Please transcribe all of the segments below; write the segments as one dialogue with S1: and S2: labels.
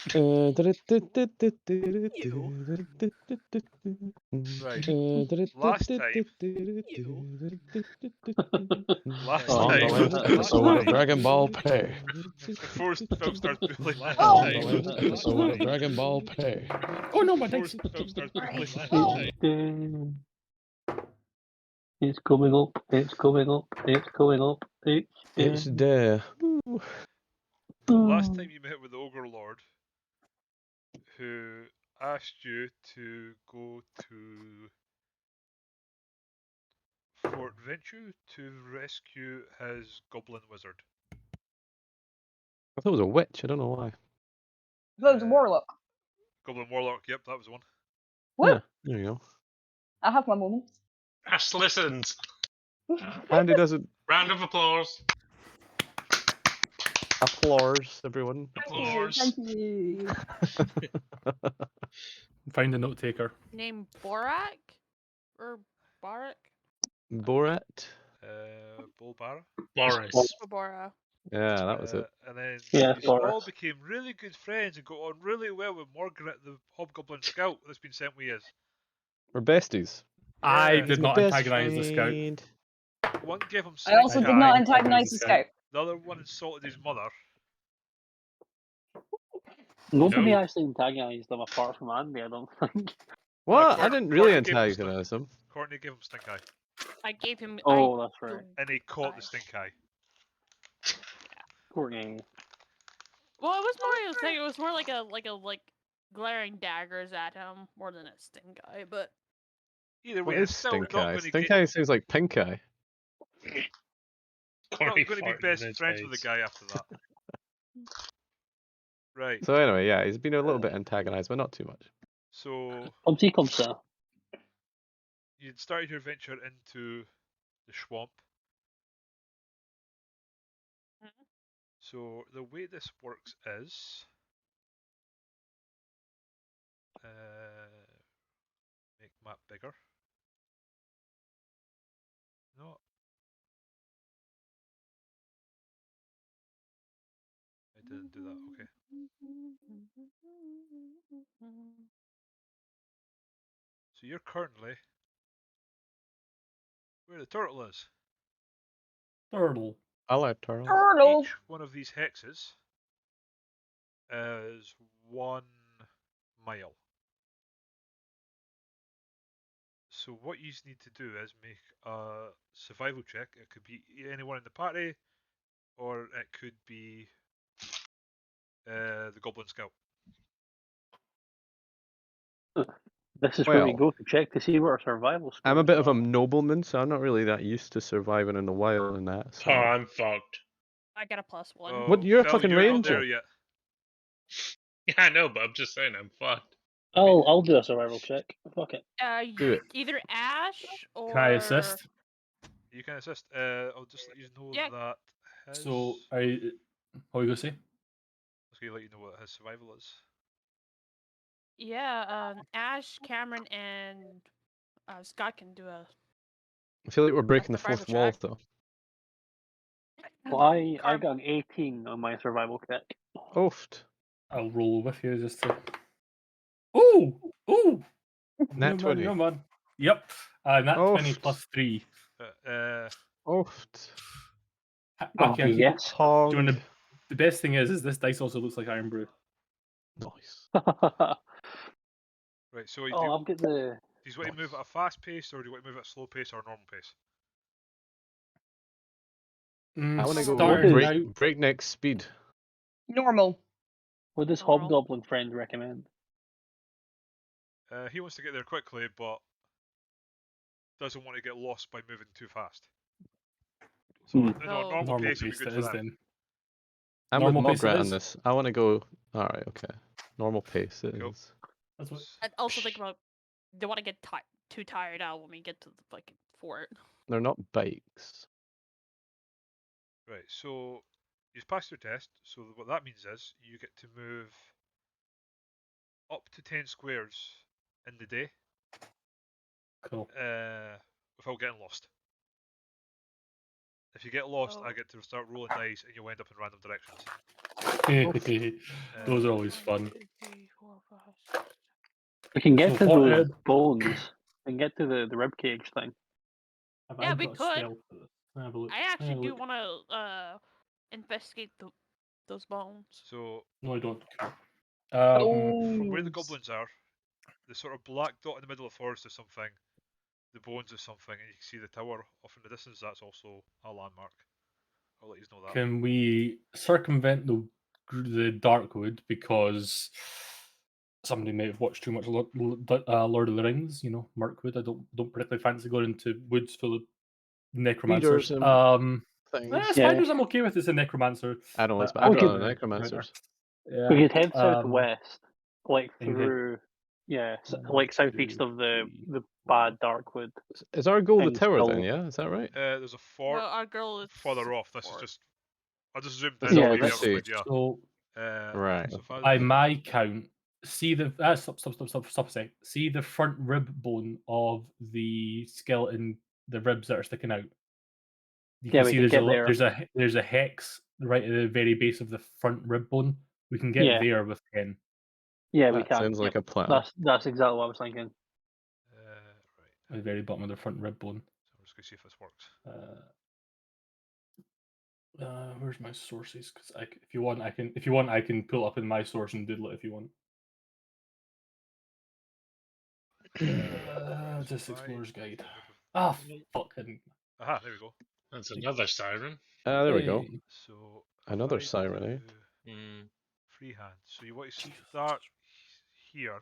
S1: Right. Last time. Last
S2: On
S1: time.
S2: the latest
S1: Last
S2: episode of
S1: time.
S2: Dragon Ball Pay.
S1: Before Phil starts bullying last
S2: On
S1: time.
S2: the latest episode of Dragon Ball Pay.
S3: Oh no, my
S1: Before
S3: dice.
S1: Phil starts bullying last time.
S4: It's coming up. It's coming up. It's coming up.
S2: It's there.
S1: Last time you met with the Ogre Lord, who asked you to go to Fort Venture to rescue his goblin wizard.
S2: I thought it was a witch. I don't know why.
S5: That was a warlock.
S1: Goblin Warlock, yep, that was the one.
S5: Woo!
S2: Yeah, there you go.
S5: I have my moments.
S6: Ash listens.
S2: Andy doesn't.
S6: Round of applause.
S2: Applause, everyone.
S6: Applause.
S5: Thank you.
S3: Find a note taker.
S7: Name Borak? Or Barak?
S2: Borat.
S1: Bolbara.
S6: Boris.
S7: Bora.
S2: Yeah, that was it.
S1: And then
S4: Yeah,
S1: you all
S4: Boris.
S1: became really good friends and got on really well with Margaret, the Hobgoblin Scout that's been sent with you.
S2: We're besties.
S3: I
S1: Yeah.
S3: did
S2: My
S3: not
S2: best
S3: antagonize the scout.
S2: friend.
S1: One gave him
S5: I also
S1: stink
S5: did
S1: eye,
S5: not
S3: I
S5: antagonize the
S3: the
S5: scout.
S1: the other one insulted his mother.
S4: Nobody
S6: No.
S4: actually antagonized them apart from Andy, I don't think.
S2: What? I
S1: Courtney-
S2: didn't really
S1: Courtney gave him
S2: antagonize him.
S1: Courtney gave him stink eye,
S7: I gave him.
S4: Oh, that's right.
S1: and he caught the
S7: Nice.
S1: stink eye.
S4: Courtney.
S7: Well, it was more. It was more like glaring daggers at him more than a stink eye. But
S1: Either
S2: What
S1: way,
S2: is
S1: it's still
S2: stink
S1: not
S2: eye?
S1: going to
S2: Stink
S1: get.
S2: eye sounds like pink eye.
S1: Not
S6: Corny
S1: going to be
S6: farting
S1: best
S6: in his
S1: friends with the
S6: face.
S1: guy after that. Right.
S2: So anyway, yeah, he's been a little bit antagonized, but not too much.
S1: So
S4: Humpty comes sir.
S1: you'd started your venture into the swamp.
S7: Mhm.
S1: So the way this works is, make map bigger. No. I didn't do that. Okay. So you're currently where the turtle is.
S3: Turtle.
S2: I like turtles.
S5: Turtle.
S1: Each one of these hexes is 1 mile. So what you need to do is make a survival check. It could be anyone in the party, or it could be the Goblin Scout.
S4: This is where we
S2: Well,
S4: go to check to see what our survival score
S2: I'm a bit
S4: is.
S2: of a nobleman, so I'm not really that used to surviving in the wild and that. So.
S6: Oh, I'm fucked.
S7: I got a +1.
S2: What, you're a
S1: Phil,
S2: fucking
S1: you're not
S2: ranger?
S1: there yet.
S6: Yeah, I know, but I'm just saying I'm fucked.
S4: I'll do a survival check. Fuck it.
S2: Do it.
S7: Either Ash or.
S3: Can I assist?
S1: You can assist. I'll just let you know
S7: Yeah.
S1: that his.
S3: So What are you gonna say?
S1: I was going to let you know what his survival is.
S7: Yeah, Ash, Cameron, and Scott can do a.
S2: I feel like we're breaking the
S7: survival
S2: fourth wall,
S7: check.
S2: though.
S4: Well, I got an 18 on my survival check.
S2: Oofed.
S3: I'll roll with you just to. Ooh! Ooh!
S2: Nat 20.
S3: Come on. Yep. Nat 20
S2: Oofed.
S3: plus 3.
S2: Oofed.
S3: Okay,
S4: yes.
S2: Pong.
S3: The best thing is this dice also looks like Iron Brew.
S2: Nice.
S1: Right, so
S4: Oh, I've got the.
S1: do you want to move at a fast pace, or do you want to move at a slow pace or a normal pace?
S2: I want to go
S3: starting
S2: with breakneck speed.
S5: Normal.
S4: What does
S7: Normal.
S4: Hobgoblin friend recommend?
S1: He wants to get there quickly, but doesn't want to get lost by moving too fast. So,
S4: Hmm.
S1: normal pace would be
S3: pace
S1: good
S3: that
S1: for
S3: is
S1: them.
S3: then.
S2: I'm
S3: Normal
S2: with
S3: pace it
S2: Mograt on
S3: is.
S2: this. I want to go. Alright, okay. Normal pace it
S1: Cool.
S2: is.
S3: That's what.
S7: And also think about. Don't want to get too tired out when we get to the fucking fort.
S2: They're not bikes.
S1: Right, so you've passed your test, so what that means is you get to move up to 10 squares in the day
S3: Cool.
S1: without getting lost. If you get lost,
S7: Oh.
S1: I get to start rolling dice and you'll end up in random directions.
S3: Those are always fun.
S7: 1, 2, 3, 4, 5, 6.
S4: We can get
S3: So
S4: to
S3: what,
S4: those bones. We can get to the rib cage thing.
S3: Have
S7: Yeah,
S3: I
S7: we
S3: got a
S7: could.
S3: stealth for this? Let me have a look.
S7: I
S3: Let me
S7: actually
S3: have a
S7: do
S3: look.
S7: want to investigate those bones.
S1: So
S3: No, I don't. Cool.
S1: from where the
S5: Bones.
S1: goblins are, the sort of black dot in the middle of the forest is something, the bones is something, and you can see the tower off in the distance. That's also a landmark. I'll let you know that.
S3: Can we circumvent the Darkwood because somebody may have watched too much Lord of the Rings? You know, Mirkwood. I don't particularly fancy going into woods full of necromancers.
S2: Speeders and things.
S3: Spiders, I'm okay with. It's a necromancer.
S2: I don't like
S3: but
S2: spiders. I
S4: could-
S2: don't like necromancers.
S3: Yeah.
S4: We could head southwest, like
S3: and head-
S4: through,
S3: One,
S4: like southeast
S3: two,
S4: of the
S3: three,
S4: bad Darkwood.
S2: Is our goal the
S4: And
S2: tower
S4: still-
S2: then? Yeah, is that right?
S1: There's a fort
S7: Well, our girl is
S1: further off. This is
S7: fort.
S1: just. I just zoomed
S2: That's
S1: in.
S4: all
S1: Yeah,
S4: we
S1: maybe
S4: can
S1: elsewhere,
S2: see.
S1: yeah.
S3: So
S2: Right.
S1: So if I
S3: by my count, see the stop a sec. See the front rib bone of the skeleton, the ribs that are sticking out. You
S4: Yeah,
S3: can
S4: we
S3: see
S4: can
S3: there's
S4: get
S3: there's a hex right at the very base of the front rib bone. We can get
S4: Yeah.
S3: there with 10.
S4: Yeah, we
S2: That
S4: can.
S2: sounds like a plan.
S4: That's exactly what I was thinking.
S1: right.
S3: At the very bottom of the front rib bone.
S1: So I'm just gonna see if this works.
S3: Where's my sources? Because if you want, I can pull up in my source and doodle it if you want. Just
S1: So if I
S3: Explorer's Guide.
S1: get rid of-
S3: Ah, fuck. I didn't-
S1: Aha, there we go.
S6: That's another siren.
S2: There we go.
S3: Hey.
S1: So if
S2: Another
S1: I
S2: siren, eh?
S1: do
S6: Hmm.
S1: freehand. So you want to start here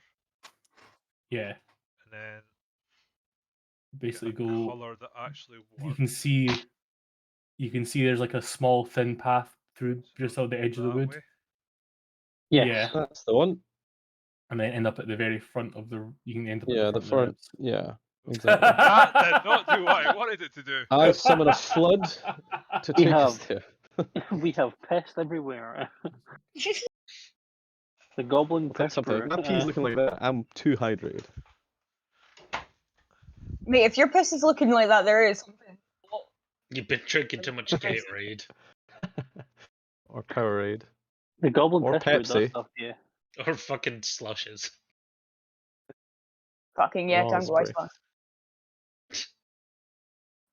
S3: Yeah,
S1: and then
S3: basically
S1: get a
S3: go.
S1: colour that actually
S3: You
S1: works.
S3: can see there's like a small thin path through
S1: So
S3: just on the edge of the
S1: that
S3: wood.
S1: way.
S4: Yes.
S3: Yeah,
S2: That's the one.
S3: and then end up at the very front of the. You can end up
S2: Yeah,
S3: at
S2: the
S3: the
S2: front.
S3: front
S2: Yeah,
S3: of the
S2: exactly.
S1: That did not do what I wanted it to do.
S2: I summon a flood to
S4: We
S2: take us
S4: have-
S2: there.
S4: We have pests everywhere. The goblin
S2: I'll tell you
S4: pest
S2: something.
S4: brew.
S2: If my pee's looking like that, I'm too hydrated.
S5: Mate, if your piss is looking like that, there is something.
S6: You've been drinking too much Gatorade.
S2: Or Powerade.
S4: The goblin
S2: Or
S4: pest brew does
S2: Pepsi.
S4: stuff, yeah.
S6: Or fucking slushes.
S5: Fucking yeah, Tango Ice
S2: Raspberry.
S5: Blast.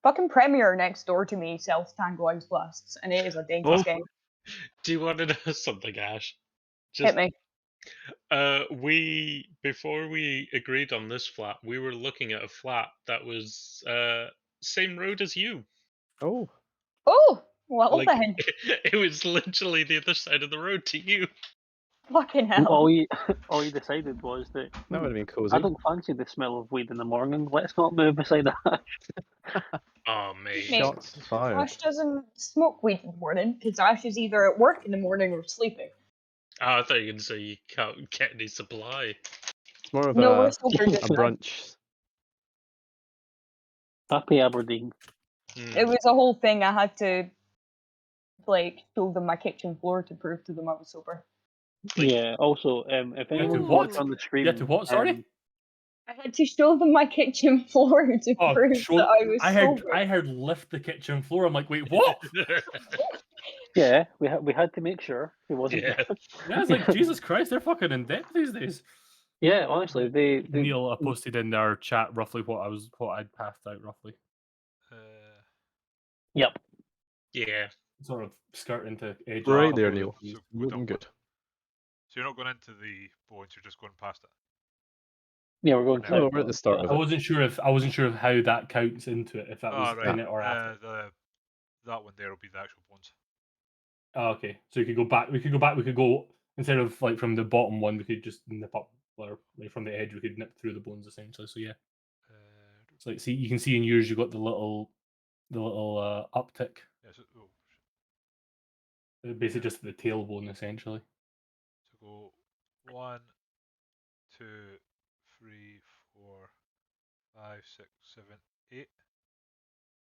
S5: Fucking Premier next door to me sells Tango Ice Blasts, and it is a dangerous
S2: Oh.
S5: game.
S6: Do you want to know something, Ash?
S5: Hit me.
S6: Before we agreed on this flat, we were looking at a flat that was same road as you.
S2: Oh.
S5: Oh, well
S6: Like
S5: then.
S6: it was literally the other side of the road to you.
S5: Fucking
S4: And
S5: hell.
S4: all he decided was that
S2: That would have been
S4: I
S2: cozy.
S4: don't fancy the smell of weed in the morning. Let's not move beside that.
S6: Oh mate.
S5: Mate.
S2: Shots fired.
S5: Ash doesn't smoke weed in the morning because Ash is either at work in the morning or sleeping.
S6: Oh, I thought you were gonna say you can't get any supply.
S2: It's more of
S5: No, we're
S2: a
S5: sober just now.
S2: brunch.
S4: Happy Aberdeen.
S5: It was a whole thing. I had to like show them my kitchen floor to prove to them I was sober.
S6: Like-
S4: Yeah. Also, if anyone
S3: what?
S4: watched on the stream,
S3: You had to what? Sorry.
S5: I had to show them my kitchen floor to
S3: Oh,
S5: prove
S3: show-
S5: that I was sober.
S3: I heard lift the kitchen floor. I'm like, wait, what?
S4: yeah, we had to make sure he wasn't.
S6: Yeah.
S3: Yeah, it's like Jesus Christ, they're fucking in depth these days.
S4: Yeah, honestly, they
S3: Neil, I posted in our chat roughly what I'd passed out roughly.
S4: Yep.
S6: Yeah.
S3: Sort of skirting to edge.
S2: Right
S3: of
S2: there,
S3: the
S2: Neil.
S3: trees.
S1: So go
S2: Looking
S1: downward.
S2: good.
S1: So you're not going into the bones, you're just going past it.
S4: Yeah, we're going
S1: No,
S4: to.
S2: Oh, we're at the start of
S3: I
S2: it.
S3: wasn't sure if how that counts into it, if that was
S1: right.
S3: in it or after.
S1: That one there will be the actual bones.
S3: Oh, okay, so you could go back. We could go instead of like from the bottom one. We could just nip up, or like from the edge. We could nip through the bones essentially. So yeah, it's like you can see in yours you got the little uptick.
S1: Yeah, so,
S3: Basically just the tailbone essentially.
S1: So go 1, 2, 3, 4, 5, 6, 7, 8,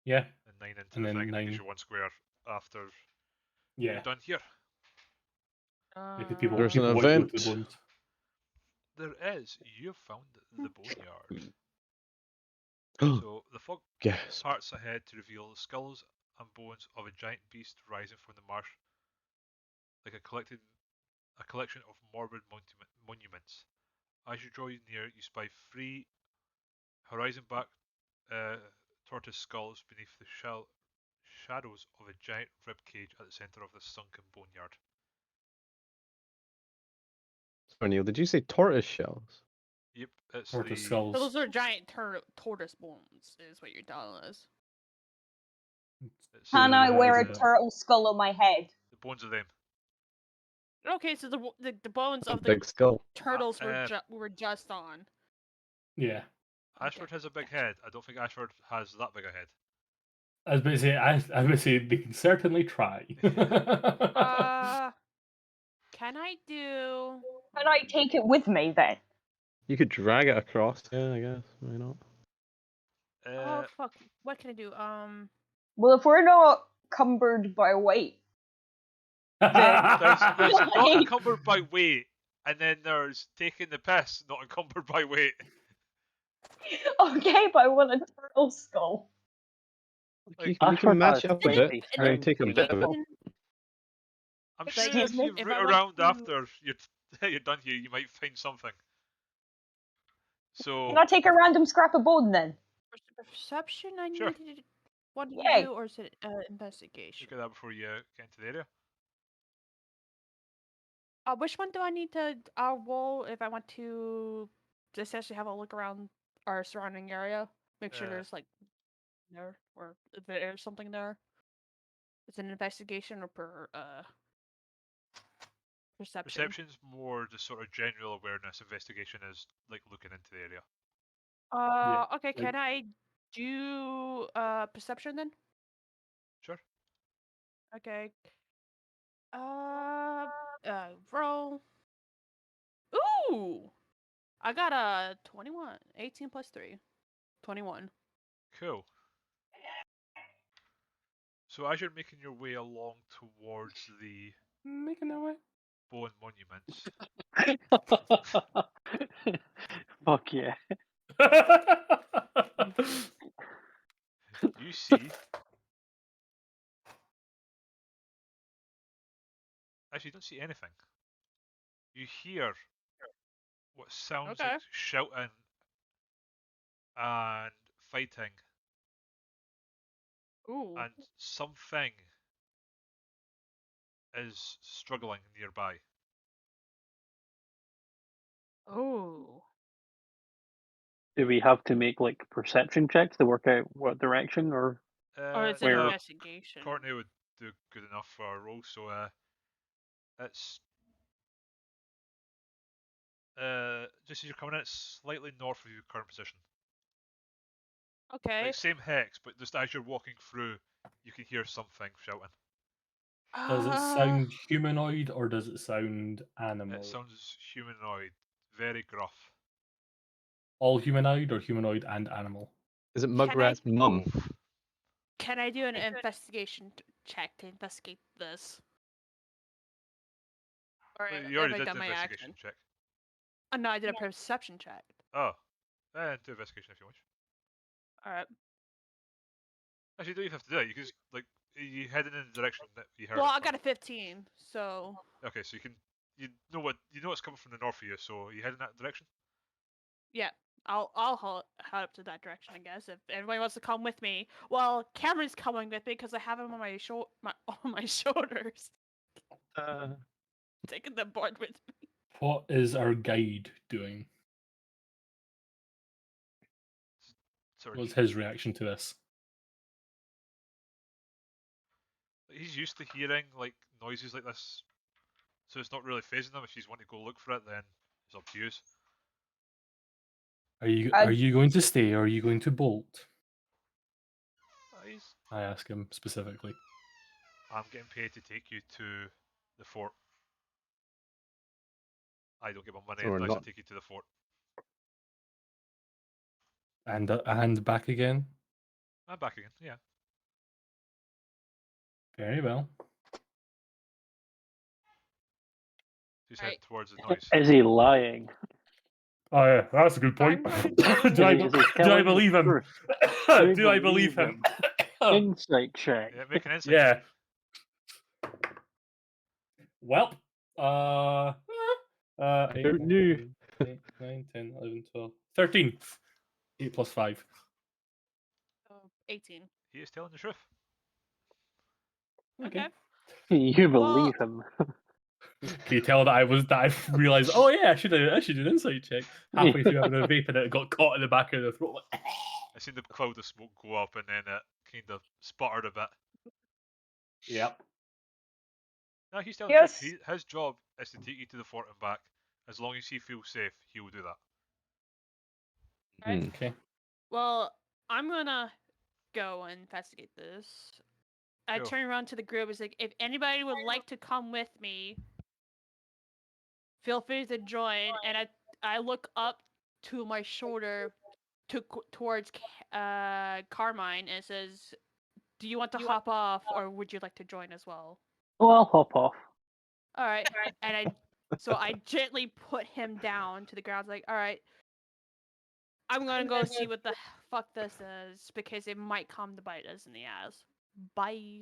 S3: Yeah,
S1: and 9 into
S3: And
S1: the
S3: then
S1: thing, and then
S3: 9.
S1: gives you 1 square after
S3: yeah.
S1: you're done here.
S3: If people,
S2: There's
S3: people
S2: an
S3: want to go to
S2: event.
S3: the bones.
S1: There is. You've found the boneyard.
S2: Oh,
S1: So the fog
S2: yes.
S1: parts ahead to reveal the skulls and bones of a giant beast rising from the marsh. like a collection of morbid monuments. As you draw near, you spy 3 horizon-back tortoise skulls beneath the shadows of a giant rib cage at the center of the sunken boneyard.
S2: Sorry, Neil, did you say tortoise shells?
S1: Yep, it's
S3: Tortoise
S1: the
S3: skulls.
S7: So those are giant tortoise bones, is what you're telling us.
S1: it's
S5: Can I wear a
S3: Yeah.
S5: turtle skull on my head?
S1: the bones of them.
S7: Okay, so the bones
S2: A
S7: of the
S2: big skull.
S7: turtles
S1: uh,
S7: were just on.
S3: Yeah.
S1: Ashford has a big head. I don't think Ashford has that big a head.
S3: I was about to say, I was about to say they can certainly try.
S7: Can I do?
S5: Can I take it with me then?
S2: You could drag it across. Yeah, I guess. Why not?
S7: Oh fuck! What can I do?
S5: Well, if we're not cumbered by weight,
S1: There's not
S5: Like-
S1: encumbered by weight, and then there's taking the piss, not encumbered by weight.
S5: okay, but I want a turtle skull.
S2: You,
S1: Like,
S2: you can
S4: Ashford
S2: match
S4: has
S2: up a
S4: quite
S2: bit
S4: a
S2: and
S4: strength
S2: take a
S4: saving
S2: bit of it.
S4: throw.
S1: I'm
S7: Like,
S1: sure
S5: Excuse
S1: if
S5: me?
S1: you
S7: if
S1: root
S7: I want
S1: around
S7: to-
S1: after you're done here, you might find something. So
S5: Can I take a random scrap of bone then?
S7: Perception. I
S1: Sure.
S7: need to. What do
S5: Yay.
S7: you do, or is it investigation?
S1: look at that before you get into the area.
S7: Which one do I need to roll if I want to just actually have a look around our surrounding area? Make sure
S1: Uh,
S7: there's like there or if there's something there. It's an investigation or perception.
S1: Perception's more just sort of general awareness. Investigation is like looking into the area.
S7: Okay.
S3: like-
S7: Can I do perception then?
S1: Sure.
S7: Okay. Roll. Ooh! I got a 21. 18 plus 3. 21.
S1: Cool. So as you're making your way along towards the
S3: Making their way.
S1: bone monuments,
S4: Fuck yeah.
S1: you see. Actually, you don't see anything. You hear what sounds
S7: Okay.
S1: like shouting and fighting,
S7: Ooh.
S1: and something is struggling nearby.
S7: Ooh.
S4: Do we have to make like perception checks to work out what direction or?
S7: Or it's an
S4: where-
S7: investigation.
S1: Courtney would do good enough for our roll, so it's just as you're coming in, it's slightly north of your current position.
S7: Okay.
S1: Like same hex, but just as you're walking through, you can hear something shouting.
S3: Does it sound humanoid or does it sound animal?
S1: It sounds humanoid, very gruff.
S3: All humanoid or humanoid and animal?
S2: Is it
S7: I-
S2: Mugrat's mum?
S7: Can I do an investigation check to investigate this? Or
S1: Well,
S7: have
S1: you already
S7: I
S1: did
S7: done
S1: the
S7: my
S1: investigation
S7: action?
S1: check.
S7: Oh, no, I did a perception check.
S1: Oh, do investigation if you wish.
S7: Alright.
S1: Actually, you don't even have to do it. You can just, like, you heading in the direction that you heard.
S7: Well,
S1: it
S7: I
S1: from.
S7: got a 15, so.
S1: Okay, so you know it's coming from the north of you, so you head in that direction.
S7: Yeah, I'll head up to that direction, I guess. If everybody wants to come with me. Well, Cameron's coming with me because I have him on my on my shoulders, taking the board with me.
S3: What is our guide doing?
S1: Sort of,
S3: What's his reaction to this?
S1: he's used to hearing like noises like this, so it's not really phasing him. If you want to go look for it, then it's up to you.
S3: Are you going to stay or are you going to bolt?
S1: He's,
S3: I ask him specifically.
S1: I'm getting paid to take you to the fort. I don't get my money
S2: So we're
S1: unless I
S2: not-
S1: take you to the fort.
S3: And back again?
S1: I'm back again. Yeah.
S3: Very well.
S1: He's
S7: Right.
S1: heading towards the noise.
S4: Is he lying?
S3: Oh yeah, that's a good point.
S7: I'm
S3: do I,
S4: Is he
S3: do I
S4: telling the
S3: believe him?
S4: truth?
S3: do I believe him?
S4: Insight check.
S1: Yeah, make an insight
S3: yeah.
S1: check.
S3: Well, 8,
S2: don't know.
S3: 9, 10, 11, 12, 13. 8 plus 5.
S7: 18.
S1: He is telling the truth.
S7: Okay.
S4: You believe him.
S3: Can you tell that I realised? Oh yeah, I should do an insight check. Halfway through having a vape and it got caught in the back of the throat. Like,
S1: I seen the cloud of smoke go up and then it kind of sputtered a bit.
S3: yep.
S1: No, he's telling the truth.
S5: Yes.
S1: His job is to take you to the fort and back. As long as he feels safe, he will do that.
S7: Right.
S3: Okay.
S7: Well, I'm gonna go and investigate this. I
S1: Go.
S7: turn around to the group. It's like, if anybody would like to come with me, feel free to join. And I look up to my shoulder towards Carmine and it says, "Do you want to hop off, or would you like to join as well?"
S4: Oh, I'll hop off.
S7: All right. And I gently put him down to the ground. Like, all right, I'm gonna go see what the fuck this is because it might come to bite us in the ass. Bye.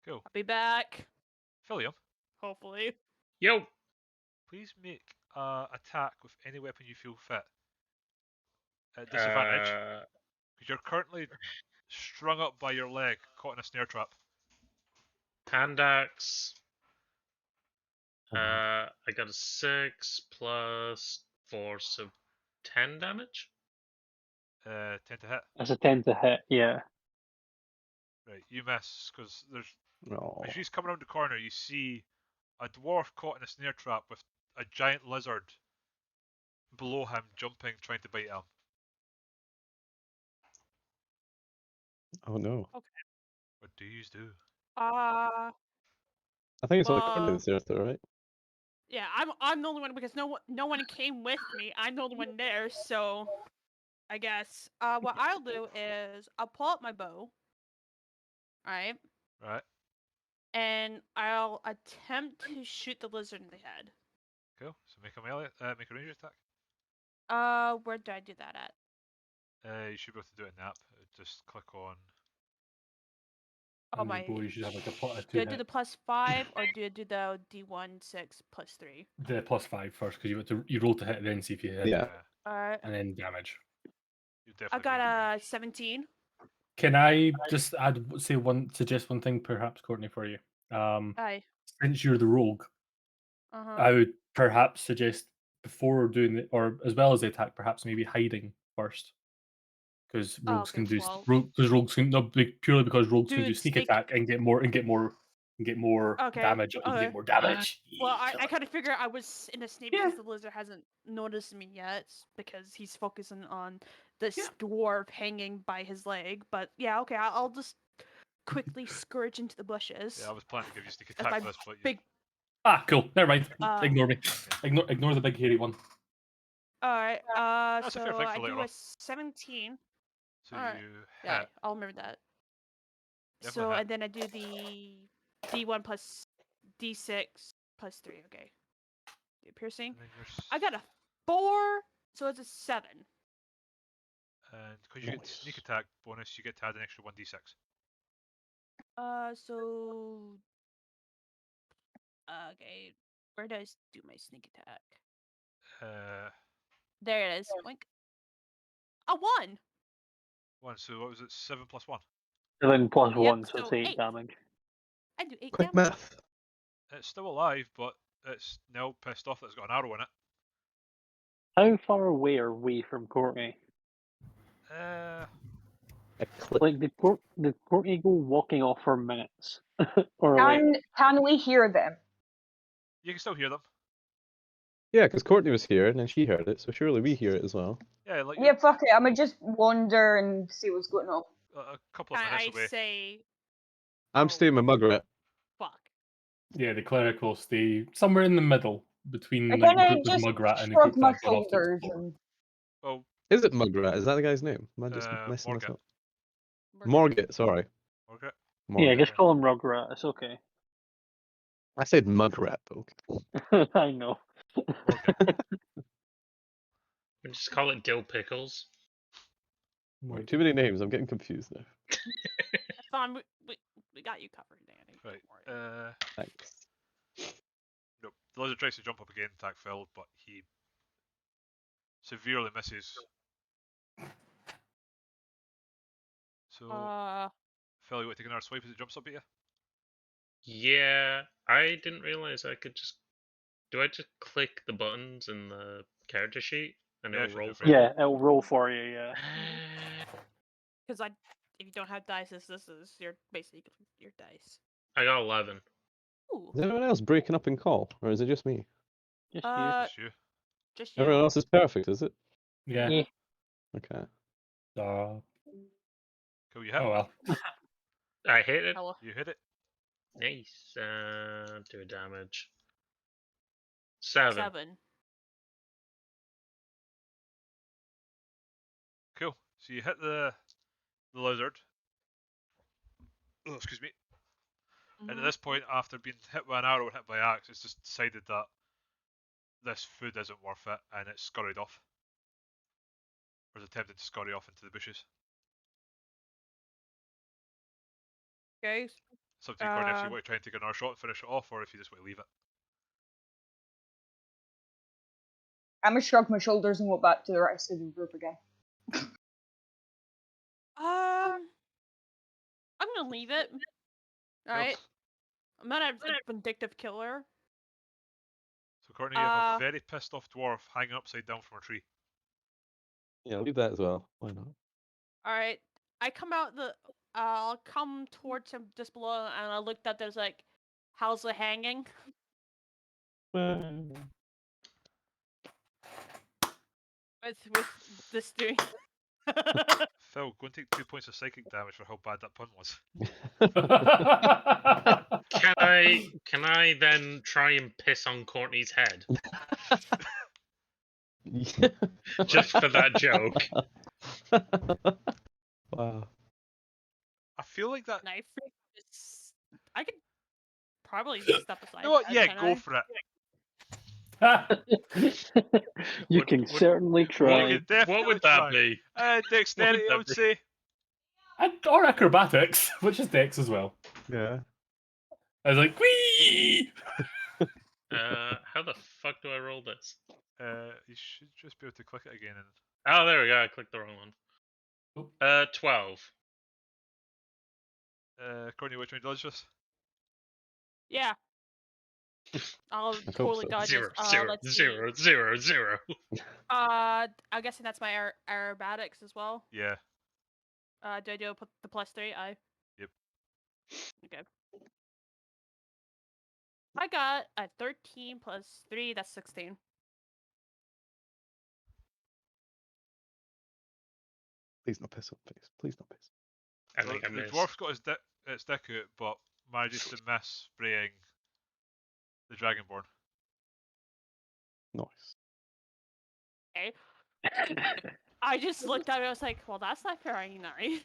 S1: Cool.
S7: I'll be back.
S1: Philium,
S7: Hopefully.
S6: Yo.
S1: please make attack with any weapon you feel fit. At disadvantage, because you're currently strung up by your leg, caught in a snare trap.
S6: Hand axe.
S3: Oh, man.
S6: I got a 6 plus 4, so 10 damage.
S1: 10 to hit.
S4: That's a 10 to hit, yeah.
S1: Right, you miss because there's.
S2: No.
S1: As she's coming around the corner, you see a dwarf caught in a snare trap with a giant lizard below him, jumping, trying to bite him.
S2: Oh no.
S1: What do you do?
S2: I think it's on the corner
S7: Well-
S2: of the stairs, though, right?
S7: Yeah, I'm the only one because no one came with me. I'm the only one there, so I guess what I'll do is I'll pull out my bow. Right?
S1: Right.
S7: And I'll attempt to shoot the lizard in the head.
S1: Cool. So make a melee, make a ranged attack.
S7: Where do I do that at?
S1: You should be able to do it in the app. Just click on.
S7: Oh
S3: And
S7: my!
S3: the bow, you should have like a
S7: Do I
S3: two
S7: do
S3: hit.
S7: the +5 or do I do the D1 6 +3?
S3: The +5 first because you roll to hit and then see if you hit.
S2: Yeah.
S7: Alright.
S3: And then damage.
S1: You
S7: I
S1: definitely.
S7: got
S1: be in
S7: a
S1: range.
S7: 17.
S3: Can I just suggest one thing, perhaps, Courtney, for you?
S7: Aye.
S3: Since you're the rogue,
S7: Uh-huh.
S3: I would perhaps suggest before doing the, or as well as the attack, perhaps maybe hiding first, because
S7: Oh,
S3: rogues
S7: okay,
S3: can do
S7: well-
S3: because rogues can purely because rogues can
S7: Do
S3: do sneak
S7: sneak-
S3: attack and get more
S7: Okay,
S3: damage. And
S7: okay.
S3: get more damage.
S7: Well, I kind of figure I was in a sneak
S3: Yeah.
S7: because the lizard hasn't noticed me yet because he's focusing on this dwarf hanging by his leg. But yeah, okay, I'll just quickly scourge into the bushes.
S1: Yeah, I was planning to give you sneak
S7: That's
S1: attack
S7: my
S1: for this, but you,
S7: big.
S3: Ah, cool. Never mind.
S7: Uh,
S3: Ignore me. Ignore the big hairy one.
S7: All right.
S1: That's a fair
S7: So
S1: thing for
S7: I
S1: later
S7: do
S1: on.
S7: a 17.
S1: so
S7: alright.
S1: you
S7: Yeah,
S1: hit.
S7: I'll remember that.
S1: Definitely
S7: So
S1: hit.
S7: and then I do the D1 plus D6 plus 3. Okay. Do piercing.
S1: And then you're
S7: I got a 4, so it's a 7.
S1: And because you get
S2: Nice.
S1: sneak attack bonus, you get to add an extra 1d6.
S7: So okay, where does do my sneak attack? There it is. Boink. A 1.
S1: 1. So what was it? 7 plus 1.
S4: 7 plus
S7: Yep,
S4: 1, so
S7: so
S4: it's 8
S7: 8.
S4: damage.
S7: I do 8
S2: Quick
S7: damage.
S2: math.
S1: It's still alive, but it's now pissed off that it's got an arrow in it.
S4: How far away are we from Courtney?
S2: A clip.
S4: Like, did Courtney go walking off for minutes? Or like,
S5: Can we hear them?
S1: You can still hear them.
S2: Yeah, because Courtney was here and then she heard it, so surely we hear it as well.
S1: Yeah, like
S5: Yeah, fuck it. I'ma just wander and see what's going on.
S1: a couple of minutes
S7: I
S1: away.
S7: say
S2: I'm
S7: Oh.
S2: staying with Mugrat.
S7: fuck.
S3: Yeah, the cleric will stay somewhere in the middle between
S5: I
S3: like the
S5: kinda
S3: group of
S5: just
S3: Mugrat and the
S5: shrug
S3: group
S5: my
S3: that got off to
S5: shoulders
S3: explore.
S5: and
S1: Well,
S2: Is it Mugrat? Is that the guy's name? Am I just messing this
S1: Morgan.
S2: up? Morgat, sorry.
S1: Morgan.
S4: yeah,
S2: Morgat.
S4: just call him Rugrat, it's okay.
S2: I said Mugrat, though.
S4: I know.
S1: Morgan.
S6: We just call it dill pickles.
S2: Wait, too many names. I'm getting confused now.
S7: That's fine. We got you covered, Danny.
S1: Right.
S7: Don't worry.
S2: Thanks.
S1: Nope. The lizard tries to jump up again, attack Phil, but he severely misses. So, Phil, you want to take another swipe as it jumps up at you?
S6: Yeah, I didn't realize I could just. Do I just click the buttons in the character sheet and
S1: Yeah,
S6: it'll
S1: should
S6: roll
S1: do it
S6: for
S1: for you.
S6: me?
S4: Yeah, it'll roll for you. Yeah.
S7: Because if you don't have dice, this is your basically your dice.
S6: I got 11.
S7: Ooh.
S2: Is anyone else breaking up in call, or is it just me?
S4: Just you.
S1: It's you.
S7: Just you.
S2: Everyone else is perfect, is it?
S3: Yeah.
S4: Yeah.
S2: Okay.
S3: Oh
S1: Cool, you hit.
S3: well.
S6: I hit it.
S7: Hello.
S1: You hit it.
S6: Nice. Do damage. 7.
S7: 7.
S1: Cool. So you hit the lizard. Oh, excuse me. And at
S7: Mhm.
S1: this point, after being hit by an arrow and hit by axe, it's just decided that this food isn't worth it, and it's scurried off. Or is attempting to scurry off into the bushes.
S7: Okay.
S1: It's up to you, Courtney, if you want to try and take another shot and finish it off, or if you just want to leave it.
S5: I'm gonna shrug my shoulders and walk back to the rest of the group again.
S7: I'm gonna leave it. Alright. I'm not a vindictive killer.
S1: So, Courtney, you have a very pissed off dwarf hanging upside down from a tree.
S2: Yeah, leave that as well. Why not?
S7: Alright. I come out I'll come towards him just below and I looked up, there's like, how's the hanging?
S2: Well,
S7: With this doing.
S1: Phil, go and take 2 points of psychic damage for how bad that pun was.
S6: Can I then try and piss on Courtney's head? Just for that joke.
S2: Wow.
S1: I feel like that.
S7: Knife. I could probably step aside.
S1: You know what?
S7: that,
S1: Yeah,
S7: can
S1: go
S7: I?
S1: for it.
S4: You
S6: Would-
S4: can
S6: would-
S4: certainly
S1: You
S4: try.
S1: can definitely
S6: What would that
S1: try.
S6: be?
S1: Dexterity, I would
S6: that be?
S1: say.
S3: Or acrobatics, which is dex as well.
S2: Yeah.
S3: I was like, wee!
S6: How the fuck do I roll this?
S1: You should just be able to click it again. And
S6: Oh, there we go. I clicked the wrong one. 12.
S1: Courtney, which one does this?
S7: Yeah. I'll
S2: hope
S7: totally
S2: so.
S7: dodge
S6: Zero,
S7: this.
S6: zero,
S7: Let's see.
S6: zero, zero, zero.
S7: I'm guessing that's my aerobatics as well.
S1: Yeah.
S7: Do I do the +3?
S1: Yep.
S7: Okay. I got a 13 plus 3, that's 16.
S2: Please not piss on face. Please not piss.
S6: I
S1: So
S6: think I
S1: the
S6: missed.
S1: dwarf's got its dick out, but manages to miss spraying the dragonborn.
S2: Nice.
S7: Okay. I just looked at it, I was like, well, that's not very nice.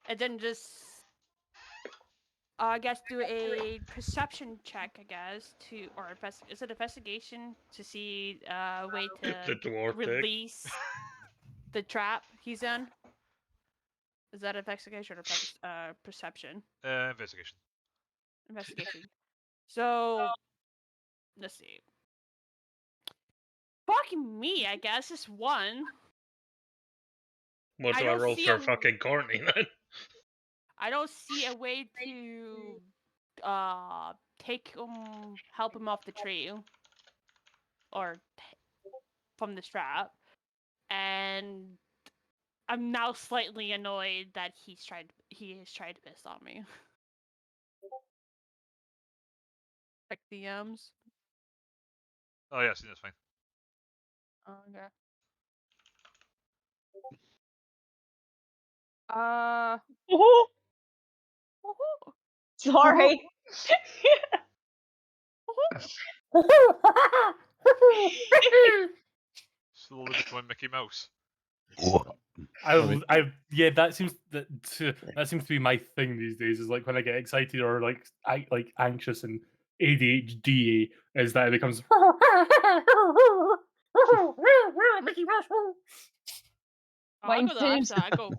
S7: And then just, I guess, do a perception check, I guess, or is it investigation to see a way
S6: The
S7: to
S6: dwarf dick.
S7: release the trap he's in? Is that investigation or perception?
S1: Investigation.
S7: Investigation. So, let's see. Fucking me, I guess. It's 1.
S6: What
S7: I
S6: do I
S7: don't
S6: roll
S7: see
S6: for
S7: a-
S6: fucking Courtney then?
S7: I don't see a way to help him off the tree or from the strap, and I'm now slightly annoyed that he has tried to piss on me. Check DMs.
S1: Oh yeah, I see, that's fine.
S7: Okay.
S5: Sorry.
S1: Slowly becoming Mickey Mouse.
S3: Yeah, that seems to be my thing these days. Is like when I get excited or like anxious and ADHD, is that it becomes Mickey Mouse.
S7: I'll go the
S5: Mine
S7: opposite. I go.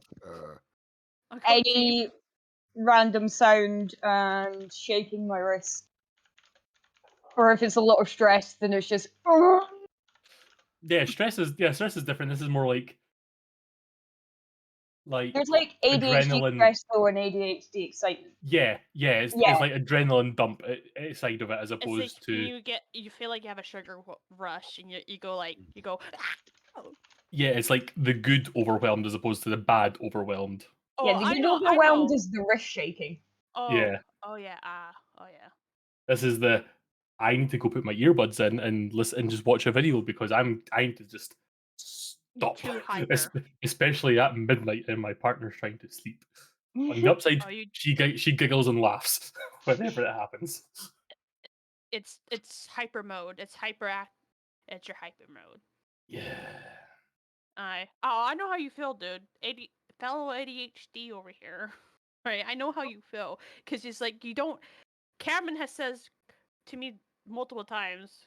S5: Any random sound and shaking my wrist. Or if it's a lot of stress, then it's just.
S3: Yeah, stress is different. This is more like
S5: There's like ADHD
S3: adrenaline.
S5: stress though and ADHD excitement.
S3: Yeah, it's like adrenaline dump side of it as
S7: It's
S3: opposed
S7: like
S3: to
S7: you feel like you have a sugar rush and you go "Ah!"
S3: yeah, it's like the good overwhelmed as opposed to the bad overwhelmed.
S7: Oh,
S5: Yeah, the
S7: I
S5: good
S7: know.
S5: overwhelmed is the wrist shaking.
S7: Oh,
S3: Yeah.
S7: Oh yeah. Oh yeah.
S3: This is the I need to go put my earbuds in and listen and just watch a video because I need to just
S7: You're
S3: stop.
S7: too hyper.
S3: Especially at midnight and my partner's trying to sleep. On the upside,
S7: Oh,
S3: she giggles and laughs whenever it happens.
S7: It's hyper mode. It's It's your hyper mode.
S3: Yeah.
S7: I know how you feel, dude. Fellow ADHD over here. Right, I know how you feel because it's like you don't. Cameron has says to me multiple times,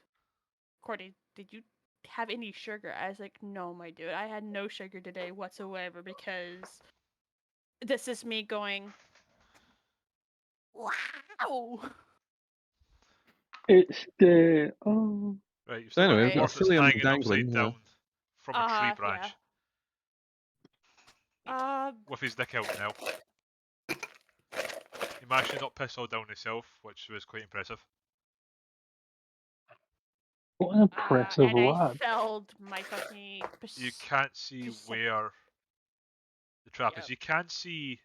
S7: Courtney, did you have any sugar? I was like, no, my dude, I had no sugar today whatsoever because this is me going, wow.
S4: It's the
S1: Right, you've
S2: So
S1: still got
S2: anyway, we've
S1: the
S2: got
S1: dwarf that's
S2: Ophelia
S1: hanging
S2: dangling.
S1: upside down from a tree branch with his dick out now. He managed to not piss all down himself, which was quite impressive.
S4: what an impressive
S7: And I
S4: lad.
S7: felled my fucking.
S1: You can't see where the trap is. You can see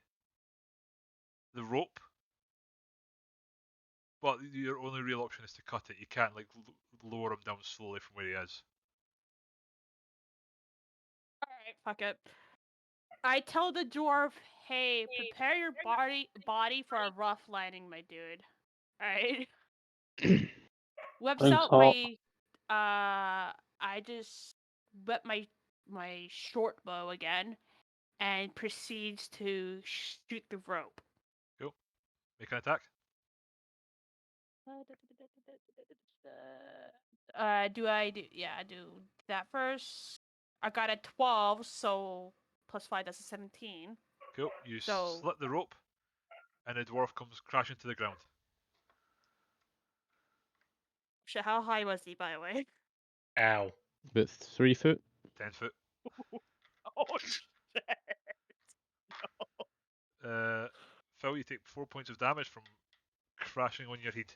S1: the rope, but your only real option is to cut it. You can't like lower him down slowly from where he is.
S7: Alright, fuck it. I tell the dwarf, hey, prepare your body for a rough landing, my dude. Alright? Whips
S4: Sounds
S7: out
S4: hot.
S7: my I just whip my short bow again and proceeds to shoot the rope.
S1: Cool. Make an attack.
S7: I do that first. I got a 12, so plus 5, that's a 17.
S1: Cool. You
S7: So-
S1: slit the rope, and the dwarf comes crashing to the ground.
S7: Shit, how high was he, by the way?
S6: Ow.
S2: About 3 foot.
S1: 10 foot.
S7: Oh shit!
S1: Phil, you take 4 points of damage from crashing on your head.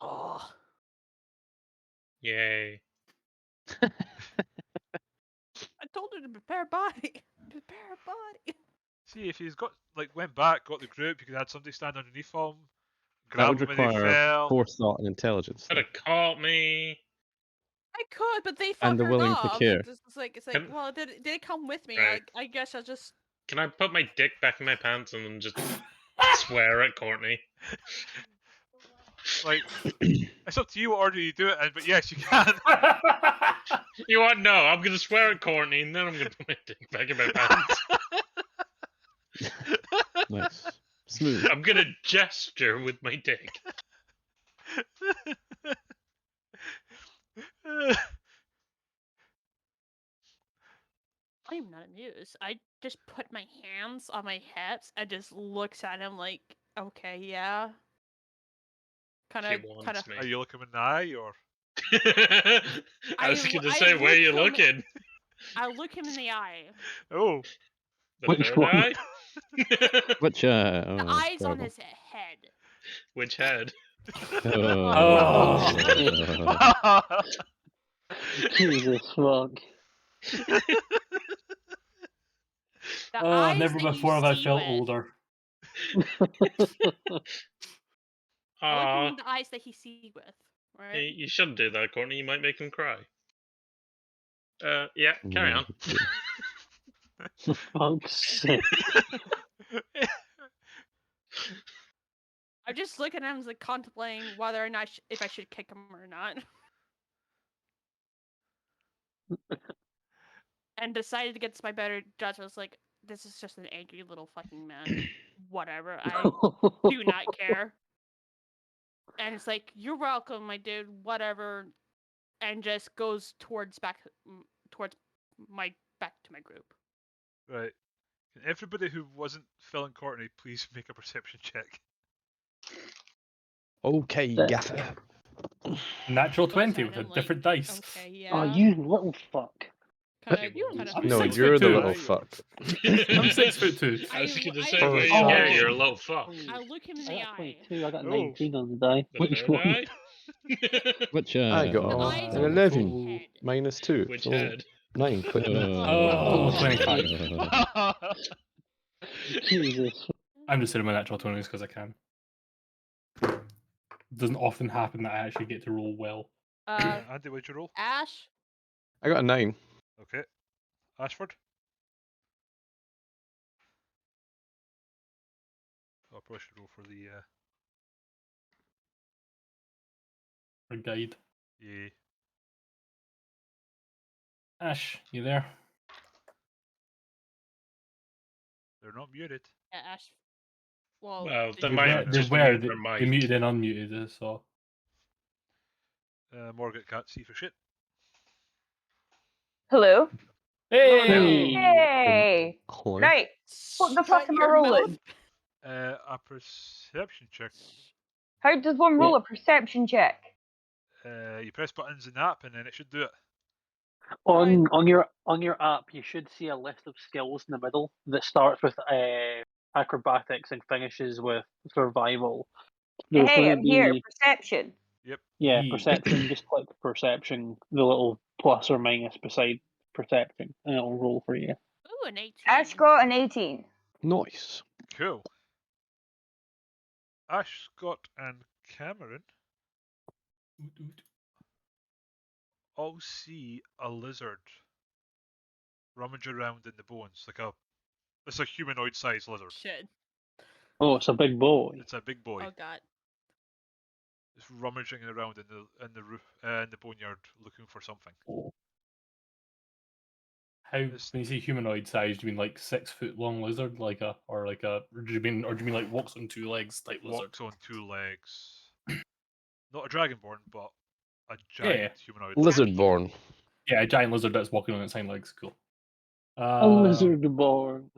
S7: Oh.
S6: Yay.
S7: I told her to prepare body. Prepare body.
S1: See, if he's went back, got the group, you could have somebody stand underneath him,
S2: That
S1: grab
S2: would
S1: him when they
S2: require
S1: fell.
S2: forethought and intelligence.
S6: Could have caught me.
S7: I could, but they
S2: And the
S7: fuckered
S2: willing to
S7: off.
S2: care.
S7: It's like,
S6: Can-
S7: well, did it come with me?
S6: Right.
S7: I guess I'll just.
S6: Can I put my dick back in my pants and then just swear at Courtney?
S1: Like, it's up to you what order you do it in, but yes, you can.
S6: You what? No, I'm gonna swear at Courtney and then I'm gonna put my dick back in my pants.
S2: Nice. Smooth.
S6: I'm gonna gesture with my dick.
S7: I'm not amused. I just put my hands on my hips and just looks at him like, okay, yeah.
S6: She wants me.
S1: Are you looking in the eye, or?
S6: I was gonna
S7: I
S6: say, where
S7: look
S6: you
S7: him-
S6: looking?
S7: I look him in the eye.
S1: Oh,
S6: The
S4: Which
S6: third
S4: one?
S6: eye?
S2: Which
S7: The
S2: oh,
S7: eyes on
S2: terrible.
S7: his head.
S6: Which head?
S2: Oh.
S4: Jesus fuck.
S7: The
S3: Oh,
S7: eyes
S3: never
S7: that you
S3: before have I
S7: see
S3: felt
S7: with.
S3: older.
S7: I look him
S6: Aw,
S7: in the eyes that he sees with. Right?
S6: you shouldn't do that, Courtney. You might make him cry. Yeah, carry on.
S4: Fuck's sake.
S7: I'm just looking at him like contemplating whether or not if I should kick him or not. And decided against my better judgment. I was like, this is just an angry little fucking man. Whatever. I do not care. And it's like, you're welcome, my dude. Whatever. And just goes towards back to my group.
S1: right. Can everybody who wasn't Phil and Courtney, please make a perception check.
S2: Okay,
S4: Yeah.
S2: Gaffer.
S3: Natural
S7: Plus,
S3: 20
S7: I
S3: with a
S7: didn't, like-
S3: different dice.
S7: Okay, yeah.
S4: Oh, you little fuck.
S7: Kinda,
S6: You
S7: kinda
S3: I'm
S2: No,
S3: 6'2".
S2: you're the little fuck.
S3: I'm 6'2".
S6: I was
S7: I-
S6: gonna
S7: I-
S6: say,
S2: Oh,
S6: well,
S2: shut
S6: yeah,
S2: up.
S6: you're a little fuck.
S7: I look him in
S4: I
S7: the
S4: got
S7: eye.
S4: 22, I got
S6: Oh.
S4: 19 on the die.
S6: The
S4: Which
S6: third
S4: one?
S6: eye.
S8: Which
S2: I got
S7: The eyes
S2: an
S7: on the
S2: 11
S7: head.
S2: minus 2.
S6: Which
S2: so
S6: head?
S2: 9. Quick math.
S3: Total
S8: Oh,
S3: 25.
S4: Jesus.
S3: I'm just saying my natural 20s because I can. Doesn't often happen that I actually get to roll well.
S1: Andy, what'd you roll?
S7: Ash.
S2: I got a 9.
S1: Okay. Ashford? Oh, I probably should roll for the
S3: Or guide.
S1: yeah.
S3: Ash, you there?
S1: They're not muted.
S7: Yeah, Ash. Well,
S6: Well,
S7: did
S6: they
S7: you-
S3: They
S6: might
S3: were, they,
S6: just
S3: were,
S6: mute
S3: they,
S6: their
S3: they
S6: mic.
S3: muted and unmuted, so.
S1: Morgan can't see for shit.
S5: Hello.
S3: Hey!
S5: Hey.
S2: Hello.
S5: Right. What the
S7: Shut
S5: fuck am I
S7: your
S5: rolling?
S7: mouth.
S1: A perception check.
S5: How does one roll a perception check?
S1: You press buttons in the app and then it should do it.
S4: On your app, you should see a list of skills in the middle that starts with acrobatics and finishes with survival. There's
S5: Hey,
S4: gonna
S5: I'm here.
S4: be
S5: Perception.
S1: Yep.
S4: yeah,
S3: Yeah.
S4: perception. Just click perception, the little plus or minus beside perception, and it'll roll for you.
S7: Ooh, an 18.
S5: Ash got an 18.
S2: Nice.
S1: Cool. Ash, Scott, and Cameron all see a lizard rummage around in the bones, it's a humanoid-sized lizard.
S7: Shit.
S4: Oh, it's a big boy.
S1: It's a big boy.
S7: Oh god.
S1: It's rummaging around in the boneyard looking for something.
S3: How, when you say humanoid size, do you mean like 6 foot long lizard, or do you mean like walks on 2 legs type lizard?
S1: Walks on 2 legs. Not a dragonborn, but a giant
S3: Yeah.
S1: humanoid.
S2: Lizardborn.
S3: Yeah, a giant lizard that's walking on its hind legs. Cool.
S4: A lizard born.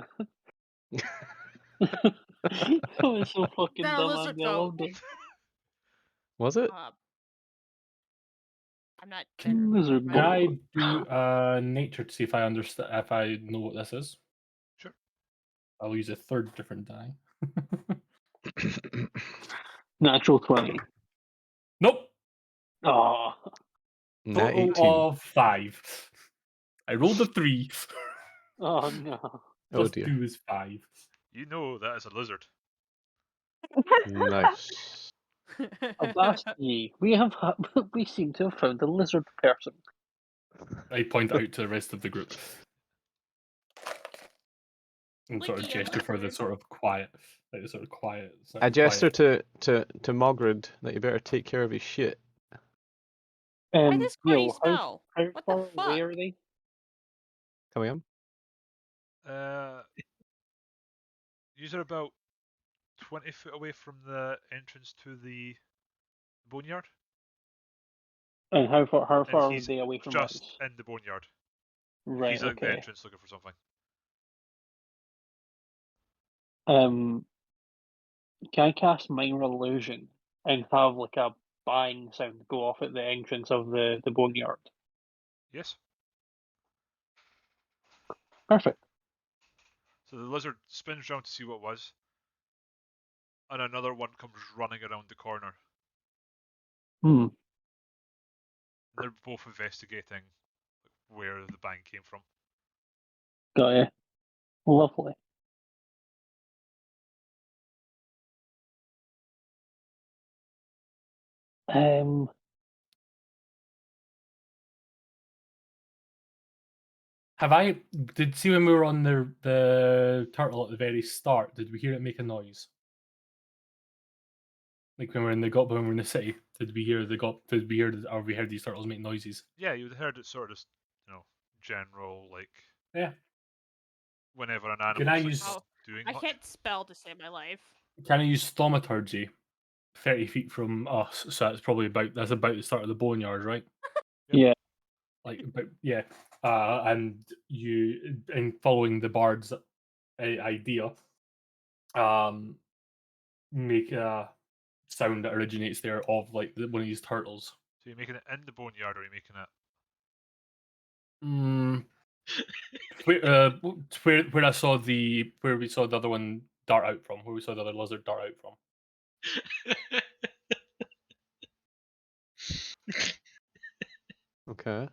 S4: That was so fucking
S7: Then a
S4: dumb.
S7: lizard
S4: Andy, I loved it.
S2: Was it?
S7: I'm not.
S4: Lizard
S3: Can I
S4: born.
S3: do nature to see if I understand, if I know what this is?
S1: Sure.
S3: I'll use a third different die.
S4: Natural 20.
S3: Nope.
S4: Oh,
S2: Nat
S3: Total
S2: 18.
S3: of 5. I rolled a 3.
S4: oh no.
S2: Oh
S3: Plus
S2: dear.
S3: 2 is 5.
S1: You know that is a lizard.
S2: Nice.
S4: Avasti, we seem to have found a lizard person.
S3: I point out to the rest of the group. And sort of
S7: Licky, a
S3: gesture for the
S7: lizard.
S3: sort of quiet,
S2: I gesture to Mogrid that you better take care of his shit.
S7: Why this
S4: Yo,
S7: cruddy
S4: how
S7: smell?
S4: far
S7: What the
S4: away
S7: fuck?
S4: are they?
S2: Come on.
S1: Yous are about 20 foot away from the entrance to the boneyard.
S4: And how far
S1: And
S4: are
S1: he's
S4: they away from
S1: just
S4: us?
S1: in the boneyard.
S4: Right,
S1: He's at the
S4: okay.
S1: entrance looking for something.
S4: Can I cast minor illusion and have like a bang sound go off at the entrance of the boneyard?
S1: Yes.
S4: Perfect.
S1: So the lizard spins round to see what it was. And another one comes running around the corner.
S4: Hmm.
S1: They're both investigating where the bang came from.
S4: Got ya. Lovely.
S3: Did see when we were on the turtle at the very start? Did we hear it make a noise? Like when we were in the city, did we hear or we heard these turtles make noises?
S1: Yeah, you'd heard it sort of, general, like,
S3: Yeah.
S1: whenever an
S3: Can I
S1: animal's
S3: use-
S1: not doing
S7: I
S1: much.
S7: can't spell to save my life.
S3: Can I use thaumaturgy? 30 feet from us, so that's probably about the start of the boneyard, right?
S4: Yeah.
S3: And following the bards idea, make a sound that originates there of like one of these turtles.
S1: So you're making it in the boneyard, or are you making it?
S3: Where I saw where we saw the other one dart out from, where we saw the other lizard dart out from.
S2: Okay.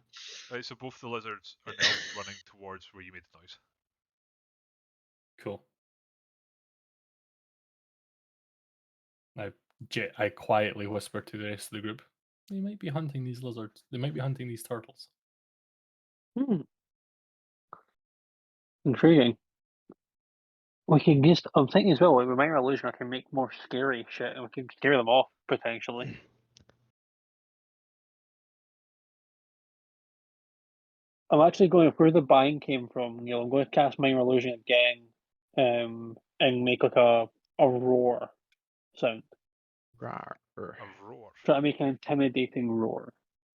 S1: Right, so both the lizards are now running towards where you made the noise.
S3: Cool. I quietly whisper to the rest of the group, they might be hunting these lizards. They might be hunting these turtles.
S4: Intriguing. We can just. I'm thinking as well. Like, with minor illusion, I can make more scary shit, and we can scare them off potentially. I'm actually going where the bang came from, Neil. I'm going to cast minor illusion again, and make like a roar sound.
S2: Rawr.
S1: A roar.
S4: Try to make an intimidating roar.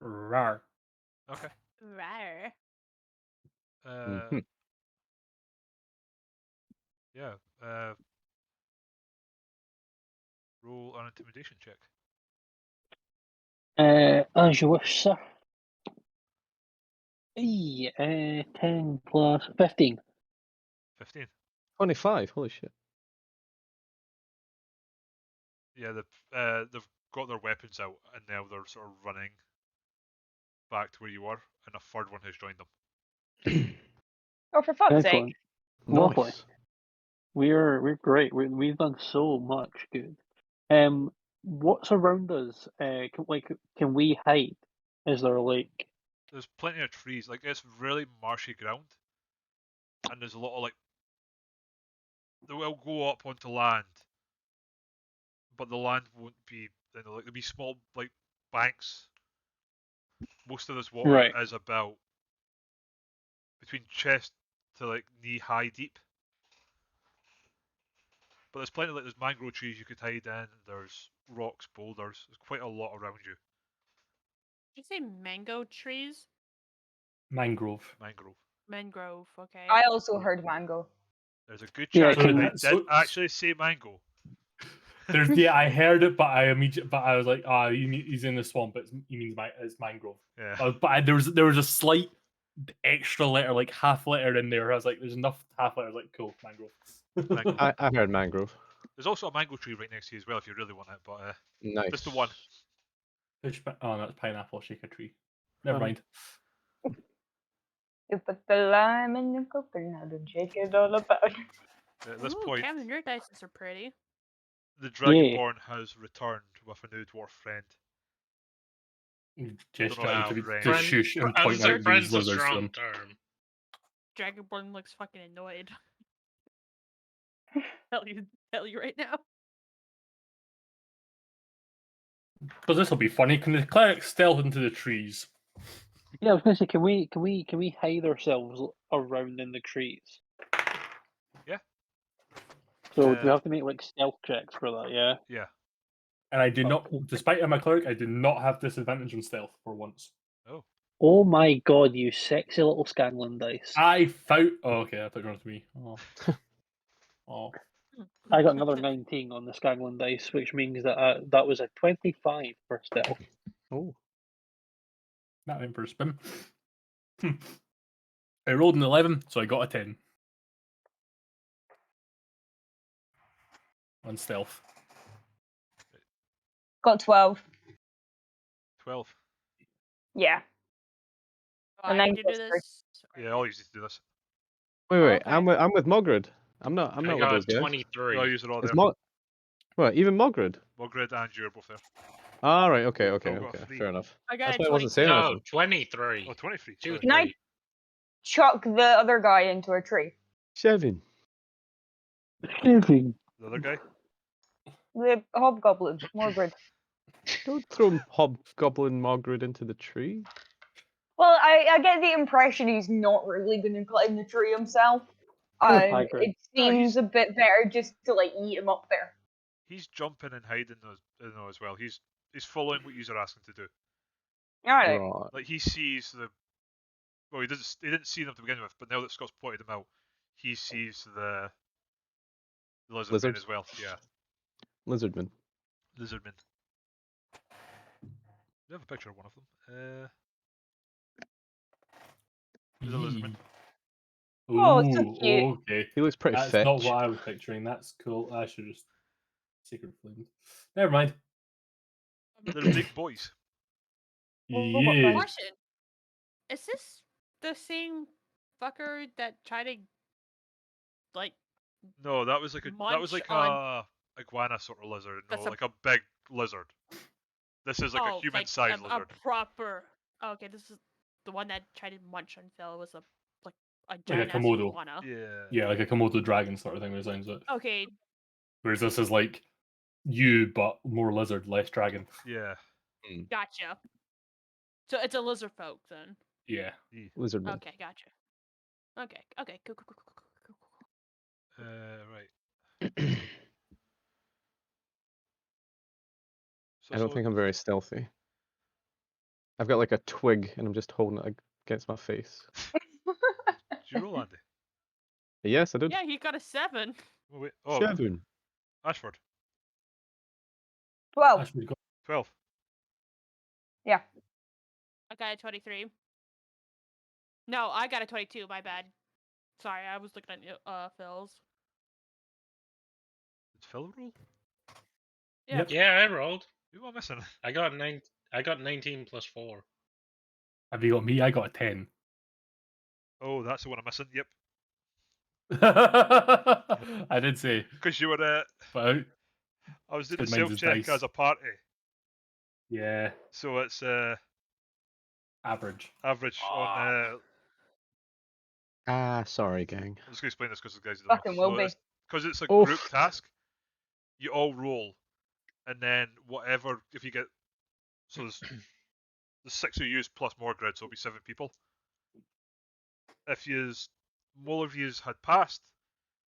S3: Rawr.
S1: Okay.
S7: Rawr.
S2: Mhm.
S1: Yeah. Roll an intimidation check.
S4: As you wish, sir. 10 plus 15.
S1: 15.
S2: 25. Holy shit.
S1: Yeah, they've got their weapons out, and now they're sort of running back to where you were, and a third one has joined them.
S5: Oh, for fuck's sake.
S4: Excellent. Lovely.
S2: Nice.
S4: We're great. We've done so much good. What's around us? Can we hide? Is there like?
S1: There's plenty of trees. Like, it's really marshy ground, and there's a lot of like. They will go up onto land, but the land won't be. There'll be small like banks. Most of this water
S4: Right.
S1: is about between chest to like knee high deep. But there's plenty, like, there's mangrove trees you could hide in, there's rocks, boulders, there's quite a lot around you.
S7: Did you say mango trees?
S3: Mangrove.
S1: Mangrove.
S7: Mangrove, okay.
S5: I also heard mango.
S1: There's a good
S4: Yeah,
S1: chance
S3: can-
S1: I did
S3: so-
S1: actually say mango.
S3: I heard it, but I was like, he's in the swamp. But he means it's mangrove.
S1: Yeah.
S3: But there was a slight extra letter, like half letter in there. I was like, there's enough half letters. Like, cool, mangrove.
S1: Mangrove.
S2: I heard mangrove.
S1: There's also a mango tree right next to you as well if you really want it, but
S2: Nice.
S1: just the one.
S3: Oh, that's pineapple shaker tree. Never mind.
S5: You put the lime in the coconut and shake it all about.
S1: At this
S7: Ooh,
S1: point,
S7: Kevin, your dices are pretty.
S1: the Dragonborn has returned with a new dwarf friend.
S3: Just
S1: don't know
S3: trying
S1: if
S3: to
S1: you
S3: shush and
S6: I
S3: point
S6: was like,
S3: out these
S6: friend's a
S3: lizards to
S6: strong
S3: them.
S6: term.
S7: Dragonborn looks fucking annoyed. tell you right now.
S3: Because this will be funny. Can the cleric stealth into the trees?
S4: Yeah, I was gonna say, can we hide ourselves around in the trees?
S1: Yeah.
S4: So do we have to make like stealth checks for that? Yeah.
S1: Yeah.
S3: And I do
S4: Oh,
S3: not,
S4: cool.
S3: despite I'm a cleric, I do not have disadvantage on stealth for once.
S1: Oh.
S4: Oh my god, you sexy little Scanlan dice!
S3: I found. Oh, okay, I thought you were on to me. Oh. Oh.
S4: I got another 19 on the Scanlan dice, which means that that was a 25 for stealth.
S2: Oh.
S3: That went for a spin. I rolled an 11, so I got a 10. On stealth.
S5: Got 12.
S1: 12.
S5: Yeah.
S7: Oh,
S5: And
S7: I
S5: then
S7: need to do
S5: plus
S7: this.
S1: Yeah, all you need to do this.
S2: Wait.
S7: Okay.
S2: I'm with Mogred. I'm not
S6: I
S2: with
S6: got
S2: those guys.
S6: 23.
S1: All use it all
S2: Is
S1: there.
S2: What? Even Mogred?
S1: Mogred and you are both there.
S2: All right. Okay.
S1: All got a 3.
S2: Fair enough.
S7: I got
S2: That's
S7: a
S2: why I wasn't saying
S7: 22.
S6: No,
S2: anything.
S6: 23.
S1: Oh, 23.
S6: Two,
S1: Sorry.
S5: Can I
S6: three.
S5: chuck the other guy into a tree?
S2: 7.
S4: Saving.
S1: The other guy?
S5: The hobgoblin, Morgrid.
S2: Don't throw Hobgoblin Mogred into the tree.
S5: Well, I get the impression he's not really going to climb the tree himself.
S4: Hagrid.
S5: It
S1: No,
S5: seems a bit better just to like eat him up there.
S1: He's jumping and hiding as well. He's following what you're asking to do.
S5: Alright.
S2: Right.
S1: Like, he sees the. Well, he didn't see them to begin with, but now that Scott's pointed them out, he sees the lizardman
S2: Lizards?
S1: as well. Yeah,
S2: Lizardman.
S1: lizardman. We have a picture of one of them. There's a lizardman.
S5: Oh, so
S3: Ooh,
S5: cute.
S3: okay.
S2: He looks pretty
S3: That's
S2: fetch.
S3: not what I was picturing. That's cool. I should just secret flamed. Never mind.
S1: They're big boys.
S5: Oh, what
S3: Yeah.
S5: price?
S7: Question: is this the same fucker that tried to like?
S1: No, that was like
S7: Munch
S1: a
S7: on-
S1: iguana sort of lizard. No,
S7: That's a-
S1: like a big lizard. This is like a human-sized
S7: a
S1: lizard.
S7: proper. Okay, this is the one that tried to munch on Phil. Was a
S3: Like a
S7: giant ass
S3: Komodo.
S7: iguana.
S1: Yeah.
S3: Yeah, like a Komodo dragon sort of thing. It sounds like.
S7: Okay,
S3: Whereas this is like you, but more lizard, less dragon.
S1: Yeah.
S7: gotcha. So it's a lizard folk then.
S3: Yeah.
S2: Lizardman.
S7: Okay, gotcha. Okay, cool.
S1: Right.
S2: I don't think I'm very stealthy. I've got like a twig and I'm just holding it against my face.
S1: Did you roll, Andy?
S2: Yes, I did.
S7: Yeah, he got a 7.
S1: Oh, wait. Oh,
S2: 7.
S1: Ashford.
S5: 12.
S3: Ashford got
S1: 12.
S5: Yeah.
S7: I got a 23. No, I got a 22. My bad. Sorry, I was looking at Phil's.
S1: Did Phil roll?
S7: Yeah.
S3: Yep.
S6: Yeah, I rolled.
S1: Who am I missing?
S6: I got 19 plus 4.
S3: Have you got me? I got a 10.
S1: Oh, that's the one I'm missing. Yep.
S3: I did say,
S1: Because you were
S3: but
S1: I was doing a
S3: Good minds
S1: self
S3: is
S1: check
S3: dice.
S1: as a party,
S3: yeah,
S1: so it's
S3: average.
S1: average on.
S2: Sorry, gang.
S1: I'm just going to explain this because the guys don't
S5: Fucking
S1: know.
S5: will be.
S1: Because it's a
S2: Oof.
S1: group task. You all roll, and then whatever if you get so there's 6 of you plus more grid, so it'll be 7 people. If more of yous had passed,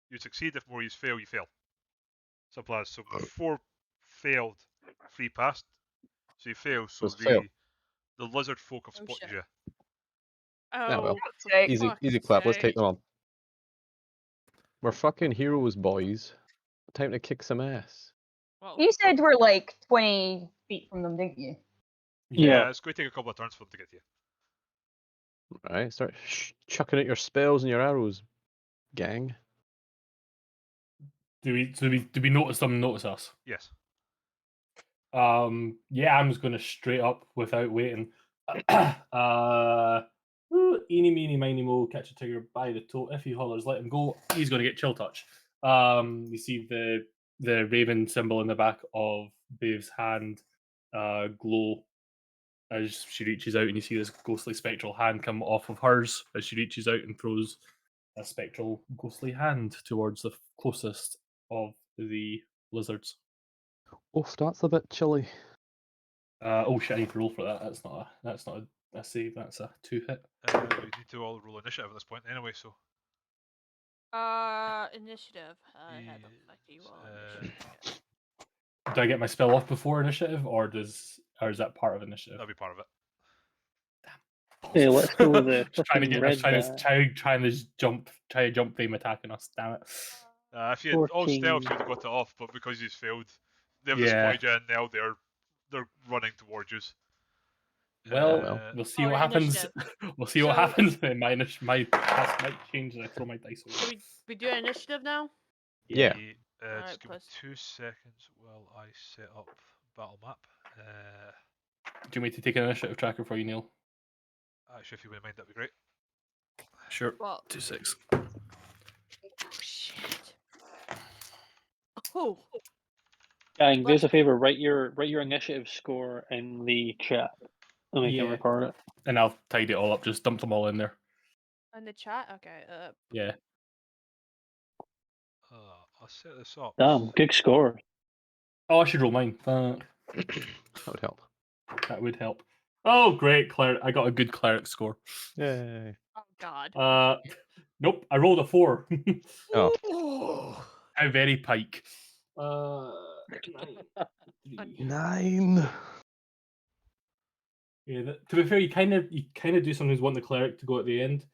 S1: you succeed. If more of yous fail, you fail. Simple as. So 4 failed, 3 passed. So you fail. So
S2: Those fail.
S1: the lizard folk have
S7: Oh,
S1: spotted
S7: shit.
S1: you.
S2: Yeah, well.
S7: for
S5: Sake.
S2: Easy
S7: fuck's
S2: clap. Let's take
S7: sake.
S2: them on. We're fucking heroes, boys. Time to kick some ass.
S7: Well,
S5: You said we're like 20 feet from them, didn't you?
S4: Yeah.
S1: It's going to take a couple of turns for them to get to you.
S2: Right, start chucking out your spells and your arrows, gang.
S3: Do we notice them? Notice us?
S1: Yes.
S3: Yeah, I'm just gonna straight up without waiting. Eeny, meeny, miny, mo, catch a tiger by the toe. If he hollers, let him go. He's gonna get chill touch. You see the raven symbol in the back of Babe's hand glow as she reaches out, and you see this ghostly spectral hand come off of hers as she reaches out and throws a spectral ghostly hand towards the closest of the lizards.
S2: Oof, that's a bit chilly.
S3: Oh shit! I need to roll for that. That's not a save. That's a 2-hit.
S1: We need to all roll initiative at this point anyway, so.
S7: initiative. How the fuck do you roll initiative?
S3: Do I get my spell off before initiative, or is that part of initiative?
S1: That'll be part of it.
S4: Hey, let's go with the
S3: Just trying to
S4: fucking
S3: get. I was
S4: red
S3: trying to jump them attacking us. Damn it!
S1: If you had all
S4: 14.
S1: stealth, you would have got it off, but because you failed, they've
S3: Yeah.
S1: spotted you, and now they're running towards you.
S3: Well, we'll see what happens.
S7: initiative.
S3: We'll see what
S7: So-
S3: happens. Then my task might change, and I throw my dice away.
S7: So we do initiative now?
S2: Yeah.
S7: Alright,
S1: Just give me
S7: plus-
S1: 2 seconds while I set up battle map.
S3: Do you want me to take an initiative tracker for you, Neil?
S1: Actually, if you wouldn't mind, that'd be great.
S3: Sure.
S7: Well,
S3: 2-6.
S7: oh shit. Oh,
S4: Gang, do us a favor, write your initiative score in the chat. And we can
S3: Yeah.
S4: record it.
S3: And I'll tidy it all up. Just dump them all in there.
S7: in the chat. Okay.
S3: Yeah.
S1: I'll set this up.
S4: Damn, good score.
S3: Oh, I should roll mine.
S2: That would help.
S3: That would help. Oh, great, cleric! I got a good cleric score.
S2: Yay.
S7: Oh god.
S3: Nope, I rolled a 4.
S2: Oh.
S3: How very pike.
S2: 9.
S3: Yeah, to be fair, you kind of do sometimes want the cleric to go at the end.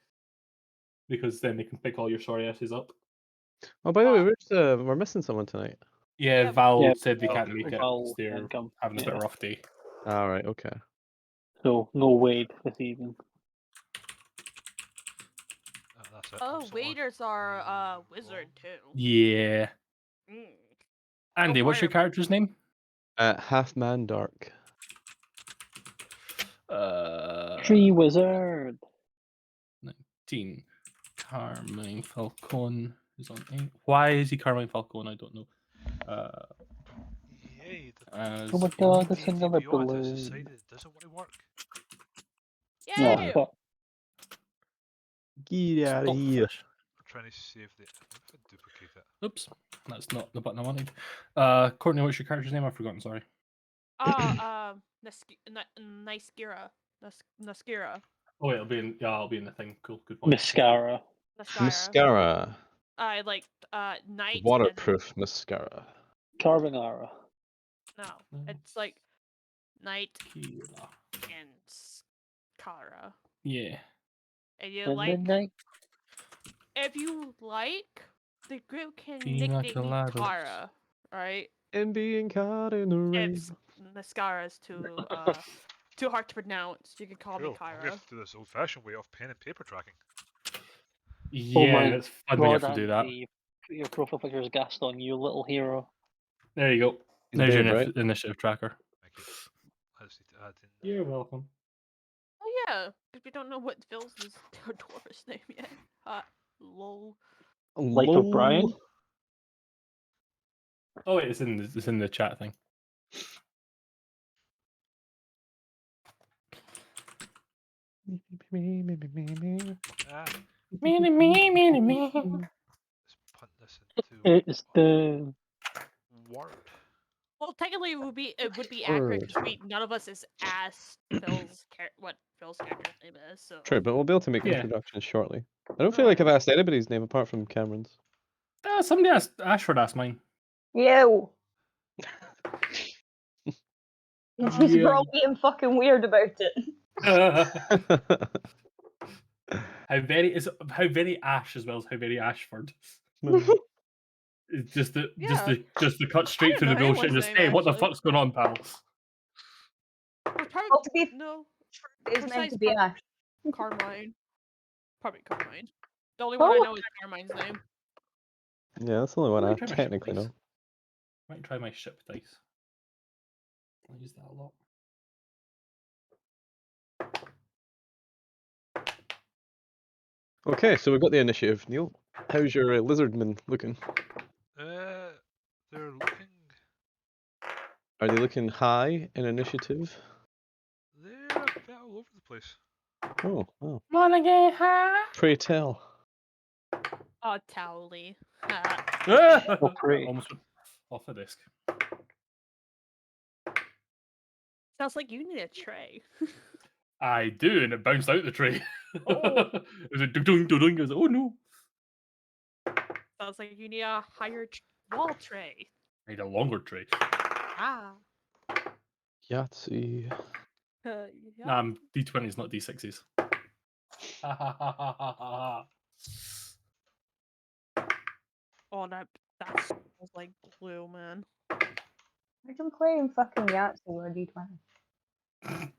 S3: because then they can pick all your sorry asses up.
S2: Oh, by the way, we're missing someone tonight.
S3: Yeah,
S7: Yeah,
S3: Val
S4: Yeah,
S3: said they
S1: Val
S3: can't
S1: couldn't
S3: make
S1: make
S3: it.
S1: it.
S3: 'Cause
S4: Val
S3: they're
S4: can't come,
S3: having a bit of
S4: yeah.
S3: a rough day.
S2: All right, okay.
S4: So no Wade this evening.
S1: That's it.
S7: Oh,
S1: That's the one.
S7: waiters are wizard too.
S3: Yeah.
S7: Mm.
S3: Andy, what's your
S7: fire.
S3: character's name?
S2: Half Man Dark.
S4: Tree Wizard.
S3: 19. Carmine Falcone is on 8. Why is he Carmine Falcone? I don't know.
S1: Yay!
S3: As
S4: Oh my god,
S1: the
S4: this thing's on my
S1: DND Beyond has
S4: balloon.
S1: decided it doesn't want to work.
S4: No,
S7: Yay!
S4: fuck.
S2: Get out of here.
S3: Stockfish.
S1: I'm trying to save the. If I duplicate it.
S3: Oops, that's not the button I wanted. Courtney, what's your character's name? I've forgotten. Sorry.
S7: Niskira. Naskira.
S3: Oh, it'll be in. Yeah, I'll be in the thing. Cool. Good point.
S4: Mascara.
S7: Naskira.
S2: Mascara.
S7: I like night.
S2: Waterproof mascara.
S4: Carbonara.
S7: No, it's like night
S3: Kira.
S7: and Kara.
S3: Yeah.
S7: And you
S4: And
S7: like,
S4: then night.
S7: if you like, the group can
S3: Pina
S7: nickname you
S3: coladas.
S7: Tara, right?
S2: And being caught in the rain.
S7: If Mascara is too hard to pronounce, you can call me
S1: Cool. I'm
S7: Kyra.
S1: going to do this old-fashioned way of pen and paper tracking.
S3: Yeah,
S4: Oh my
S3: it's fun when you
S4: God,
S3: have to do that.
S4: Andy, put your profile picture is Gaston, you little hero.
S3: There you go.
S2: He's
S3: There's your
S2: dead, right?
S3: initiative tracker.
S1: Thank you. I just need to add in.
S3: You're welcome.
S7: Oh yeah, because we don't know what Phil's dwarf's name yet. Lol.
S4: Like
S2: Lol.
S4: O'Brien?
S3: Oh wait, it's in the chat thing.
S1: Ah,
S3: Me.
S1: let's punt this into
S4: It's the
S1: Word.
S7: Well, technically, it would be accurate because
S2: Word.
S7: none of us is asked what Phil's character's name is. So
S2: True, but we'll be able to make
S3: Yeah.
S2: introductions shortly. I don't feel like I've asked anybody's name apart from Cameron's.
S3: Somebody asked Ashford asked mine.
S5: You.
S3: Yeah.
S5: We're all being fucking weird about it.
S3: How very Ash as well as how very Ashford. It's just the cut straight
S7: didn't
S3: through the
S7: know
S3: bullshit and
S7: anyone's
S3: just,
S7: name,
S3: hey, what the
S7: actually.
S3: fuck's going on, pal?
S7: Probably,
S5: Well, to be
S7: no,
S5: it's meant
S7: Besides
S5: to be Ash.
S7: Carmine. Probably Carmine. The only one I
S5: Oh.
S7: know is Carmine's name.
S2: Yeah, that's the only one I
S3: Let me try my ship
S2: technically
S3: dice.
S2: know.
S3: Might try my ship dice. I use that a lot.
S2: Okay, so we've got the initiative. Neil, how's your lizardmen looking?
S1: They're looking.
S2: Are they looking high in initiative?
S1: They're a bit all over the place.
S2: Oh, oh.
S3: Wanna get high?
S2: Pray tell.
S7: Oh, Towley.
S4: Oh, pretty.
S3: Almost went off the disc.
S7: Sounds like you need a tray.
S3: I do, and it bounced out the tray.
S7: Oh.
S3: It was a ding ding ding. I was like, oh no.
S7: Sounds like you need a higher wall tray.
S3: I need a longer tray.
S7: Ah.
S2: Yahtzee.
S7: Yeah.
S3: Nah, D20s, not D6s.
S7: Oh, that smells like glue, man.
S5: I can play in fucking Yahtzee or D20.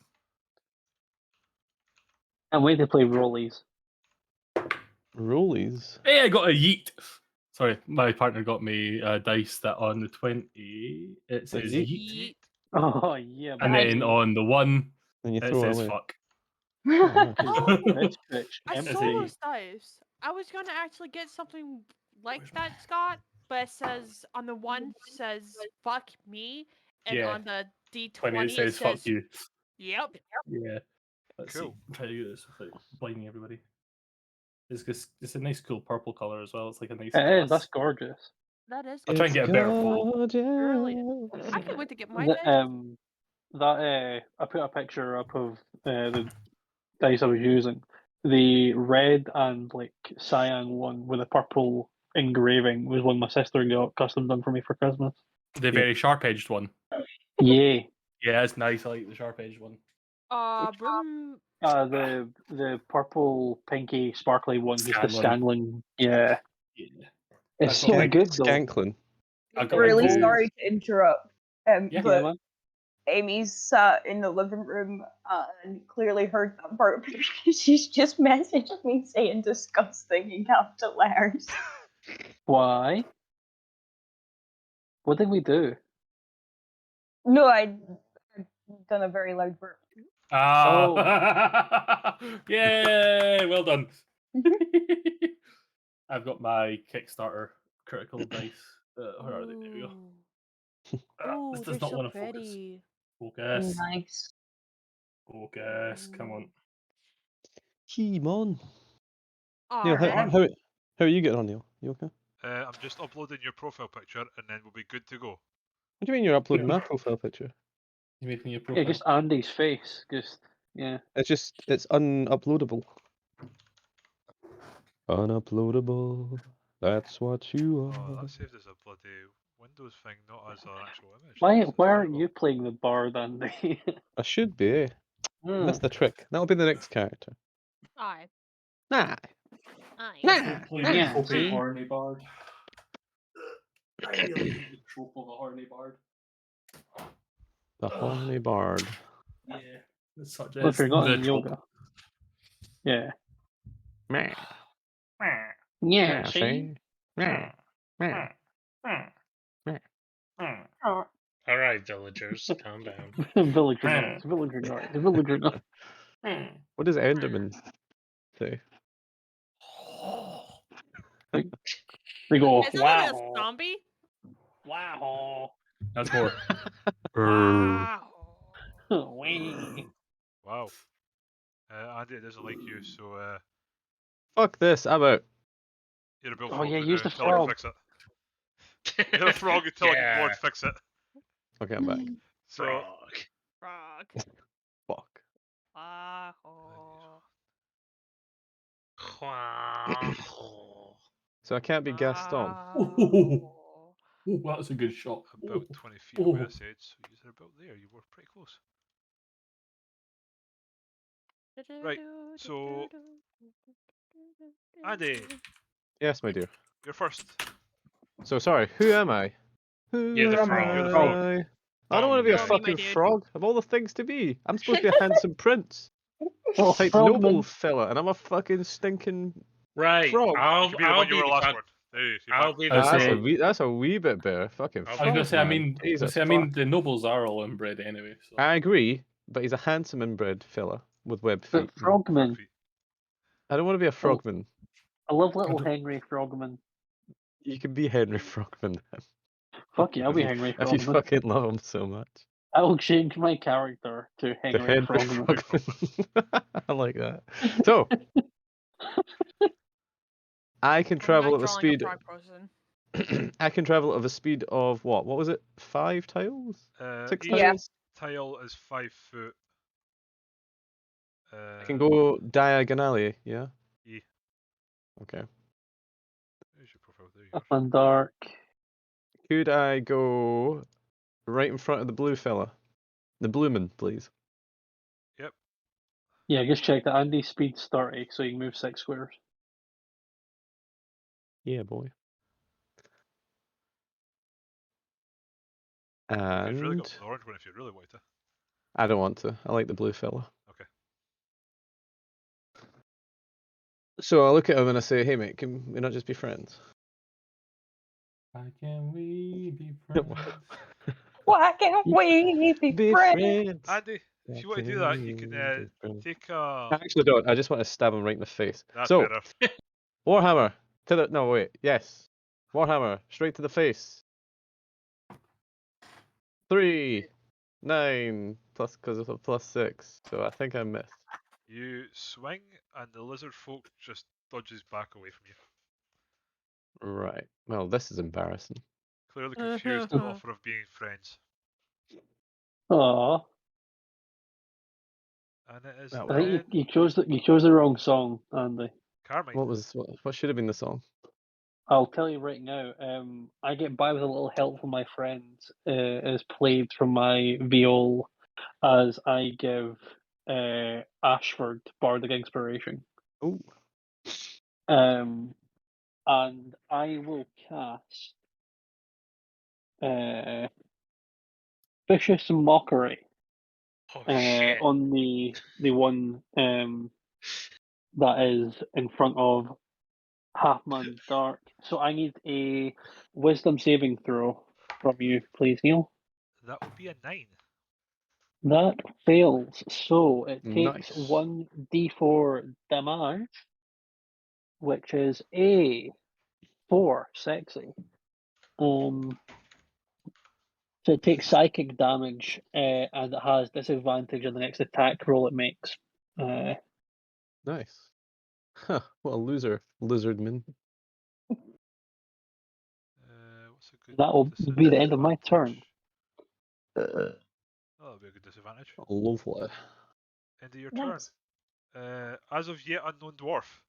S4: I'm waiting to play Rollies.
S2: Rollies.
S3: Hey, I got a yeet. Sorry, my partner got me a dice that on the 20 it says
S2: yeet?
S3: yeet,
S4: Oh, yeah.
S3: and then on the 1
S2: And you
S3: it
S2: throw it
S3: says
S2: away.
S3: fuck.
S2: Oh, nice.
S7: Oh,
S4: It's rich.
S7: I
S3: Empty.
S7: saw those dice. I was gonna actually get something like that, Scott, but it says on the one says "fuck me," and
S3: Yeah.
S7: on the D20
S3: 20 it says fuck you.
S7: Yep.
S3: Yeah. Let's
S1: Cool.
S3: see. Try to do this without blinding everybody. It's a nice cool purple color as well. It's like a nice.
S4: It is.
S3: glass.
S4: That's gorgeous.
S7: That is.
S3: I'll try and get a better photo.
S7: Brilliant. I can't wait to get my
S4: The,
S7: dice.
S4: I put a picture up of the dice I was using. The red and like cyan one with a purple engraving was one my sister got custom done for me for Christmas.
S3: The very sharp edged one.
S4: Yeah.
S3: Yeah, it's nice. I like the sharp edged one.
S7: Broom.
S4: The purple, pinky, sparkly one, just the
S3: Scanlan.
S4: Scanlan. Yeah,
S3: Yeah.
S4: it's
S3: I've
S4: so
S3: got-
S4: good though.
S2: Skanklin.
S3: I've got
S5: Really
S3: both.
S5: sorry to interrupt,
S3: Yeah,
S4: Yeah,
S5: but
S4: man.
S5: Amy's sat in the living room and clearly heard that part because she's just messaged me saying disgusting in capital letters.
S4: Why? What did we do?
S5: No, I'd done a very loud burp.
S3: Ah, yeah, well done. I've got my Kickstarter critical dice. Where are they? There we go.
S7: Ooh,
S3: This
S7: they're
S3: does not
S7: so
S3: want to focus.
S7: pretty.
S3: Focus.
S5: Nice.
S3: Focus. Come on.
S2: Come on.
S7: All
S2: Neil,
S7: right.
S2: how are you getting on, Neil? You okay?
S1: I'm just uploading your profile picture, and then we'll be good to go.
S2: What do you mean you're uploading my profile picture?
S3: You making your
S4: Yeah,
S3: profile?
S4: just Andy's face. Just yeah.
S2: It's unuploadable. Unuploadable. That's what you
S1: Oh,
S2: are.
S1: that saved as a bloody Windows thing, not as an actual image.
S4: Why
S1: This is
S4: aren't
S1: terrible.
S4: you playing the bard, Andy?
S2: I should be. Eh?
S4: Hmm.
S2: That's the trick. That'll be the next character.
S7: Aye.
S2: Nah.
S7: Aye.
S2: Nah.
S3: Playing
S4: Yeah,
S3: the
S4: see?
S3: horny bard. I really hate the trope of a horny bard.
S2: The horny bard.
S3: Yeah, it's such
S4: Well,
S3: a
S4: if you're not
S3: the
S4: in
S3: trope.
S4: yoga. Yeah.
S2: Meh.
S4: Yeah,
S2: Nah,
S4: see?
S2: Meh. Meh.
S4: Oh.
S6: All right, villagers, calm down.
S4: Villager noise, villager noise, villager noise.
S2: What does Enderman say?
S4: They go,
S7: Is that like a
S4: wow,
S7: zombie?
S4: wow,
S3: That's more.
S7: Wow.
S4: wee.
S1: Wow. Andy, it doesn't like you, so
S2: Fuck this, I'm out.
S1: you're a Bill
S4: Oh,
S1: Frog
S4: yeah,
S1: now
S4: use the
S1: until I can
S4: frog.
S1: fix it. You're a frog until I can go
S6: Yeah.
S1: and fix it.
S2: Okay, I'm back.
S1: So,
S6: Frog.
S7: Frog.
S2: Fuck.
S7: Wow.
S2: So I can't be Gaston.
S3: Ooh, that's a good shot.
S1: about 20 feet
S3: Oh.
S1: away, I said, so you're about there. You were pretty close. Right, so Andy,
S2: Yes, my dear.
S1: you're first.
S2: So sorry, who am I? Who
S6: You're the
S2: am
S6: frog.
S1: You're the frog.
S2: I? I don't want to be a
S6: Frog
S7: me, my
S2: fucking
S7: dude.
S2: frog. Of all the things to be, I'm supposed to be a handsome prince.
S4: Oh,
S2: Type
S4: frogman.
S2: noble fella, and I'm a fucking stinking
S6: Right.
S2: frog.
S1: You
S6: I'll
S1: can be the
S6: I'll
S1: one you
S6: be
S1: were
S6: the
S1: last
S6: frog.
S1: one. There you see,
S6: I'll
S1: back.
S6: be
S3: I
S6: the
S3: was
S2: That's
S3: saying-
S2: that's a wee bit better. Fucking
S6: I was
S3: I was gonna
S2: frog,
S3: say, I
S2: man.
S3: mean,
S2: Jesus
S3: I mean,
S2: fuck.
S3: the nobles are all inbred anyway. So.
S2: I agree, but he's a handsome inbred fella with web feet.
S4: But frogman.
S1: Feet.
S2: I don't want to be a frogman.
S4: I love little
S3: don't-
S4: Henry Frogman.
S2: You can be Henry Frogman then.
S4: Fuck yeah, I'll be
S2: If you-
S4: Henry
S2: If you
S4: Frogman.
S2: fucking love him so much.
S4: I will change my character to
S2: The
S4: Henry
S2: Henry
S4: Frogman.
S2: Frogman. I like that. So, I can travel at the
S7: drawing a
S2: speed.
S7: frog person.
S2: I can travel at the speed of what? What was it? 5 tiles? 6
S1: Each
S5: Yeah.
S2: tiles?
S1: tile is 5 foot.
S2: I can go diagonally, yeah?
S1: Yeah.
S2: Okay.
S1: There's your profile. There you
S4: Up
S1: are.
S4: and dark.
S2: Could I go right in front of the blue fella? The bloomin', please.
S1: Yep.
S4: Yeah, just check that Andy's speed's 30, so you can move 6 squares.
S2: Yeah, boy.
S1: You could really
S2: And
S1: go for the orange one if you really wanted to.
S2: I don't want to. I like the blue fella.
S1: Okay.
S2: So I look at him and I say, "Hey mate, can we not just be friends?"
S3: Why can we be friends?
S5: Why can't we be friends?
S1: Andy, if you want to do that, you can take a.
S2: I actually don't. I just want to stab him right in the face.
S1: That's
S2: So,
S1: better.
S2: Warhammer to the. No, wait. Yes. Warhammer straight to the face. 3, 9 plus because of a +6. So I think I missed.
S1: You swing, and the lizard folk just dodges back away from you.
S2: Right. Well, this is embarrassing.
S1: Clearly confused at the offer of being friends.
S4: Aww.
S1: And it is
S2: That
S4: I think
S1: then
S4: you chose the wrong song, Andy.
S1: Carmine.
S2: What should have been the song?
S4: I'll tell you right now. I Get By With a Little Help from My Friends is played from my viol as I give Ashford Bardic Inspiration.
S2: Oh,
S4: And I will cast Vicious Mockery
S6: Oh shit.
S4: on the one that is in front of Halfman Dark. So I need a Wisdom saving throw from you, please, Neil.
S1: That would be a 9.
S4: That fails, so it takes
S2: nice.
S4: 1d4 damage, which is a 4, sexy. So it takes psychic damage, and it has disadvantage on the next attack roll it makes.
S2: Nice. Huh, what a loser, Lizardman.
S1: What's a good
S4: That will be the end of my turn.
S1: disadvantage? Oh, that'll be a good disadvantage.
S2: Lovely.
S1: End of your
S5: Nice.
S1: turn. As of yet unknown dwarf.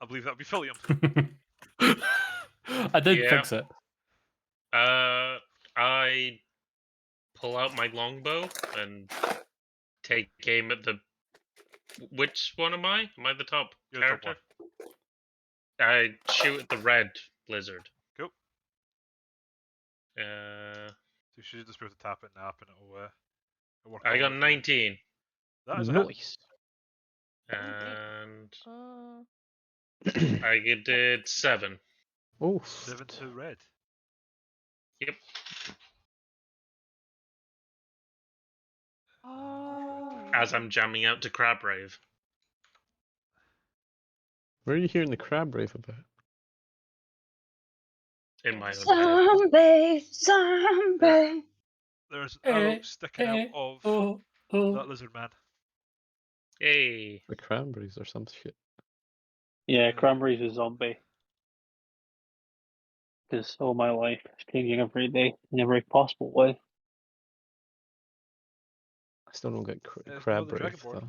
S1: I believe that'll be Philium.
S3: I did
S6: Yeah.
S3: fix it.
S6: I pull out my longbow and take aim at the. Which one am I? Am I the top
S1: You're the top
S6: character? I shoot at the red lizard.
S1: Cool.
S6: Uh,
S1: So you should just be able to tap it and it'll work.
S6: I
S1: all
S6: got
S1: right for you.
S6: 19,
S1: That is a hit.
S2: Nice.
S6: and
S7: Uh,
S6: I did 7.
S2: Oh,
S1: 7 to red.
S6: Yep. As I'm jamming out to Crab Rave.
S2: where are you hearing the crab rave about?
S6: In my own head.
S5: Zombie, zombie.
S1: There's arrows sticking out of that lizard man.
S6: Hey.
S2: The cranberries or some shit.
S4: Yeah, Cranberry's a zombie. Because all my life is changing every day in every possible way.
S2: I still don't get
S1: It's not
S2: crab
S1: the
S2: rave
S1: Dragonborn.
S2: though.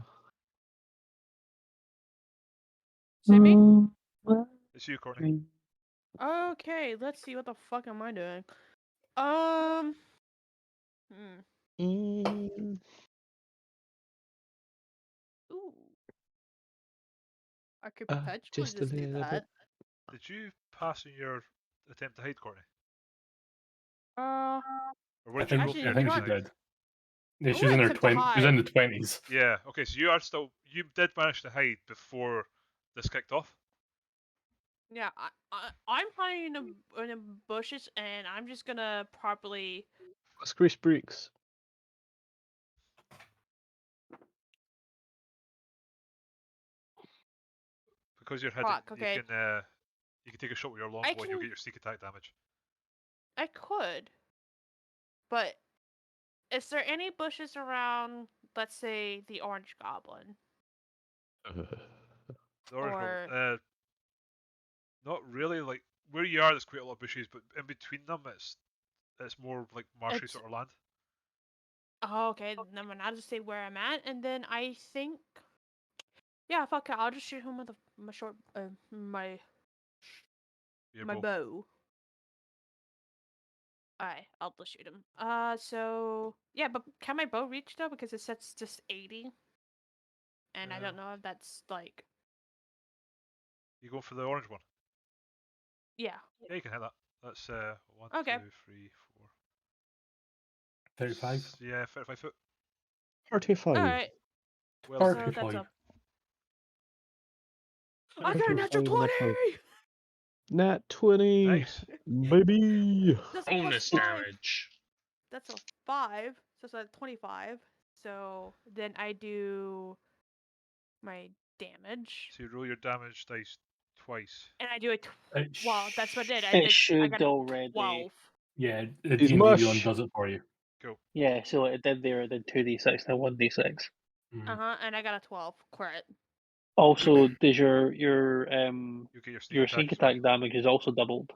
S7: say me?
S1: It's you, Courtney.
S7: Okay, let's see what the fuck am I doing.
S2: Mm.
S7: Ooh. I could
S2: Uh,
S7: potentially
S2: just a
S7: just do
S2: little bit.
S7: that.
S1: Did you pass in your attempt to hide, Courtney?
S7: Uh,
S1: Or where
S3: I
S1: did you
S3: think,
S1: roll
S7: Actually,
S1: for your
S3: I think she
S1: attempt to hide?
S3: did. Yeah,
S7: I
S3: she was in her
S7: went to
S3: 20. She was in
S7: hide.
S3: the 20s.
S1: Yeah, okay, so you are still. You did manage to hide before this kicked off.
S7: Yeah, I'm hiding in the bushes, and I'm just gonna properly.
S2: Squish bricks.
S1: Because you're hidden,
S7: Fuck, okay.
S1: you can take a shot with your longbow and you'll
S7: can-
S1: get your sneak attack damage.
S7: I could, but is there any bushes around? Let's say the orange goblin.
S1: The orange
S7: Or-
S1: goblin. Not really. Like where you are, there's quite a lot of bushes, but in between them, it's more like marshy
S7: It's-
S1: sort of land.
S7: Oh, okay. Never mind. I'll just say where I'm at, and then I think. Yeah, fuck it. I'll just shoot him with my short, my
S1: Your
S7: my
S1: bow.
S7: bow. Alright, I'll just shoot him. So yeah, but can my bow reach though? Because it says just 80, and I don't know if that's like.
S1: You go for the orange one.
S7: Yeah.
S1: Yeah, you can hit that. That's 1,
S7: Okay.
S1: 2, 3, 4.
S3: 35.
S1: Yeah, 35 foot.
S2: 35.
S7: Alright.
S1: Well,
S7: So
S3: Perfect.
S7: that's
S3: 35.
S7: a. I got a natural
S2: 35 and a
S7: 20.
S2: Nat 20.
S1: nice.
S2: Baby.
S7: That's a
S6: Bonus
S7: +5.
S6: damage.
S7: That's a 5. So that's 25. So then I do my damage,
S1: So you roll your damage dice twice.
S7: and I do a. Well, that's what I did. I
S4: It
S7: did. I
S4: should
S7: got a
S4: already.
S7: 12.
S3: Yeah, the
S2: He's
S3: D&D
S2: mush.
S3: one does it for you.
S1: Cool.
S4: Yeah, so it did there, it did 2d6, now 1d6.
S7: And I got a 12 crit.
S4: Also, does your
S1: You get your sneak
S4: your
S1: attack.
S4: sneak
S1: as well.
S4: attack damage is also doubled.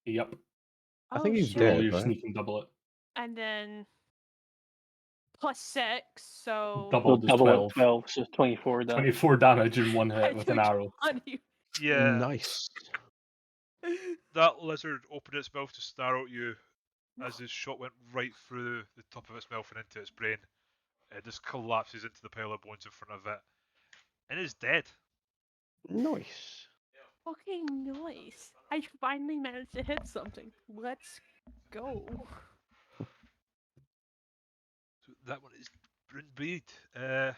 S3: Yep.
S2: I think he's
S7: shit.
S3: Roll
S2: dead,
S3: your
S2: right?
S3: sneak and double it.
S7: And then +6, so
S3: Double
S4: So
S3: is
S4: double
S3: 12.
S4: at 12, so it's 24 damage.
S3: 24 damage in one
S7: I
S3: hit with an
S7: took
S3: arrow.
S7: 20.
S1: Yeah.
S2: Nice.
S1: That lizard opened its mouth to snarl at you as his shot went right through the top of its mouth and into its brain. It just collapses into the pile of bones in front of it, and is dead.
S2: Nice.
S7: Fucking nice. I finally managed to hit something. Let's go.
S1: So that one is Brunbreed. That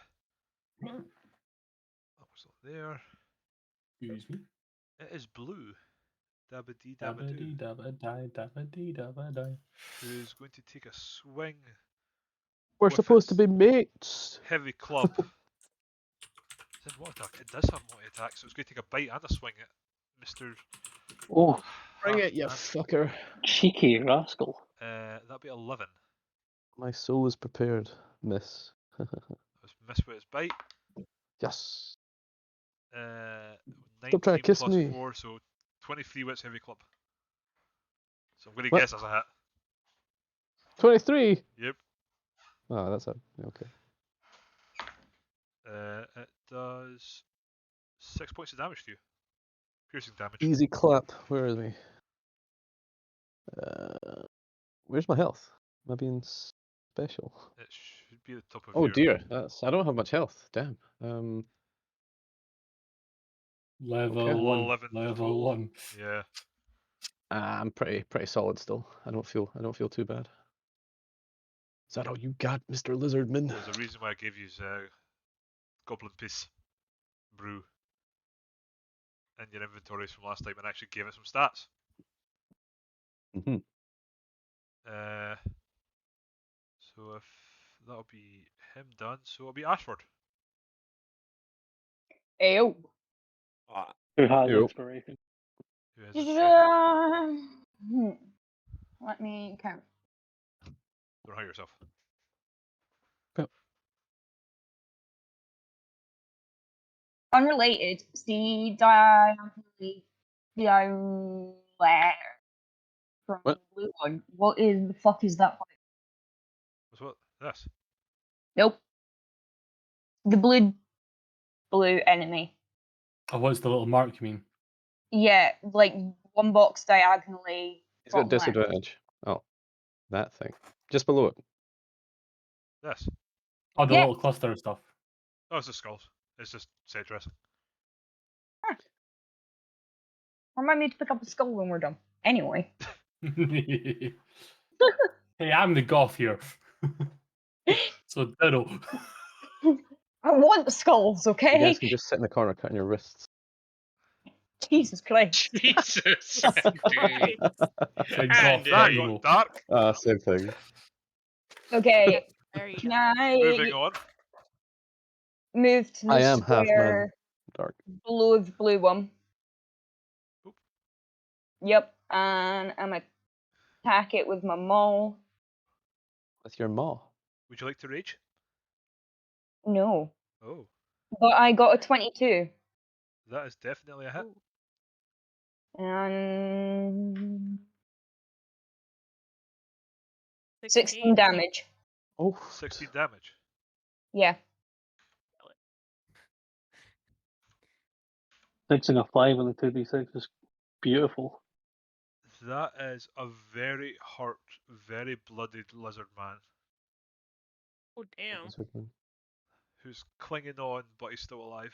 S1: was not there.
S3: Excuse me.
S1: It is Blue. Dabba-dee
S3: Dabba-dee,
S1: dabba-doo.
S3: dabba-die, dabba-dee, dabba-die.
S1: Who's going to take a swing.
S2: We're
S1: with
S2: supposed to
S1: its
S2: be mates.
S1: heavy club. Is it what attack? It does have multi attack, so it's going to take a bite and a swing at Mr.
S4: Oh,
S2: Bring
S1: Half
S2: it, you
S1: Man.
S2: fucker.
S4: cheeky rascal.
S1: That'll be 11.
S2: My soul is prepared, miss.
S1: Let's miss with his bite.
S2: Yes.
S1: 19
S2: trying to kiss
S1: plus
S2: me.
S1: 4, so 23 with its heavy club. So I'm going to
S2: What?
S1: guess as a hit.
S2: 23.
S1: Yep.
S2: Oh, that's a okay.
S1: It does 6 points of damage to you. Piercing damage.
S2: Easy clap. Where is me? Where's my health? Am I being special?
S1: It should be at the top of
S2: Oh
S1: your...
S2: dear, I don't have much health. Damn.
S3: Level
S2: Okay.
S3: 1.
S1: 11
S3: Level
S1: total.
S3: 1.
S1: Yeah.
S2: I'm pretty solid still. I don't feel too bad. Is that all you got, Mr. Lizardman?
S1: There's a reason why I gave you Goblin Piece brew in your inventories from last time and actually gave it some stats.
S2: Mm-hmm.
S1: So if that'll be him done, so it'll be Ashford.
S5: Ew.
S4: Who has
S2: Ew.
S4: inspiration?
S1: Who has inspiration.
S5: Let me count.
S1: Don't hurt yourself.
S5: Unrelated. See diagonally down there from
S2: What?
S5: the blue one. What is the fuck is that?
S1: What's what? This?
S5: Nope. The blue enemy.
S3: Oh, what's the little mark you mean?
S5: Yeah, like one box diagonally.
S2: He's got
S5: bottom left.
S2: disadvantage. Oh, that thing. Just below it.
S1: This?
S3: Oh, the
S5: Yeah.
S3: little cluster of stuff.
S1: Oh, it's the skulls. It's just set dressing.
S5: Remind me to pick up a skull when we're done. Anyway.
S3: Hey, I'm the goth here. So diddle.
S5: I want the skulls,
S2: You
S5: okay?
S2: guys can just sit in the corner cutting your wrists.
S5: Jesus Christ.
S6: Jesus, dude.
S3: Like
S6: And
S3: goth,
S1: That
S3: not
S1: got
S3: emo.
S1: dark.
S2: Same thing.
S5: Okay,
S7: Very
S5: can
S7: dark.
S1: Moving
S5: I
S1: on.
S5: move to the
S2: I am half man.
S5: square
S2: Dark.
S5: below the blue one?
S1: Oop.
S5: Yep, and I'm gonna attack it with my maul.
S2: With your maw.
S1: Would you like to rage?
S5: No,
S1: Oh,
S5: but I got a 22.
S1: that is definitely a hit.
S7: Ooh,
S5: And
S7: 16.
S5: 16 damage.
S2: Oh.
S1: 16 damage.
S5: Yeah.
S4: Fixing a 5 on the 2d6 is beautiful.
S1: That is a very hurt, very bloodied lizard man
S7: Oh damn.
S1: who's clinging on, but he's still alive.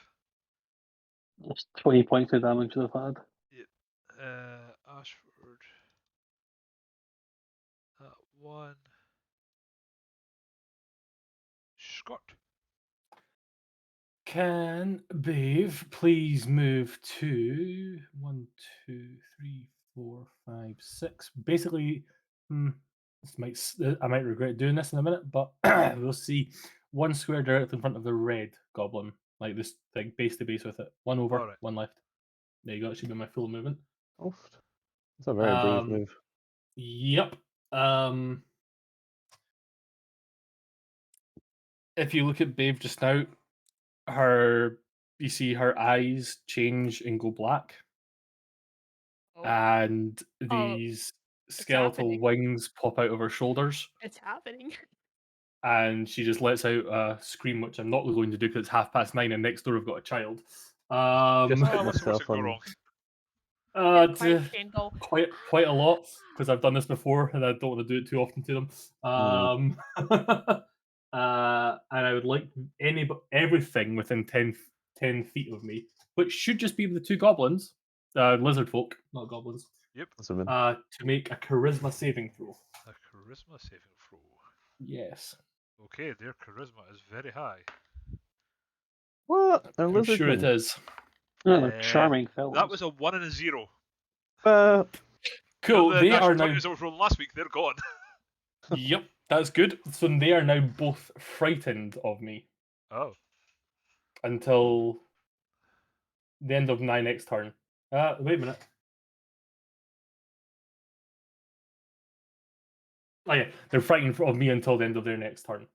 S4: Just 20 points of damage they've had.
S1: Ashford. That one. Scott.
S3: Can Bave please move to 1, 2, 3, 4, 5, 6? Basically, I might regret doing this in a minute, but we'll see. One square directly in front of the red goblin, like this thing, base to base with it. One over,
S1: Alright.
S3: one left. There you go. It should be my full movement.
S2: Oh. That's a very brave move.
S3: Yep. If you look at Babe just now, you see her eyes change and go black,
S7: Oh,
S3: and these skeletal
S7: happening.
S3: wings pop out of her shoulders,
S7: it's happening.
S3: and she just lets out a scream, which I'm not going to do because it's 9:30, and next door I've got a child.
S2: Just
S1: Oh,
S2: put
S1: what's
S2: myself
S1: it go
S2: on.
S1: wrong?
S7: And go.
S3: Quite a lot because I've done this before and I don't want to do it too often to them. and I would like everything within 10 feet of me, which should just be the two goblins, lizard folk, not goblins.
S1: Yep.
S3: To make a charisma saving throw.
S1: A charisma saving throw.
S3: Yes.
S1: Okay, their charisma is very high.
S2: What? They're
S3: I'm sure it
S2: lizardmen.
S3: is.
S4: Oh, they're charming fellows.
S1: That was a 1 and a 0.
S3: Cool.
S1: The
S3: They are
S1: natural
S3: now.
S1: 20s that were rolling last week, they're gone.
S3: Yep, that's good. So they are now both frightened of me
S1: Oh.
S3: until the end of my next turn. Wait a minute. Oh yeah, they're frightened of me until the end of their next turn.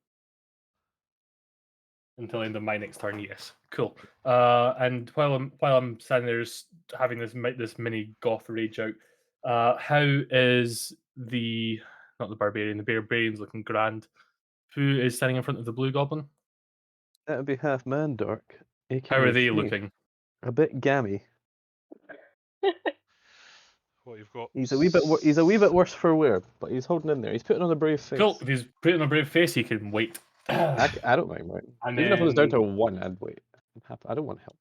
S3: Until the end of my next turn, yes. Cool. And while I'm standing there just having this mini goth rage out, how is not the barbarian's looking grand? Who is standing in front of the blue goblin?
S2: That would be half man dark.
S3: How are they
S2: me.
S3: looking?
S2: A bit gammy.
S1: What you've got?
S2: He's a wee bit worse for wear, but he's holding in there. He's putting on a brave face.
S3: Cool. If he's putting on a brave face, he can wait.
S2: I don't mind waiting.
S3: And
S2: Even if it was down
S3: then-
S2: to 1, I'd wait. I'm happy. I don't want help.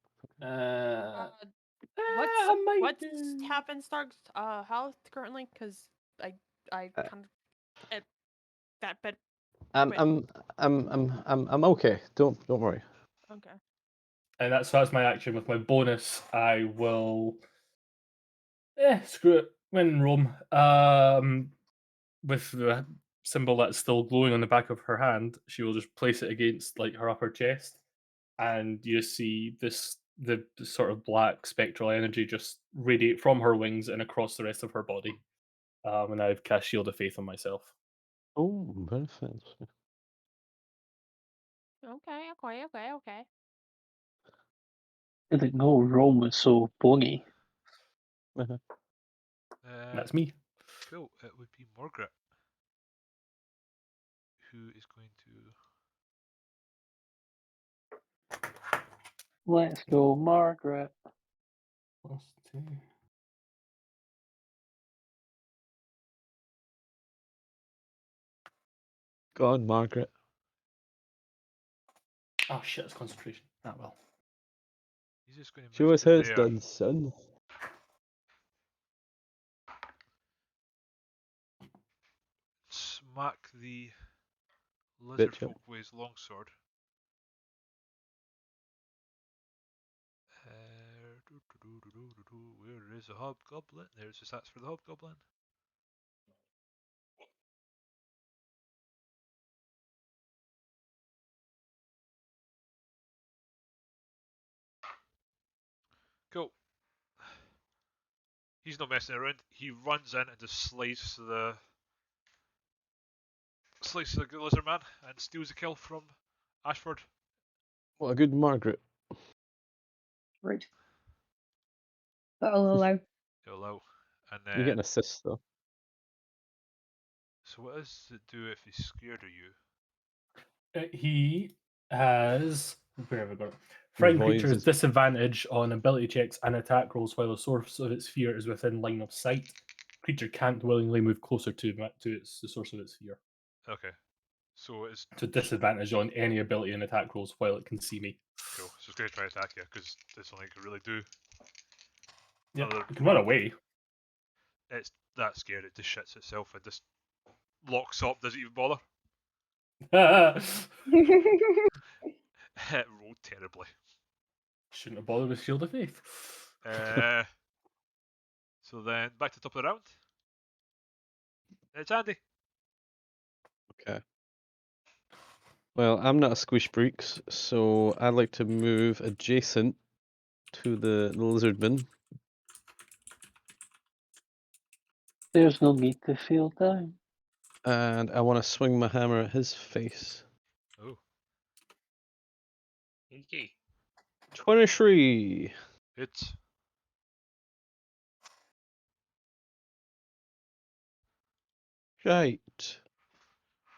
S7: What's happened, Stark's health currently? Because I kind of that bit.
S2: I'm okay. Don't worry.
S7: Okay.
S3: And that's my action. With my bonus, I will. Screw it. When in Rome, with the symbol that's still glowing on the back of her hand, she will just place it against like her upper chest, and you see the sort of black spectral energy just radiate from her wings and across the rest of her body. And I've cast Shield of Faith on myself.
S2: Oh, very fancy.
S7: Okay.
S4: I didn't know Rome was so bongy.
S3: That's me.
S1: Cool. It would be Margaret, who is going to.
S4: Let's go, Margaret.
S2: Go on, Margaret.
S3: Oh shit! It's concentration. Ah well.
S1: He's just going to.
S2: Show us how it's done, son.
S1: Smack the lizard folk with his longsword. Where is the hobgoblin? There's the stats for the hobgoblin. Cool. He's not messing around. He runs in and just slices the lizard man and steals a kill from Ashford.
S2: What a good Margaret.
S5: Rude. That'll allow.
S1: It'll allow. And
S2: You get
S1: then.
S2: an assist though.
S1: So what does it do if he's scared of you?
S3: He has. Where have I got it? Frightened creature has disadvantage on ability checks and attack rolls while the source of its fear is within line of sight. Creature can't willingly move closer to the source of its fear.
S1: Okay. So it's
S3: to disadvantage on any ability and attack rolls while it can see me.
S1: Cool. So it's going to try to attack you because that's something it can really do.
S3: Yeah, it can run away.
S1: It's that scared it just shits itself and just locks up, doesn't even bother. It rolled terribly.
S3: Shouldn't have bothered with Shield of Faith.
S1: So then back to the top of the round. It's Andy.
S2: Okay. Well, I'm not a squish breaks, so I'd like to move adjacent to the lizardman.
S4: There's no need to feel down.
S2: And I want to swing my hammer at his face.
S1: Oh.
S6: Okay.
S2: 23.
S1: Hits.
S2: Right.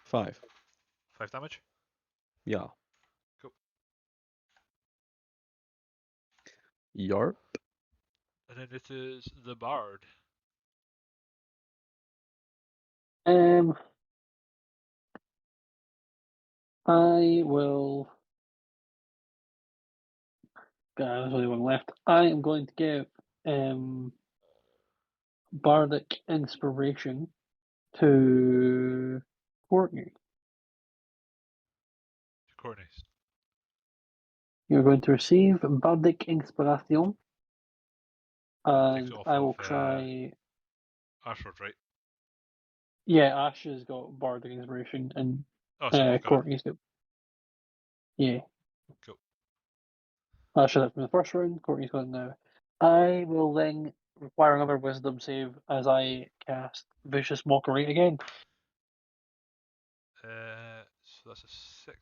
S2: 5.
S1: 5 damage.
S2: Yeah.
S1: Cool.
S2: Yarp.
S1: And then it is the bard.
S4: I will. There's only one left. I am going to give Bardic Inspiration to Courtney.
S1: Courtney.
S4: You're going to receive Bardic Inspiration,
S1: Takes
S4: and
S1: it off
S4: I will
S1: of
S4: try.
S1: Ashford, right?
S4: Yeah, Ash has got Bardic Inspiration, and
S1: Oh, so both got it.
S4: Courtney's got. Yeah.
S1: Cool.
S4: Ash has it from the first round. Courtney's got it now. I will then require another Wisdom save as I cast Vicious Mockery again.
S1: So that's a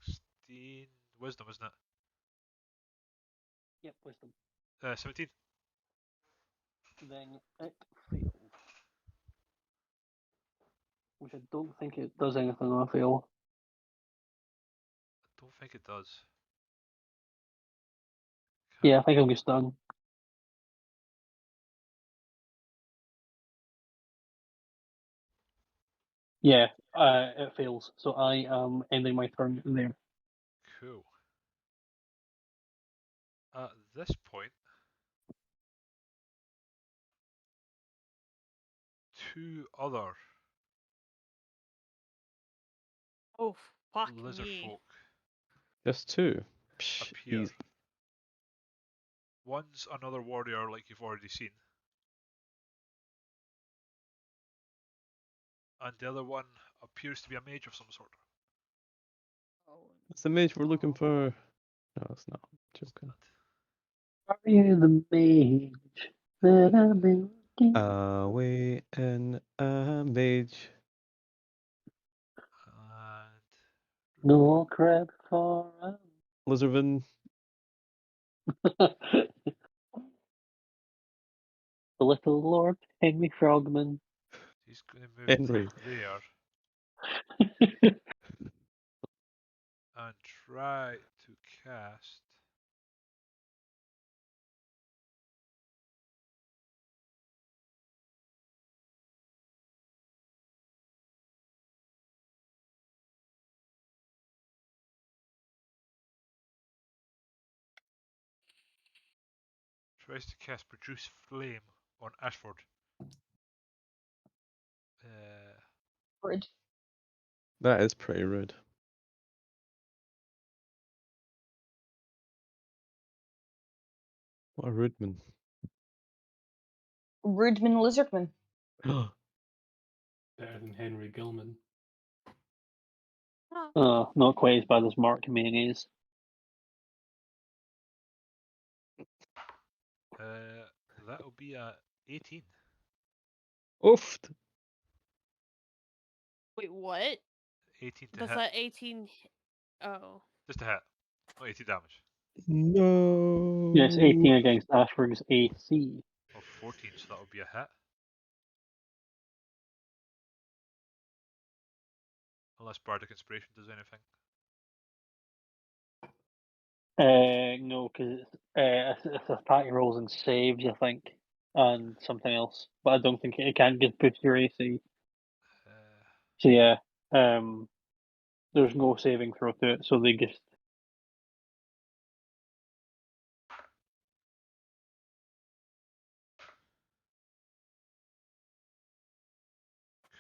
S1: 16 wisdom, isn't it?
S4: Yep, Wisdom.
S1: 17.
S4: Then it failed. Which I don't think it does anything on a fail.
S1: I don't think it does.
S4: Yeah, I think I'm just done. Yeah, it fails. So I am ending my turn there.
S1: Cool. At this point, two other
S7: Oh, fuck
S1: lizard
S7: me.
S1: folk
S2: Just two. Psh,
S1: appear.
S2: easy.
S1: One's another warrior, like you've already seen, and the other one appears to be a mage of some sort.
S7: Oh,
S2: That's the mage we're looking
S7: no.
S2: for. No, it's not. Joking.
S4: Are you the mage that I've been looking?
S2: Away in a mage.
S1: And
S4: No crap for
S2: Lizardman.
S4: the little Lord Henry Frogman.
S1: he's going to move
S2: Henry.
S1: there and try to cast. Tries to cast Produce Flame on Ashford.
S5: Rude.
S2: That is pretty rude. What a rude man.
S5: Rudeman Lizardman.
S3: Better than Henry Gilman.
S4: Not quite as bad as Mark Mayonnaise.
S1: That'll be a 18.
S2: Oofed.
S7: Wait, what?
S1: 18 to
S7: Does
S1: hit.
S7: that 18? Oh.
S1: Just a hit. Not 18 damage.
S2: No.
S4: Yes, 18 against Ashford's AC.
S1: Of 14, so that'll be a hit. Unless Bardic Inspiration does anything.
S4: No, because it's attack rolls and saves, I think, and something else. But I don't think it can get boost your AC. So yeah, there's no saving throw to it, so they just.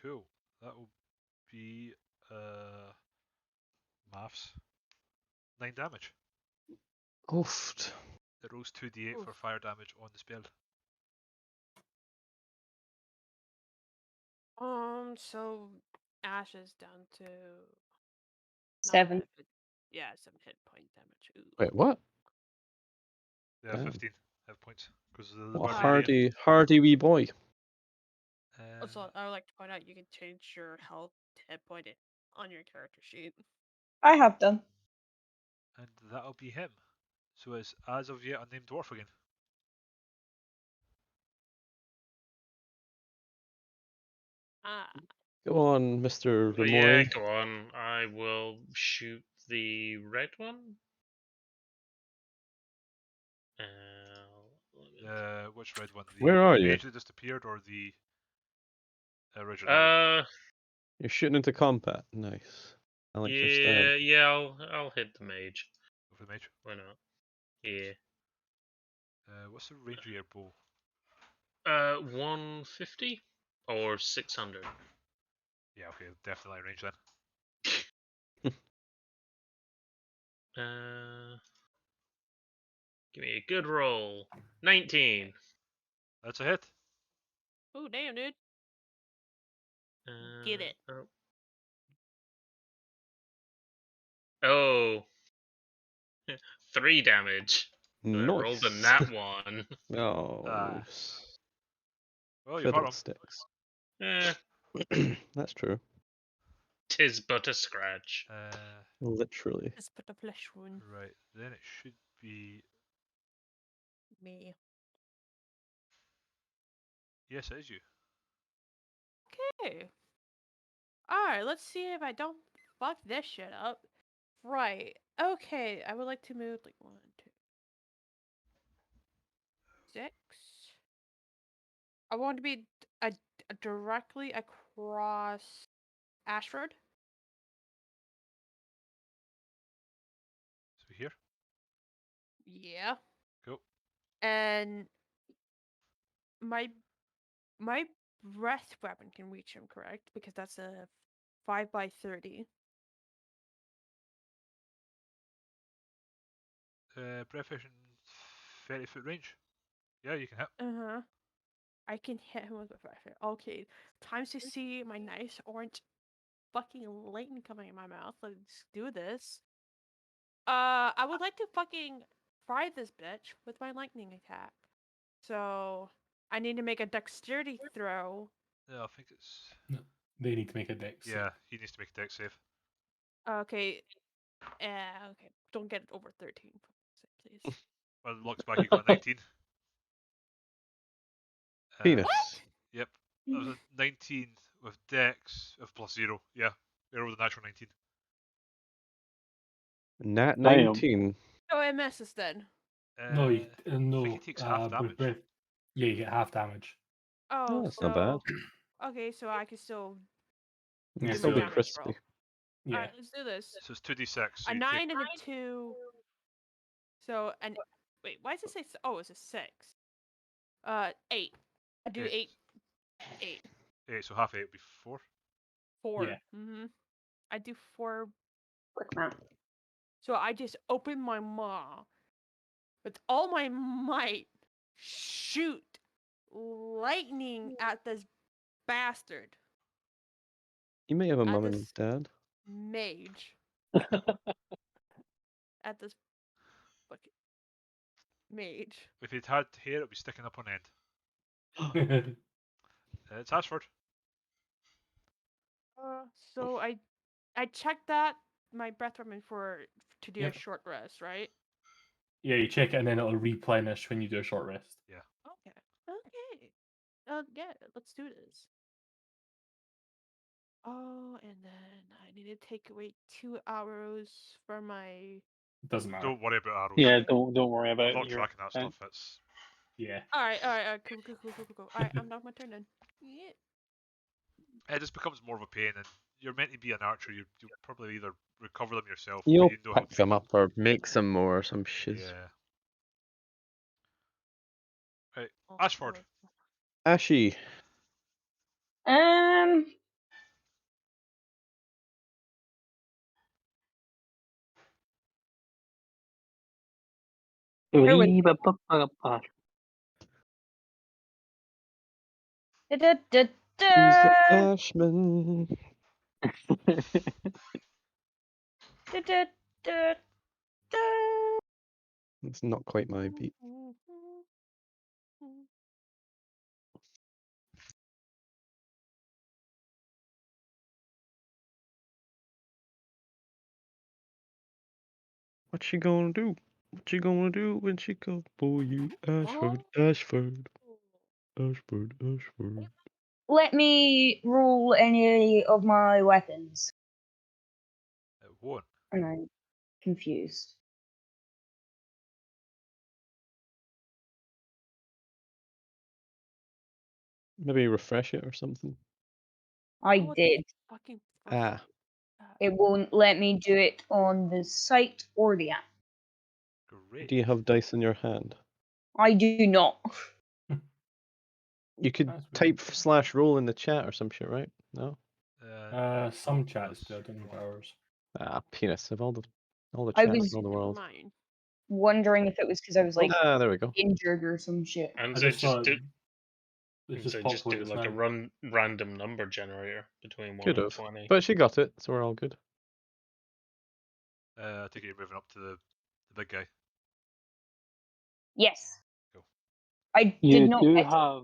S1: Cool. That will be maths. 9 damage.
S2: Oofed.
S1: It rolls 2d8 for
S7: Oof.
S1: fire damage on the spell.
S7: So Ash is down to
S5: 7.
S7: Yeah, 7 hit point damage. Ooh.
S2: Wait, what?
S1: Yeah,
S2: Damn.
S1: 15 hit points because of the
S2: What a
S1: barbarian.
S2: hardy wee boy.
S7: Also, I would like to point out you can change your health hit point on your character sheet.
S5: I have done.
S1: And that'll be him. So it's as of yet unnamed dwarf again.
S7: Ah.
S2: Go on, Mr.
S6: But yeah,
S2: Lemoyne.
S6: go on. I will shoot the red one.
S1: Which red one? The
S2: Where are you?
S1: mage that just appeared or the original?
S6: Uh,
S2: You're shooting into combat. Nice. I like your style.
S6: Yeah, I'll hit the mage.
S1: Go for the mage.
S6: Why not? Yeah.
S1: What's the range of your bow?
S6: 150 or 600.
S1: Yeah, okay, definitely range then.
S6: Give me a good roll. 19.
S1: That's a hit.
S7: Oh damn, dude. Get it.
S6: Oh. 3 damage. I rolled a
S2: Nice.
S6: nat 1.
S2: Oh,
S1: Ah. Well, you've hurt him.
S2: fiddlesticks.
S6: Eh,
S2: That's true.
S6: 'tis but a scratch.
S2: Literally.
S7: Just put the flesh wound.
S1: Right, then it should be.
S7: Me.
S1: Yes, it is you.
S7: Okay. Alright, let's see if I don't fuck this shit up. Right. Okay, I would like to move like 1, 2, 6. I want to be directly across Ashford.
S1: So here.
S7: Yeah.
S1: Cool.
S7: And my breath weapon can reach him, correct? Because that's a 5x30.
S1: Breath vision, 30-foot range. Yeah, you can hit.
S7: Uh-huh. I can hit him with a breath weapon. Okay. Times to see my nice orange fucking lightning coming in my mouth. Let's do this. I would like to fucking fry this bitch with my lightning attack. So I need to make a dexterity throw.
S1: Yeah, I think it's.
S3: They need to make a dex.
S1: Yeah, he needs to make a dex save.
S7: Okay. Okay. Don't get it over 13, please.
S1: Well, looks back, you got a 19.
S2: Penis.
S1: Yep. That was a 19 with dex of plus 0. Yeah, you rolled a natural 19.
S2: Nat
S4: Damn.
S2: 19.
S7: Oh, it misses then.
S3: No,
S1: I think he takes half
S3: with
S1: damage.
S3: breath. Yeah, you get half damage.
S7: Oh,
S2: that's
S7: so
S2: not bad.
S7: okay, so I can still
S2: It'll
S3: Yeah,
S7: do
S2: still
S7: my
S2: be
S7: damage
S2: crispy.
S7: roll.
S3: Yeah.
S7: Alright, let's do this.
S1: So it's 2d6. So
S7: A
S1: you
S7: 9
S1: take.
S7: and a 2. So an wait, why does it say? Oh, it's a 6. 8. I do
S1: Eight.
S7: 8.
S1: 8, so half 8 would be 4.
S7: 4.
S3: Yeah.
S7: Mm-hmm. I do 4.
S5: Quick math.
S7: So I just open my maw with all my might, shoot lightning at this bastard.
S2: You may have a
S7: At
S2: mum
S7: this
S2: and dad.
S7: mage. At this fucking mage.
S1: If he'd had hair, it'd be sticking up on end. It's Ashford.
S7: So I checked that my breath weapon to do a
S3: Yep.
S7: short rest, right?
S3: Yeah, you check it and then it'll replenish when you do a short rest.
S1: Yeah.
S7: Okay. Okay. Yeah, let's do this. Oh, and then I need to take away 2 arrows for my.
S3: It doesn't matter.
S1: Don't worry about arrows.
S4: Yeah, don't worry
S1: I'm
S4: about
S1: not
S4: your
S1: tracking that
S4: count.
S1: stuff. It's.
S3: Yeah.
S7: All right, cool. All right, I'm done with my turn then. Yeah.
S1: It just becomes more of a pain, and you're meant to be an archer. You'll probably either recover them yourself,
S2: You'll
S1: but you know how
S2: pick
S1: to
S2: them
S1: make
S2: up or make some more or some shiz.
S1: Yeah. Right,
S7: Oh,
S1: Ashford.
S2: Ashy. He's the Ashman. It's not quite my beat. What she gonna do? What she gonna do when she comes for you? Ashford, Ashford, Ashford, Ashford.
S5: Let me roll any of my weapons.
S1: It won't.
S5: And I'm confused.
S2: Maybe refresh it or something.
S5: I
S7: Oh,
S5: did.
S7: Fucking.
S2: Ah.
S5: it won't let me do it on the site or the app.
S1: Great.
S2: Do you have dice in your hand?
S5: I do not.
S2: You could
S3: That's
S2: type
S3: weird.
S2: /roll in the chat or some shit, right? No.
S3: Some
S1: not
S3: chats
S1: this
S3: do. I don't know about
S1: one.
S3: ours.
S2: Ah, penis of all the
S5: I
S2: chats
S5: was
S2: in all the world.
S7: Mine.
S5: wondering if it was because I was like
S2: There we go.
S5: injured or some shit.
S6: And
S3: I
S6: so
S3: just saw
S6: just do,
S3: it
S6: and
S3: just
S6: so
S3: popped
S6: just
S3: up
S6: do
S3: just
S6: like a
S3: now.
S6: random number generator between 1
S2: Could
S6: and
S2: have.
S6: 20.
S2: But she got it, so we're all good.
S1: I think you're moving up to the big guy.
S5: Yes.
S1: Cool.
S5: I
S4: You
S5: did not
S4: do
S5: miss it.
S4: have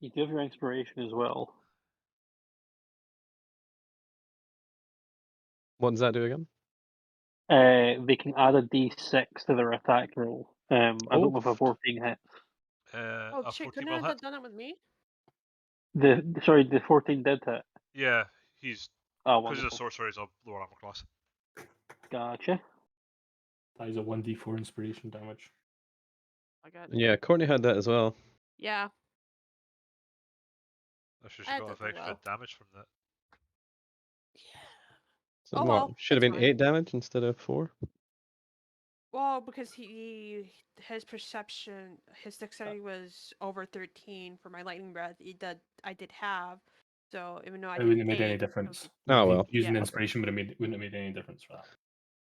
S4: your inspiration as well.
S2: What does that do again?
S4: They can add a d6 to their attack roll. I
S2: Oh.
S4: don't know if a 14 hits.
S7: Oh
S1: A
S7: shit!
S1: 14
S7: Couldn't
S1: will
S7: I
S1: hit.
S7: have done it with me?
S4: The 14 did hit.
S1: Yeah, he's
S4: Oh,
S1: because he's a
S4: wonderful.
S1: sorcerer. He's a lower armor class.
S4: Gotcha.
S3: That is a 1d4 inspiration damage.
S7: I got.
S2: Yeah, Courtney had that as well.
S7: Yeah.
S1: I should
S7: I
S1: have got
S7: did
S1: extra
S7: well.
S1: damage from that.
S2: So
S7: Oh,
S2: what?
S7: well,
S2: Should have
S7: that's
S2: been
S7: fine.
S2: 8 damage instead of 4.
S7: Well, because his perception, his dexterity was over 13 for my lightning breath. I did have, so even though I
S3: It
S7: did
S3: wouldn't have made
S7: 8,
S3: any
S7: it
S3: difference.
S2: Oh, well.
S3: Using
S7: Yeah.
S3: inspiration wouldn't have made any difference for that.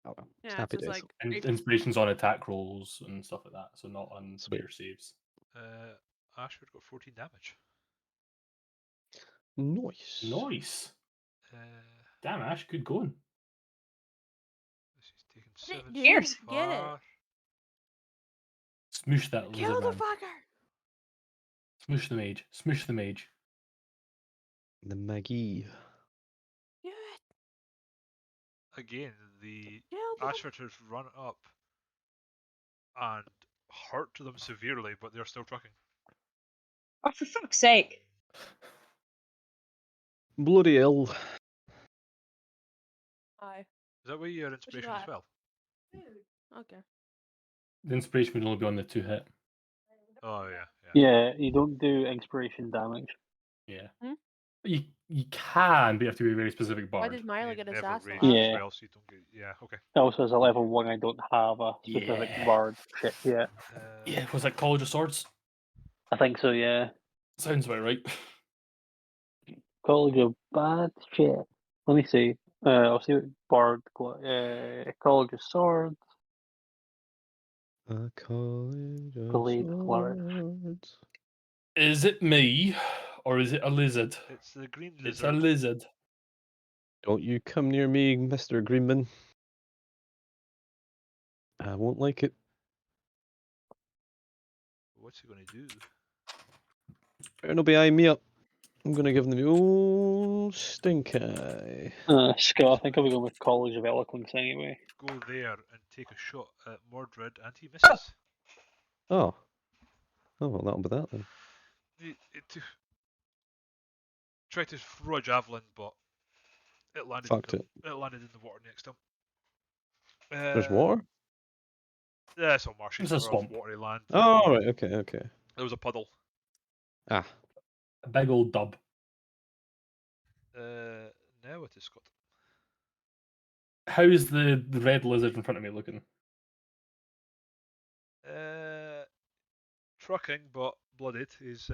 S2: Oh well.
S7: Yeah,
S2: Happy
S7: so it's
S2: days.
S7: like
S3: And
S7: eight-
S3: inspiration's on attack rolls and stuff like that, so not on
S2: Sweet.
S3: your saves.
S1: Ashford got 14 damage.
S2: Nice.
S3: Nice.
S1: Uh,
S3: Damn, Ash, good going.
S1: she's taken
S7: Get
S1: 7
S7: it, dude,
S5: Cheers.
S1: so
S7: get it.
S1: far.
S3: Smoosh that
S7: Kill
S3: lizard
S7: the
S3: man.
S7: fucker!
S3: Smoosh the mage. Smoosh the mage.
S2: The Maggie.
S7: Do it!
S1: Again, the
S7: Kill them!
S1: Ashford has run up and hurt them severely, but they're still trucking.
S5: Oh, for fuck's sake.
S2: Bloody hell.
S7: Hi.
S1: Is that why your inspiration as
S7: got?
S1: well?
S7: Okay.
S3: The inspiration would only be on the 2 hit.
S1: Oh yeah, yeah.
S4: Yeah, you don't do inspiration damage.
S3: Yeah.
S7: Hmm?
S3: You can, but you have to be a very specific
S7: Why
S3: bard.
S7: did Milo
S1: You
S7: get his
S1: never
S7: ass
S1: raise
S7: slapped?
S1: as
S4: Yeah.
S1: well, so you don't get. Yeah, okay.
S4: Also, as a level 1, I don't have a specific
S3: Yeah.
S4: bard shit yet.
S3: Yeah, was that College of Swords?
S4: I think so, yeah.
S3: Sounds about right.
S4: College of bad shit. Let me see. I'll see what bard. College of Swords.
S2: A college of
S4: Glade flourish.
S2: swords.
S3: Is it me, or is it a lizard?
S1: It's the green
S3: It's a
S1: lizard.
S3: lizard.
S2: Don't you come near me, Mr. Greenman. I won't like it.
S1: What's he going to do?
S2: Better not be eyeing me up. I'm gonna give them the old stink eye.
S4: Scott, I think I'll be going with College of Eloquence anyway.
S1: Go there and take a shot at Mordred, and he misses.
S2: Oh. Oh, well, that'll be that then.
S1: Tried to throw a javelin, but it landed.
S2: Fucked it.
S1: It landed in the water next to him.
S2: There's water?
S1: Yeah, it's all marshy.
S3: It's a
S1: Sort of
S3: swamp.
S1: watery land.
S2: Oh, right, okay.
S1: There was a puddle.
S2: Ah.
S3: A big old dub.
S1: Now it is Scott.
S3: How's the red lizard in front of me looking?
S1: Trucking, but blooded. He's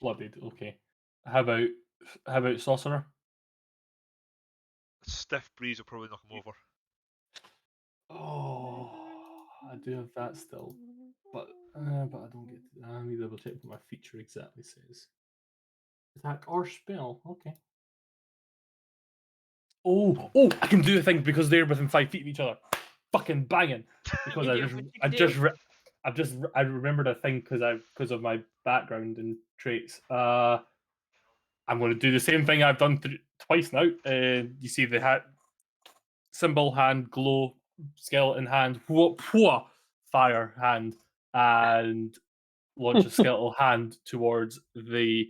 S3: Blooded, okay. How about sorcerer?
S1: stiff breeze will probably knock him over.
S3: Oh, I do have that still, but I don't get. I need to double check what my feature exactly says. Attack or spell. Okay. Oh, I can do a thing because they're within 5 feet of each other. Fucking banging! Because I remembered a thing because of my background and traits. I'm going to do the same thing I've done twice now. You see the symbol hand, glow, skeleton hand, fire hand, and launch a skeletal hand towards the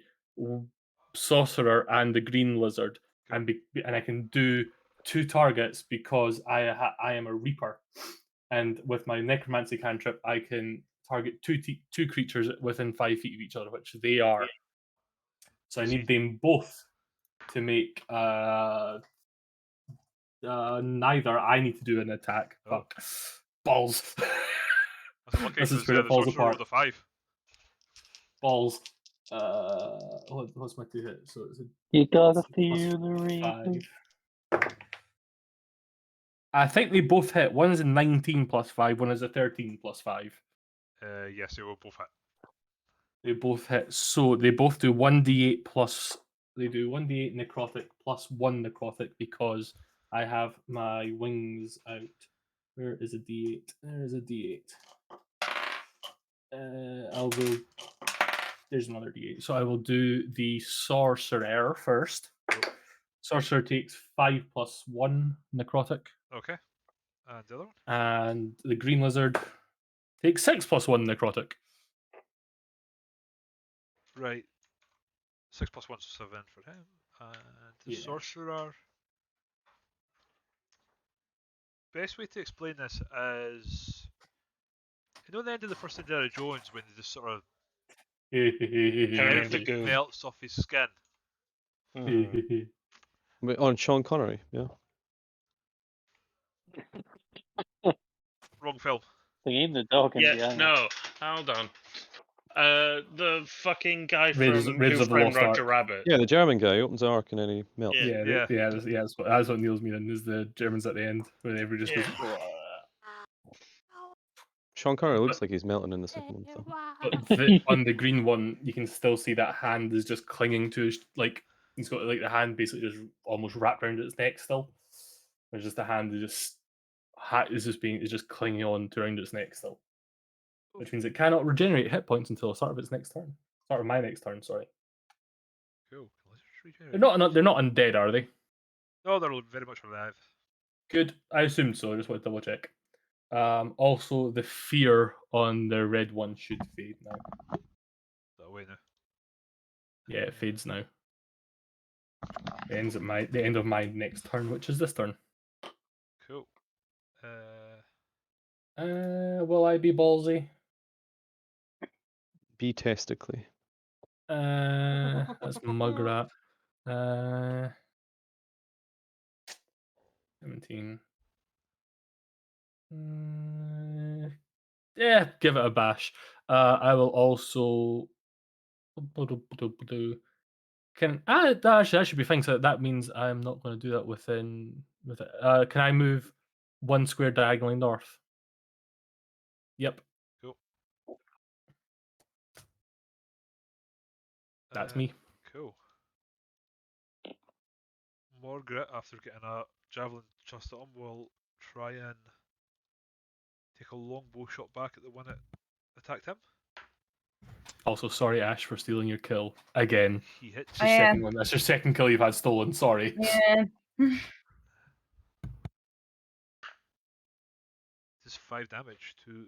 S3: sorcerer and the green lizard, and I can do 2 targets because I am a reaper, and with my necromancy cantrip, I can target two creatures within 5 feet of each other, which they are. So I need them both to make Neither. I need to do an attack.
S1: Oh.
S3: Fuck. Balls.
S1: That's unlucky
S3: This is
S1: because
S3: where it
S1: the
S3: falls
S1: sorcerer
S3: apart.
S1: rolled a 5.
S3: Balls. What's my 2 hit? So it's a
S4: You gotta
S3: plus
S4: feel the reason.
S3: 5. I think they both hit. One is a 19 plus 5, one is a 13 plus 5.
S1: Yes, they will both hit.
S3: They both hit. So they both do 1d8 plus. They do 1d8 necrotic plus 1 necrotic because I have my wings out. Where is a d8? There is a d8. I'll go. There's another d8. So I will do the sorcerer first. Sorcerer takes 5 plus 1 necrotic.
S1: Okay. And the other one?
S3: And the green lizard takes 6 plus 1 necrotic.
S1: Right. 6 plus 1 is 7 for him. And the
S3: Yeah.
S1: sorcerer. Best way to explain this is, you know, the end of the first Indiana Jones when they just sort of
S6: Turn into
S1: everything
S6: goo.
S1: melts off his skin.
S6: Mhm.
S2: Wait, on Sean Connery, yeah.
S1: Wrong film.
S4: The game, the dog, and
S6: Yeah,
S4: Indiana.
S6: no, hold on. The fucking guy
S3: Raiders
S6: from
S3: of
S6: Who
S3: the
S6: Framed
S3: Lost
S6: Roger
S3: Ark.
S6: Rabbit.
S2: Yeah, the German guy opens the ark and then he melts.
S6: Yeah.
S3: That's what Neil's meaning, is the Germans at the end, where everybody just
S6: Yeah.
S3: goes.
S2: Sean Connery looks like he's melting in the second one. So.
S3: But on the green one, you can still see that hand is just clinging to his, like, he's got like the hand basically just almost wrapped around his neck still. There's just the hand is just clinging on to around its neck still, which means it cannot regenerate hit points until the start of its next turn. Start of my next turn, sorry.
S1: Cool. Let's regenerate.
S3: They're not undead, are they?
S1: No, they're very much alive.
S3: Good. I assumed so. I just want to double check. Also, the fear on the red one should fade now.
S1: That away now.
S3: Yeah, it fades now. It ends at the end of my next turn, which is this turn.
S1: Cool.
S3: Will I be ballsy?
S2: Be testically.
S3: That's Mugrat. 17. Yeah, give it a bash. I will also. Actually, that should be fine. So that means I'm not going to do that with it. Can I move 1 square diagonally north? Yep.
S1: Cool.
S3: That's me.
S1: Cool. Margaret, after getting a javelin just at him, will try and take a longbow shot back at the one that attacked him.
S3: Also, sorry, Ash, for stealing your kill again.
S1: He hits.
S3: It's your second one. That's your second kill you've had stolen. Sorry.
S5: Yeah.
S1: Does 5 damage to.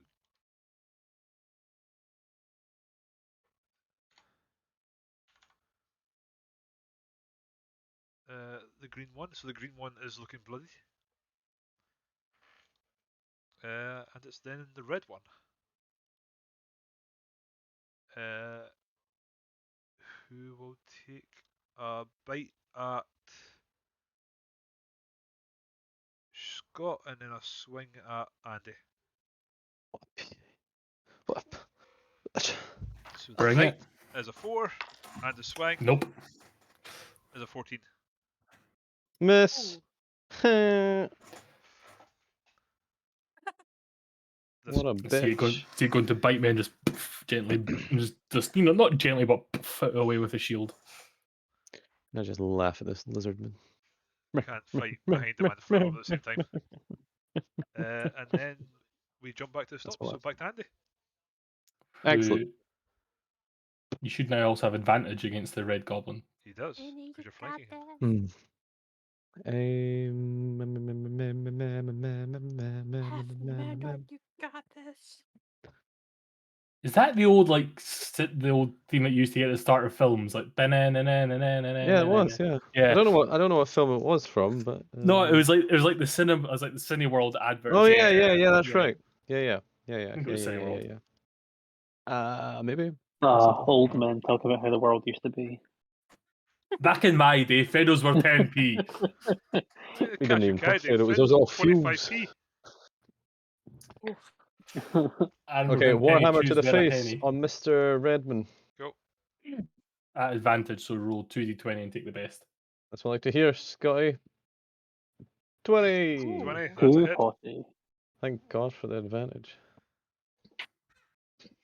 S1: The green one. So the green one is looking bloody. And it's then the red one. Who will take a bite at Scott and then a swing at Andy. So the
S3: Bring
S1: bite
S3: it.
S1: is a 4 and the swing
S3: Nope.
S1: is a 14.
S2: Miss.
S1: This
S2: What a
S3: So you're
S2: bitch.
S3: going to bite me and just gently, just not gently, but away with the shield.
S2: I just laugh at this lizard man.
S1: Can't fight behind him and in front of him at the same time. And then we jump back to the stop.
S2: what
S1: So back to Andy.
S2: Excellent.
S3: You should now also have advantage against the red goblin.
S1: He does, because you're flanking him.
S2: Hmm.
S7: You got this.
S3: Is that the old the old theme that you used to get at the start of films, like
S2: Yeah, it was. Yeah.
S3: Yeah.
S2: I don't know what film it was from, but
S3: No, it was like the cinema. It was like the Cineworld advert.
S2: Oh yeah. That's right. Yeah.
S3: I think it was Cineworld.
S2: Maybe.
S4: Old men talk about how the world used to be.
S3: Back in my day, Fedos were 10p.
S2: We
S1: Cash
S2: didn't even
S1: and
S2: touch
S1: carry,
S2: it. It was all fuels.
S1: 25p.
S3: I remember
S2: Okay,
S3: when penny
S2: Warhammer to
S3: twos
S2: the
S3: were a
S2: face
S3: penny.
S2: on Mr. Redman.
S1: Go.
S3: At advantage, so roll 2d20 and take the best.
S2: That's what I like to hear, Scotty. 20.
S1: 20. That's
S4: Too
S1: a hit.
S4: potty.
S2: Thank God for the advantage.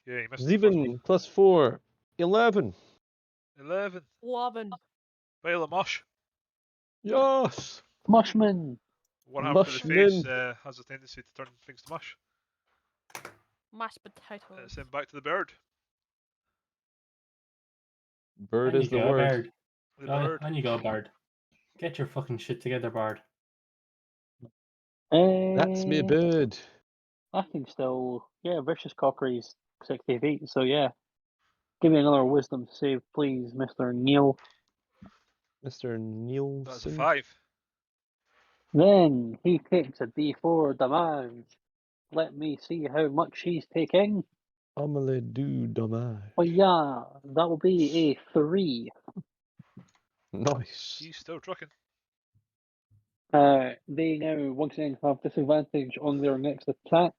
S1: Yeah, you missed the first one.
S2: 7 plus 4. 11.
S1: 11.
S7: Lovin'.
S1: Bale of mush.
S2: Yes.
S4: Mushman.
S1: Warhammer to the face
S2: Mushman.
S1: has a tendency to turn things to mush.
S7: Mashed potatoes.
S1: Send back to the bird.
S2: Bird
S3: And
S2: is
S3: you
S2: the
S3: got a
S2: word.
S3: bird.
S1: The
S3: Oh,
S1: bird.
S3: and you got a bird. Get your fucking shit together, bird.
S2: That's me bird.
S4: I can still, vicious cockery's 60 feet, so yeah. Give me another wisdom save, please, Mr. Neil.
S2: Mr. Nielsen.
S1: That's a 5.
S4: Then he takes a d4 damage. Let me see how much he's taking.
S2: Omelette du dommage.
S4: Oh yeah, that will be a 3.
S2: Nice.
S1: He's still trucking.
S4: They now once again have disadvantage on their next attack.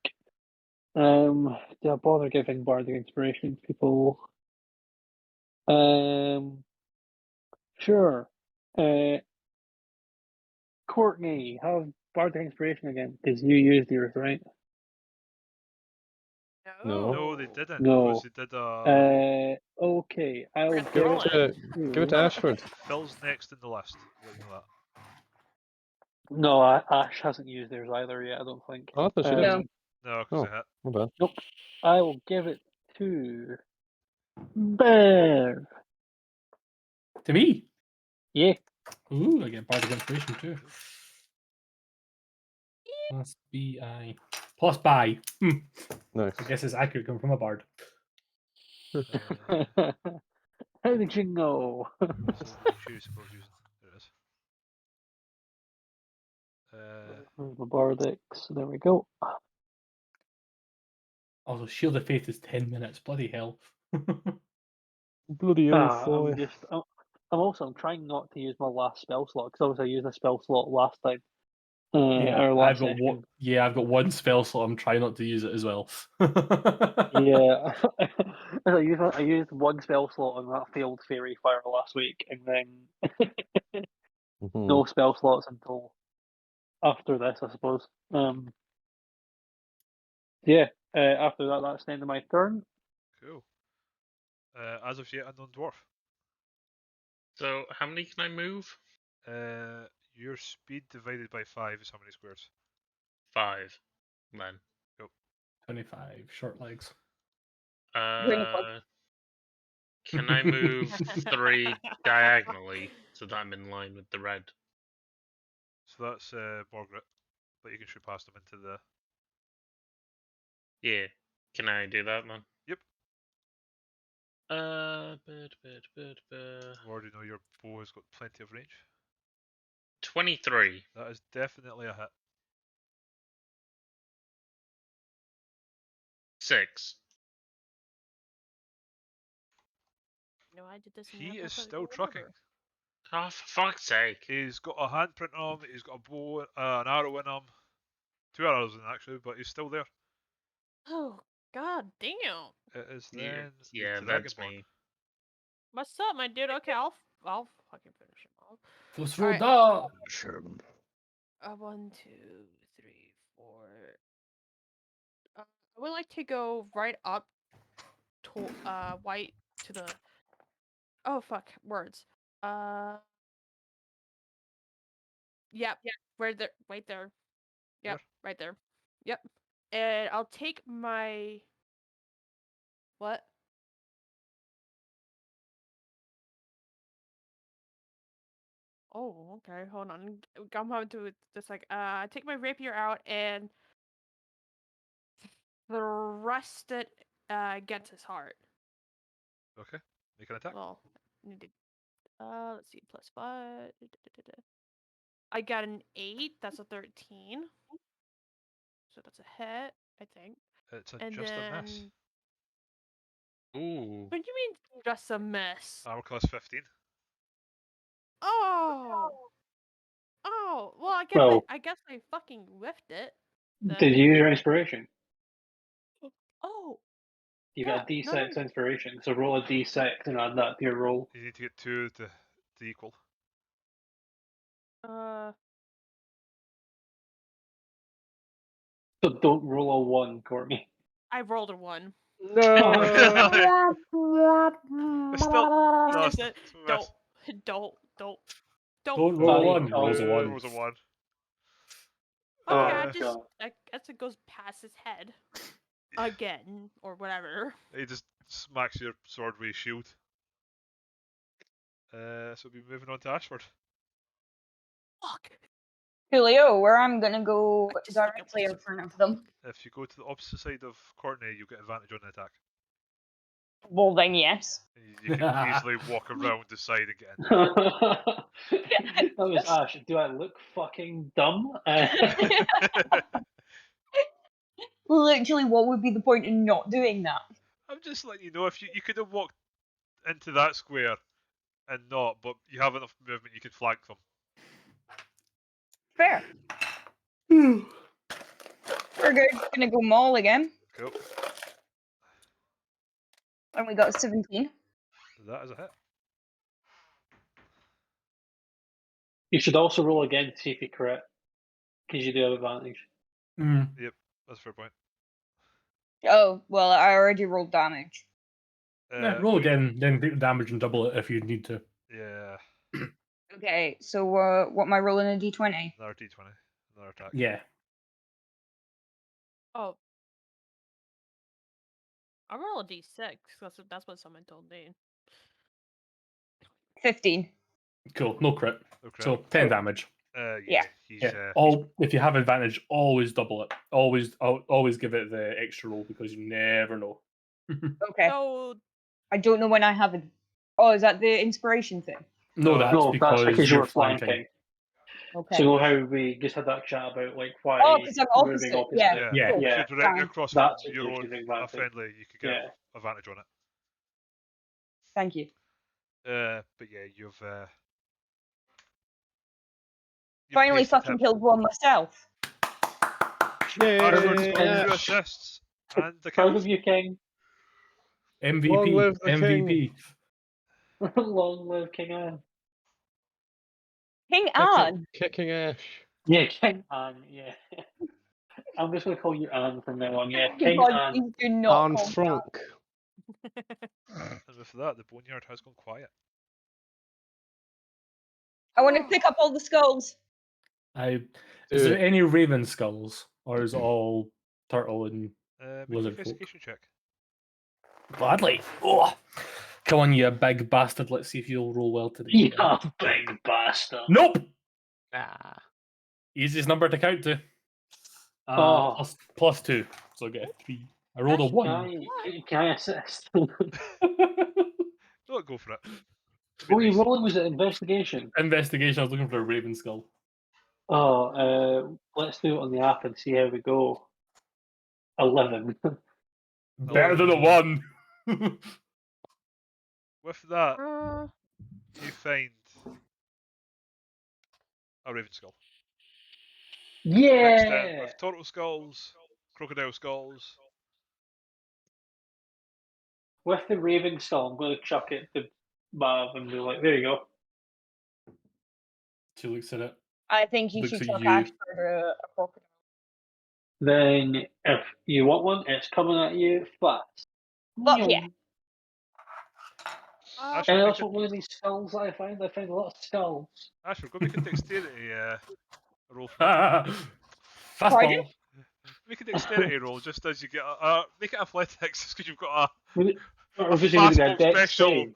S4: Do I bother giving bardic inspiration to people? Sure. Courtney, have bardic inspiration again because you used yours, right?
S2: No.
S1: No, they didn't.
S4: No.
S1: Because they did
S4: Okay, I'll
S7: Forgot
S2: Give
S7: to
S2: it
S7: roll
S2: to give it to Ashford.
S1: Phil's next in the list. Let you know that.
S4: No, Ash hasn't used theirs either yet. I don't think.
S2: Oh, I thought she did.
S5: No.
S1: No, because
S2: Oh.
S1: they hit.
S2: My bad.
S4: Nope. I will give it to Bear.
S3: To me?
S4: Yeah.
S3: Ooh, I get bardic inspiration too. Plus BI. Plus buy.
S2: Nice.
S3: I guess it's accurate coming from a bard.
S4: How did you know?
S1: Where was the D choose I was using? There it is.
S4: The bardics. There we go.
S3: Also, Shield of Faith is 10 minutes. Bloody hell.
S2: Bloody hell,
S4: I'm trying not to use my last spell slot because obviously I used a spell slot last time.
S3: Yeah,
S4: or last
S3: I've got one spell slot. I'm trying not to use it as well.
S4: Yeah, I used one spell slot on that failed fairy fire last week, and then no spell slots until after this, I suppose. After that, that's the end of my turn.
S1: Cool. As of yet, unknown dwarf.
S6: So, how many can I move?
S1: Your speed divided by 5 is how many squares?
S6: 5. Then.
S3: 25 short legs.
S6: Can I move 3 diagonally so that I'm in line with the red?
S1: So that's Margaret, but you can shoot past them into the.
S6: Yeah. Can I do that, man?
S1: Yep.
S6: You
S1: already know your bow has got plenty of range.
S6: 23.
S1: That is definitely a hit.
S6: 6.
S7: No, I did this.
S1: He is still trucking.
S6: Oh, for fuck's sake.
S1: He's got a handprint on him, he's got a bow, an arrow in him. 2 arrows in actually, but he's still there.
S7: Oh, god damn.
S1: It is then
S6: Yeah,
S1: the
S6: that's
S1: Dragonborn.
S6: me.
S7: What's up, my dude? Okay, I'll fucking finish him off.
S3: Let's
S7: Alright.
S3: roll that.
S7: 1, 2, 3, 4. I would like to go right up to white to the. Oh fuck, words. Yep. Right there. Right there. Yep. Right there. Yep. And I'll take my. What? Oh, okay. Hold on. I'm having to just like take my rapier out and thrust it against his heart.
S1: Okay, make an attack.
S7: Well, need to, let's see, +5. I got an 8. That's a 13. So that's a hit, I think.
S1: It's
S7: And
S1: just
S7: then...
S1: a miss.
S6: Ooh.
S7: What do you mean just a miss?
S1: Armor class 15.
S7: Oh. Oh. Well,
S4: Well-
S7: I guess I fucking whiffed it.
S4: Did you use your inspiration?
S7: Oh.
S4: You
S7: Yeah,
S4: got a
S7: no,
S4: D6
S7: no.
S4: inspiration, so roll a D6 and add that to your roll.
S1: You need to get 2 to equal.
S4: So don't roll a 1, Courtney.
S7: I rolled a 1.
S2: No.
S1: It's still
S7: He
S1: no,
S7: says
S1: it's
S7: it. Don't
S3: Don't roll a
S4: Fine,
S3: one. Rolls a
S4: Tom.
S3: one.
S1: Rolls a 1.
S7: Okay,
S4: God.
S7: I guess it goes past his head. Again, or whatever.
S1: He just smacks your sword with his shield. So we'll be moving on to Ashford.
S7: Fuck.
S5: Julio, where I'm gonna go
S7: I just
S5: directly in front of them.
S1: If you go to the opposite side of Courtney, you get advantage on the attack.
S5: Well then, yes.
S1: You can easily walk around the side and get in.
S4: That was Ash. Do I look fucking dumb?
S5: Literally, what would be the point in not doing that?
S1: I'm just letting you know, if you could have walked into that square and not, but you have enough movement, you could flank them.
S5: Fair. We're good. Gonna go maul again.
S1: Cool.
S5: And we got 17.
S1: That is a hit.
S4: You should also roll again to see if you crit, because you do have advantage.
S1: Yep, that's a fair point.
S5: Oh, well, I already rolled damage.
S3: Yeah, roll again, then take the damage and double it if you need to.
S1: Yeah,
S5: Okay, so what am I rolling a d20?
S1: another d20, another attack.
S3: Yeah.
S7: Oh. I roll a d6. That's what someone told me.
S5: 15.
S3: Cool. No crit.
S1: No crit.
S3: So 10 damage.
S5: Yeah.
S1: He's
S3: Yeah. If you have advantage, always double it. Always give it the extra roll because you never know.
S5: Okay.
S7: So
S5: I don't know when I have it. Oh, is that the inspiration thing?
S3: No, that's
S4: No,
S3: because,
S4: that's because
S3: you're
S4: you're flanking.
S5: Okay.
S4: So you know how we just had that chat about like why
S5: Oh, because I'm
S4: moving
S5: opposite. Yeah.
S1: yeah.
S3: Yeah.
S1: If
S4: Yeah.
S1: you're directly
S5: Fine.
S1: across from
S4: That's what
S1: your
S4: gives
S1: own
S4: you the advantage.
S1: friendly, you could get
S4: Yeah.
S1: advantage on it.
S5: Thank you.
S1: But yeah, you've
S5: Finally
S1: pasted
S5: fucking
S1: him.
S5: killed one myself.
S1: Ashford's got
S4: Yeah.
S1: 2 assists and the
S4: Proud
S1: kill.
S4: of you, King.
S3: MVP.
S2: Long live the
S3: MVP.
S4: Long live King Anne.
S5: King Anne.
S2: Kicking Ash.
S4: Yeah, King Anne. Yeah. I'm just gonna call you Anne from now on. Yeah, King
S5: God,
S4: Anne.
S5: please do not
S2: Anne
S5: call me
S2: Frank.
S1: And with that, the boneyard has gone quiet.
S5: I want to pick up all the skulls.
S3: Is
S2: Do
S3: there
S2: it.
S3: any raven skulls, or is it all turtle and
S1: Make an
S3: lizard folk?
S1: investigation check.
S3: Gladly. Oh. Come on, you big bastard. Let's see if you'll roll well today.
S4: Yeah, big bastard.
S3: Nope.
S2: Ah.
S3: Easiest number to count to.
S4: Oh.
S3: Plus 2. So I get a 3. I rolled a
S7: Actually,
S3: 1.
S4: Can I assist?
S1: No, go for it. Be
S4: What were you
S1: nice.
S4: rolling? Was it investigation?
S3: Investigation. I was looking for a raven skull.
S4: Oh, let's do it on the app and see how we go. 11.
S3: Better than a 1.
S1: With that,
S7: Uh,
S1: you find a raven skull. Mixed in
S4: Yeah.
S1: with turtle skulls, crocodile skulls.
S4: With the raven skull, I'm going to chuck it to Mav and be like, there you go.
S3: She looks at it.
S5: I think you
S3: Looks
S5: should
S3: at
S5: chuck
S3: you.
S5: Ashford a crocodile.
S4: Then, if you want one, it's coming at you fast.
S5: Fuck yeah.
S1: Ashford,
S4: And
S1: make
S4: that's
S1: a,
S4: what one of these skulls that I find. I find a lot of skulls.
S1: Ashford, go make a dexterity roll for me.
S3: Fastball.
S1: Make a dexterity roll just as you get make it athletics just because you've got
S4: Or
S1: a
S4: was it going to be a
S1: fastball
S4: dex
S1: special.
S4: save?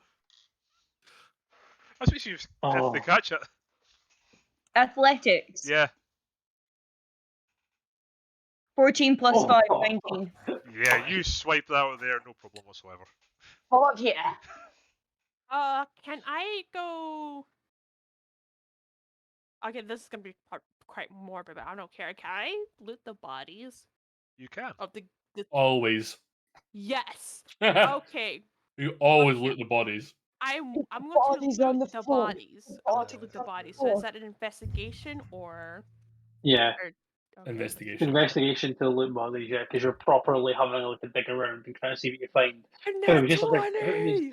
S1: That's what you if
S4: Oh.
S1: they catch it.
S5: Athletics.
S1: Yeah.
S5: 14 plus
S4: Oh.
S5: 5, 19.
S1: Yeah, you swipe that out there, no problem whatsoever.
S5: Fuck yeah.
S7: can I go? Okay, this is gonna be quite morbid, but I don't care. Can I loot the bodies
S1: You can.
S7: of the?
S3: Always.
S7: Yes. Okay.
S3: You always
S7: Okay.
S3: loot the bodies.
S7: I'm going
S5: Bodies
S7: to
S5: on
S7: loot
S5: the
S7: the
S5: floor.
S7: bodies. I'm going to
S5: Bodies
S7: loot the
S5: on the
S7: bodies. So
S5: floor.
S7: is that an investigation or?
S4: Yeah.
S7: Okay.
S3: Investigation.
S4: Investigation to loot bodies, yeah, because you're properly having like a dig around and trying to see what you find.
S7: And
S4: If it
S7: that's
S4: was just like if
S7: funny!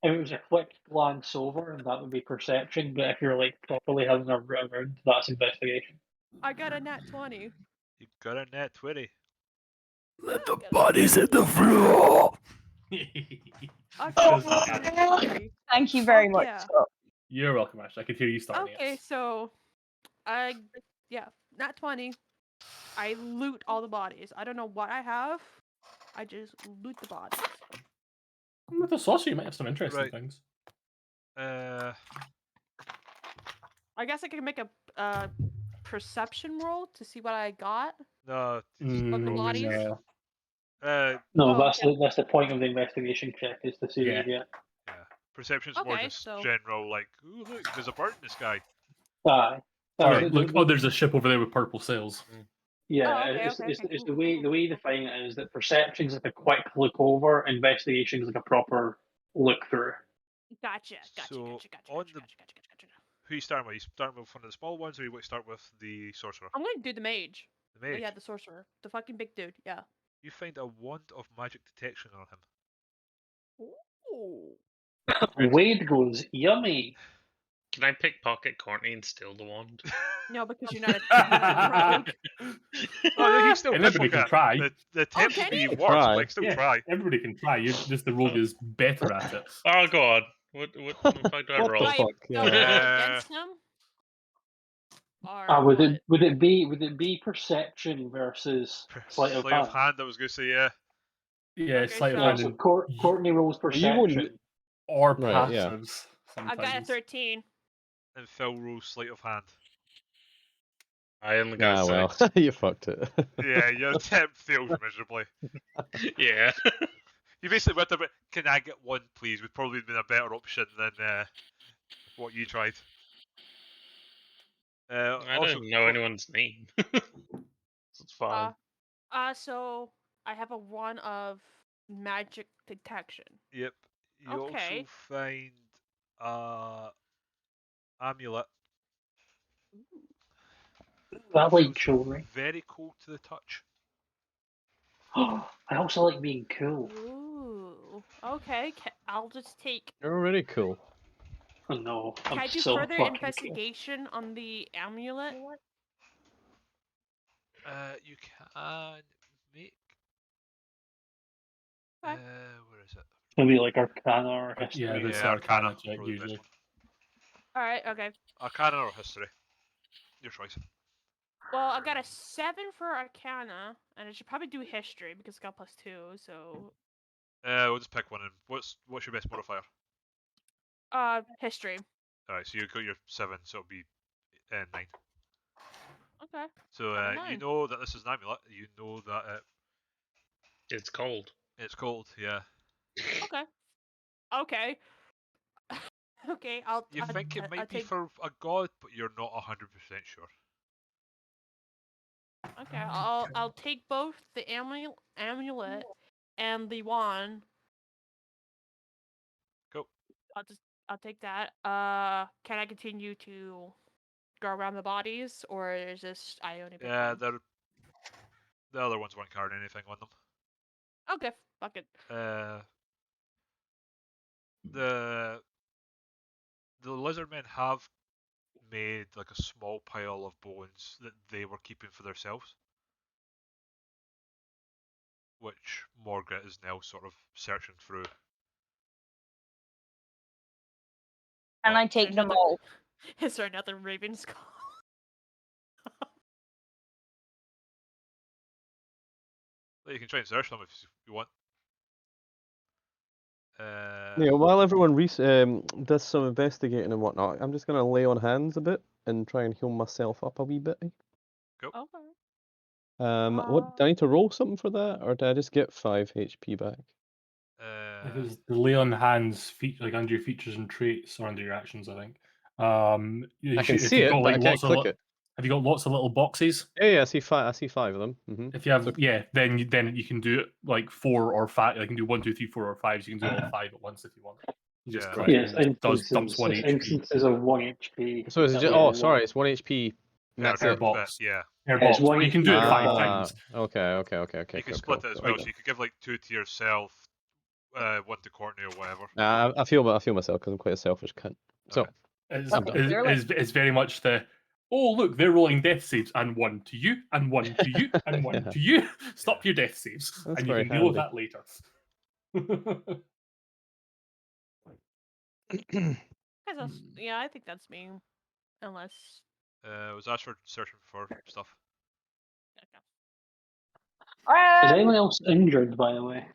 S4: it was a quick glance over, that would be perception. But if you're like properly having a root around, that's investigation.
S7: I got a nat 20.
S1: You got a net 20.
S7: Let the bodies hit the
S3: floor.
S7: Okay.
S5: Thank you very
S7: Fuck
S5: much,
S7: yeah.
S5: Scott.
S3: You're welcome, Ash. I could hear you starting.
S7: Okay,
S3: Yes.
S7: so yeah, nat 20. I loot all the bodies. I don't know what I have. I just loot the bodies.
S3: With the saucer, you might have some interesting
S1: Right.
S3: things.
S7: I guess I can make a perception roll to see what I got.
S1: No.
S7: Of the bodies?
S3: No.
S4: No,
S7: Oh,
S4: that's the point of the investigation check is to see
S3: Yeah.
S4: what you get.
S1: Yeah. Perception's more
S7: Okay,
S1: just
S7: so-
S1: general, like, ooh, look, there's a bird in the sky.
S4: Aye.
S3: All
S4: That's
S3: right.
S4: the-
S3: Look. Oh, there's a ship over there with purple sails.
S4: Yeah,
S7: Oh, okay,
S4: it's,
S7: okay,
S4: it's,
S7: okay,
S4: it's
S7: cool,
S4: the way
S7: cool,
S4: the way you
S7: cool.
S4: define it is that perception's like a quick look over, investigation's like a proper look through.
S7: Gotcha.
S1: So, on the- Who are you starting with? You starting with one of the small ones, or you want to start with the sorcerer?
S7: I'm going to do the mage.
S1: The mage.
S7: Yeah, the sorcerer. The fucking big dude, yeah.
S1: You find a wand of magic detection on him.
S7: Ooh.
S4: Wade goes, yummy.
S6: Can I pickpocket Courtney and steal the wand?
S7: No, because you're not a rogue.
S1: Oh, no, he's still
S3: Anybody can
S1: pickpocket.
S3: try.
S1: The attempt
S7: can
S1: would be
S7: he?
S1: worse,
S2: Try.
S1: but like, still
S3: Yeah,
S1: try.
S3: everybody can try. You're just the rogue is better at it.
S6: Oh god. What the fuck do I
S2: What
S6: roll?
S2: the fuck?
S7: No,
S2: Yeah.
S7: roll against him? Or
S4: Would
S7: what?
S4: it be perception versus sleight of hand?
S1: hand, I was going to say, yeah.
S3: Yeah,
S7: Okay,
S3: sleight of
S7: so-
S3: hand
S4: So
S3: and
S4: Courtney rolls
S2: Well, you wouldn't-
S4: perception.
S3: or
S2: Right, yeah.
S3: passives.
S7: I got a
S3: Sometimes.
S7: 13.
S1: And Phil rolls sleight of hand.
S6: I only got
S2: Ah, well,
S6: 6.
S2: you fucked it.
S1: Yeah, your attempt fails miserably.
S6: Yeah.
S1: You basically went a bit, can I get one, please? Would probably have been a better option than what you tried.
S6: I
S1: Also,
S6: don't know anyone's name. It's fine.
S7: So I have a one of magic detection.
S1: Yep. You
S7: Okay.
S1: also find amulet.
S4: I like
S1: Feels
S4: jewelry.
S1: very cold to the touch.
S4: I also like being cool.
S7: Ooh. Okay. I'll just take.
S2: You're really cool.
S4: Oh no,
S7: Can
S4: I'm
S7: I do
S4: so
S7: further
S4: fucking
S7: investigation on the amulet?
S1: You can make.
S7: Okay.
S1: Where is it?
S4: cool. Maybe like Arcana or History.
S3: Yeah, there's
S1: Yeah,
S3: Arcana
S1: Arcana,
S3: check
S1: probably the best
S3: usually.
S1: one.
S7: All right. Okay.
S1: Arcana or history? Your choice.
S7: Well, I got a 7 for Arcana, and I should probably do history because I got +2. So,
S1: We'll just pick one. And what's your best modifier?
S7: history.
S1: All right, so you got your 7, so it'll be 9.
S7: Okay.
S1: So
S7: Got a
S1: you
S7: 9.
S1: know that this is an amulet. You know that
S6: It's cold.
S1: it's cold. Yeah.
S7: Okay. Okay. Okay.
S1: You think it
S7: I'll
S1: might be
S7: take.
S1: for a god, but you're not 100% sure.
S7: Okay. I'll take both the amulet and the wand.
S1: Go.
S7: I'll take that. Can I continue to go around the bodies, or is this I only pick
S1: Yeah,
S7: one?
S1: the other ones weren't carrying anything on them.
S7: Okay. Fuck it.
S1: The lizardmen have made like a small pile of bones that they were keeping for themselves, which Margaret is now sort of searching through.
S5: And I take them all.
S7: Is there another raven skull?
S1: You can try and search them if you want.
S2: Yeah, while everyone does some investigating and whatnot, I'm just going to lay on hands a bit and try and heal myself up a wee bit.
S1: Go.
S7: Okay.
S2: What do I need to roll something for that, or do I just get 5 HP back?
S3: Because the lay on hands feature like under your features and traits or under your actions, I think.
S2: I can see it, but I can't click it.
S3: Have you got lots of little boxes?
S2: Yeah, I see 5. I see 5 of them.
S3: If you have, then you can do it like 4 or 5. I can do 1, 2, 3, 4, or 5. So you can do all 5 at once if you want. He just
S1: Yeah.
S3: crushes
S4: Yes,
S3: and dumps 1 HP.
S4: instances of 1 HP.
S2: So is it just,
S4: Yeah,
S2: sorry, it's 1 HP. And that's
S1: Per
S2: it.
S3: box.
S1: Yeah.
S3: Per
S4: It's
S3: box.
S4: one
S3: But you can do it
S4: HP
S3: 5
S4: per
S3: times.
S2: Okay.
S1: You can
S2: Cool,
S1: split
S2: cool,
S1: it as
S2: cool.
S1: well, so you could give like 2 to yourself, 1 to Courtney or whatever.
S2: I feel myself because I'm quite a selfish cunt. So
S1: Okay.
S3: It's very much the, oh, look, they're rolling death saves, and 1 to you, and 1 to you, and 1
S2: Yeah.
S3: to you. Stop your death saves,
S2: That's
S3: and you
S2: very
S3: can deal with
S2: handy.
S3: that later.
S7: Yeah, I think that's me. Unless.
S1: Was Ashford searching for stuff?
S4: Is anyone else injured, by the way?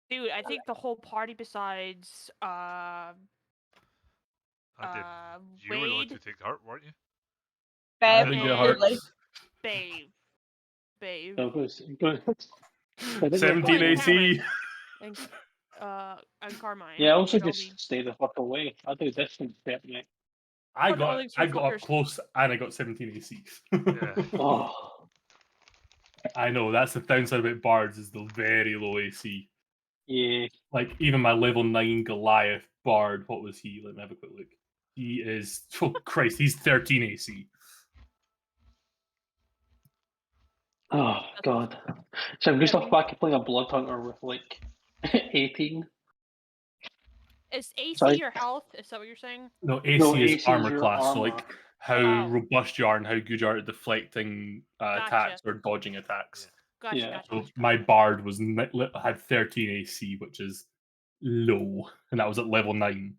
S7: Dude, I think the whole party besides
S1: You were the one
S7: Wade,
S1: to take the hurt, weren't you?
S3: I
S7: Bev,
S3: didn't get
S7: and
S3: hurt.
S7: Babe. Babe.
S4: That was
S3: 17 AC.
S7: And Carmine.
S4: Yeah, also
S7: They're
S4: just stay the fuck away. I do distance step, mate.
S3: I
S7: But the
S3: got
S7: only two
S3: I got up
S7: fuckers-
S3: close and I got 17 AC.
S1: Yeah.
S4: Oh,
S3: I know, that's the downside about bards is the very low AC.
S4: yeah.
S3: Like even my level 9 Goliath bard, what was he? Let me have a quick look. He is, oh Christ, he's 13 AC.
S4: Oh, God. So I'm just off back to playing a Blood Hunter with like 18.
S7: Is AC
S4: Sorry?
S7: your health? Is that what you're saying?
S3: No, AC
S4: No,
S3: is
S4: AC is
S3: armor
S4: your
S3: class, so
S4: armor.
S3: like how
S7: Oh.
S3: robust you are and how good you are at deflecting
S7: Gotcha.
S3: attacks or dodging attacks.
S7: Gotcha,
S4: Yeah.
S7: gotcha,
S3: So
S7: gotcha.
S3: my bard was had 13 AC, which is low, and that was at level 9.